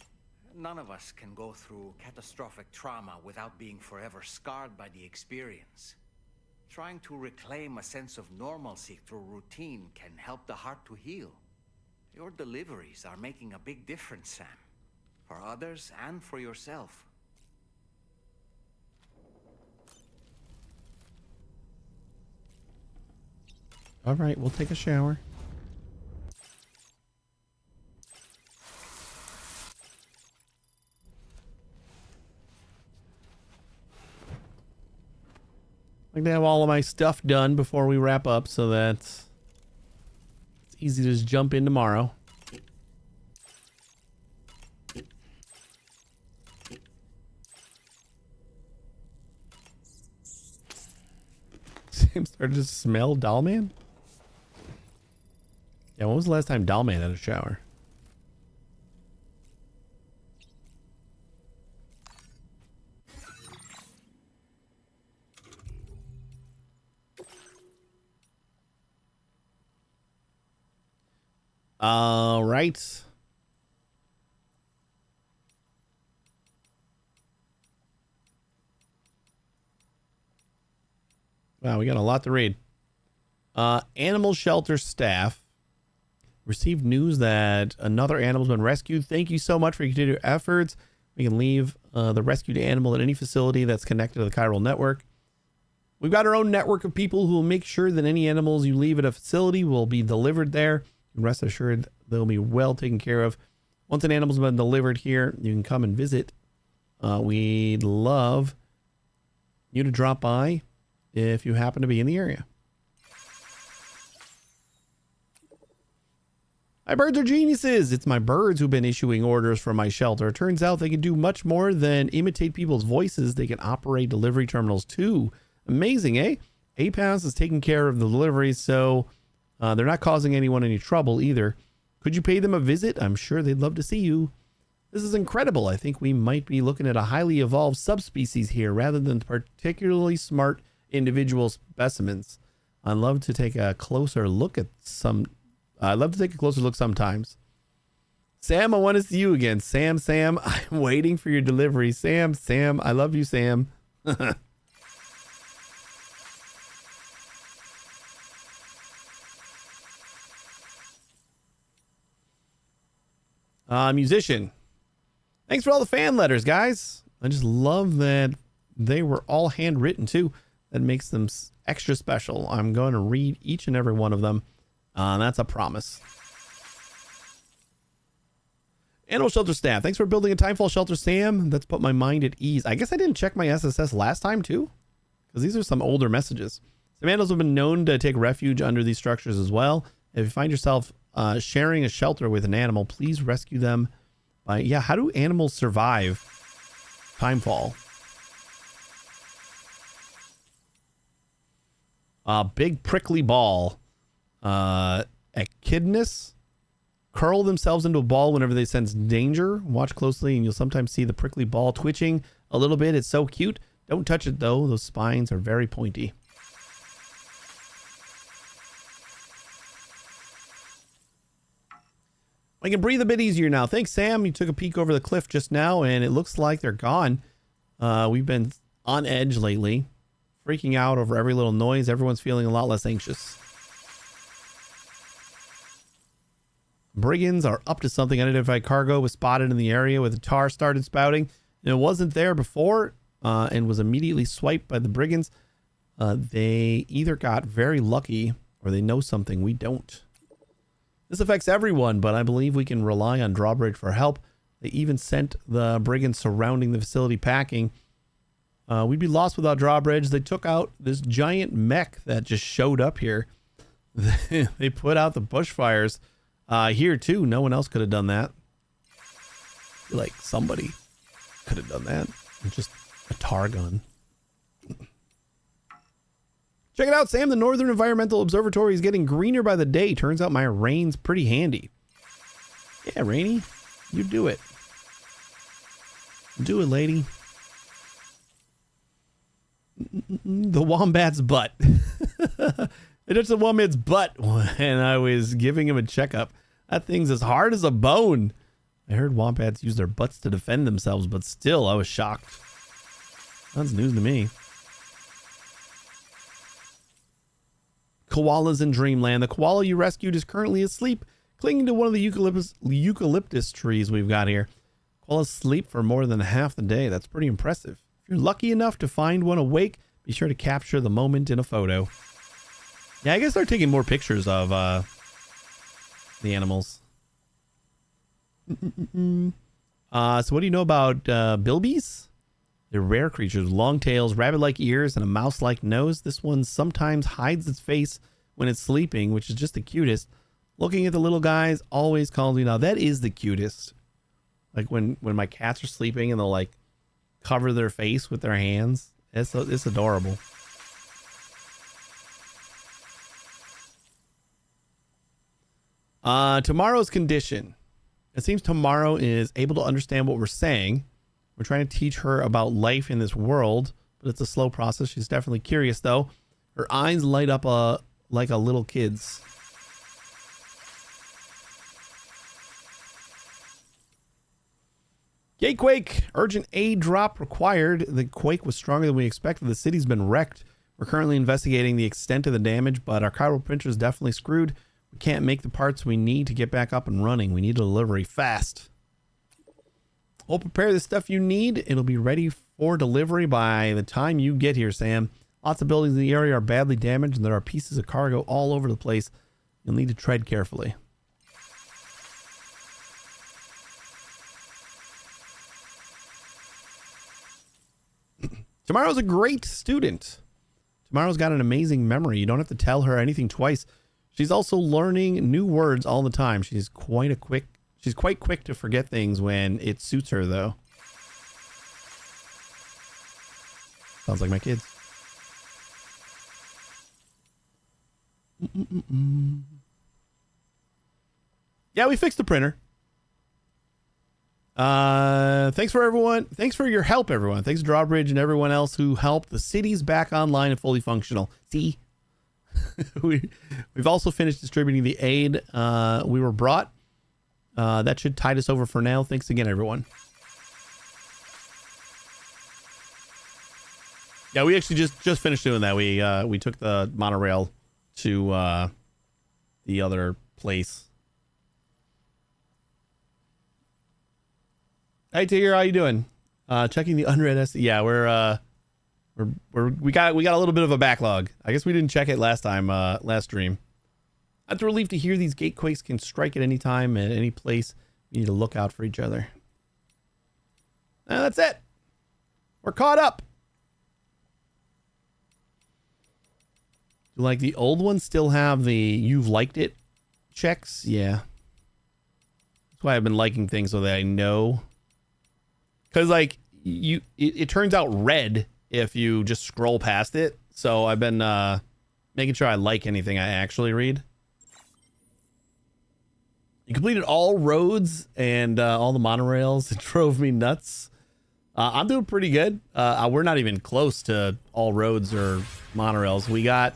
S2: None of us can go through catastrophic trauma without being forever scarred by the experience. Trying to reclaim a sense of normalcy through routine can help the heart to heal. Your deliveries are making a big difference, Sam. For others and for yourself.
S1: All right, we'll take a shower. like to have all of my stuff done before we wrap up so that it's easy to just jump in tomorrow. Sam started to smell Dollman? Yeah, when was the last time Dollman had a shower? All right. Wow, we got a lot to read. Animal shelter staff received news that another animal's been rescued. Thank you so much for your continued efforts. We can leave the rescued animal at any facility that's connected to the chiral network. We've got our own network of people who will make sure that any animals you leave at a facility will be delivered there. Rest assured they'll be well taken care of. Once an animal's been delivered here, you can come and visit. We'd love you to drop by if you happen to be in the area. My birds are geniuses. It's my birds who've been issuing orders for my shelter. It turns out they can do much more than imitate people's voices. They can operate delivery terminals too. Amazing, eh? APAS is taking care of the deliveries, so they're not causing anyone any trouble either. Could you pay them a visit? I'm sure they'd love to see you. This is incredible. I think we might be looking at a highly evolved subspecies here rather than particularly smart individual specimens. I'd love to take a closer look sometimes. Sam, I want to see you again. Sam, I'm waiting for your delivery. Sam, I love you, Sam. Musician. Thanks for all the fan letters, guys. I just love that they were all handwritten too. That makes them extra special. I'm going to read each and every one of them. That's a promise. Animal shelter staff. Thanks for building a timefall shelter, Sam. That's put my mind at ease. I guess I didn't check my SSS last time too, because these are some older messages. Some animals have been known to take refuge under these structures as well. If you find yourself sharing a shelter with an animal, please rescue them by... Yeah, how do animals survive timefall? Big prickly ball. Echidnas curl themselves into a ball whenever they sense danger. Watch closely and you'll sometimes see the prickly ball twitching a little bit. It's so cute. Don't touch it though. Those spines are very pointy. I can breathe a bit easier now. Thanks, Sam. You took a peek over the cliff just now and it looks like they're gone. We've been on edge lately, freaking out over every little noise. Everyone's feeling a lot less anxious. Brigands are up to something. Unidentified cargo was spotted in the area where the tar started spouting. And it wasn't there before and was immediately swiped by the brigands. They either got very lucky or they know something we don't. This affects everyone, but I believe we can rely on Drawbridge for help. They even sent the brigands surrounding the facility packing. We'd be lost without Drawbridge. They took out this giant mech that just showed up here. They put out the bushfires here too. No one else could have done that. Like somebody could have done that. Just a tar gun. Check it out, Sam. The Northern Environmental Observatory is getting greener by the day. Turns out my rain's pretty handy. Yeah, Rainy, you do it. Do it, lady. The wombat's butt. It touched the wombat's butt when I was giving him a checkup. That thing's as hard as a bone. I heard wombats use their butts to defend themselves, but still, I was shocked. That's news to me. Koalas in Dreamland. The koala you rescued is currently asleep, clinging to one of the eucalyptus trees we've got here. Koalas sleep for more than half the day. That's pretty impressive. If you're lucky enough to find one awake, be sure to capture the moment in a photo. Yeah, I guess they're taking more pictures of the animals. So what do you know about bilbies? They're rare creatures with long tails, rabbit-like ears, and a mouse-like nose. This one sometimes hides its face when it's sleeping, which is just the cutest. Looking at the little guys always calls me. Now, that is the cutest. Like when my cats are sleeping and they'll like cover their face with their hands. It's adorable. Tomorrow's condition. It seems Tomorrow is able to understand what we're saying. We're trying to teach her about life in this world, but it's a slow process. She's definitely curious, though. Her eyes light up like a little kid's. Gatequake. Urgent aid drop required. The quake was stronger than we expected. The city's been wrecked. We're currently investigating the extent of the damage, but our chiral printer is definitely screwed. We can't make the parts we need to get back up and running. We need a delivery fast. We'll prepare the stuff you need. It'll be ready for delivery by the time you get here, Sam. Lots of buildings in the area are badly damaged, and there are pieces of cargo all over the place. You'll need to tread carefully. Tomorrow's a great student. Tomorrow's got an amazing memory. You don't have to tell her anything twice. She's also learning new words all the time. She's quite quick to forget things when it suits her, though. Sounds like my kids. Yeah, we fixed the printer. Thanks for everyone. Thanks for your help, everyone. Thanks to Drawbridge and everyone else who helped. The city's back online and fully functional. See? We've also finished distributing the aid we were brought. That should tide us over for now. Thanks again, everyone. Yeah, we actually just finished doing that. We took the monorail to the other place. Hey Tigger, how you doing? Checking the unread essay. Yeah, we got a little bit of a backlog. I guess we didn't check it last time, last stream. I'm relieved to hear these gatequakes can strike at any time at any place. We need to look out for each other. And that's it. We're caught up. Do like the old ones still have the you've liked it checks? Yeah. That's why I've been liking things so that I know. Because like it turns out red if you just scroll past it. So I've been making sure I like anything I actually read. You completed all roads and all the monorails. It drove me nuts. I'm doing pretty good. We're not even close to all roads or monorails. We got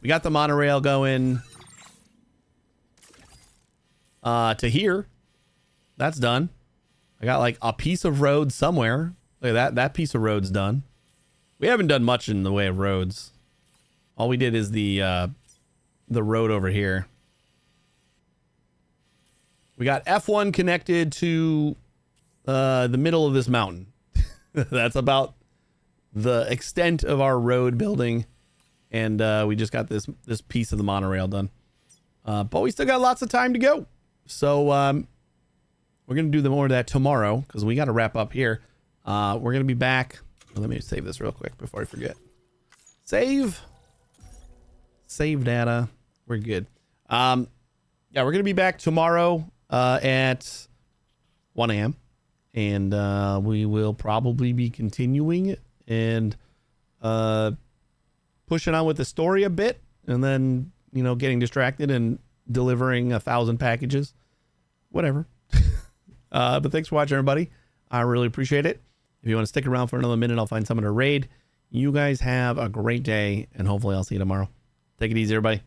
S1: the monorail going to here. That's done. I got like a piece of road somewhere. Look at that. That piece of road's done. We haven't done much in the way of roads. All we did is the road over here. We got F1 connected to the middle of this mountain. That's about the extent of our road building. And we just got this piece of the monorail done. But we still got lots of time to go. So we're going to do more of that tomorrow because we got to wrap up here. We're going to be back. Let me save this real quick before I forget. Save data. We're good. Yeah, we're going to be back tomorrow at 1 a.m. And we will probably be continuing and pushing on with the story a bit. And then, getting distracted and delivering 1,000 packages. Whatever. But thanks for watching, everybody. I really appreciate it. If you want to stick around for another minute, I'll find someone to raid. You guys have a great day, and hopefully I'll see you tomorrow. Take it easy, everybody.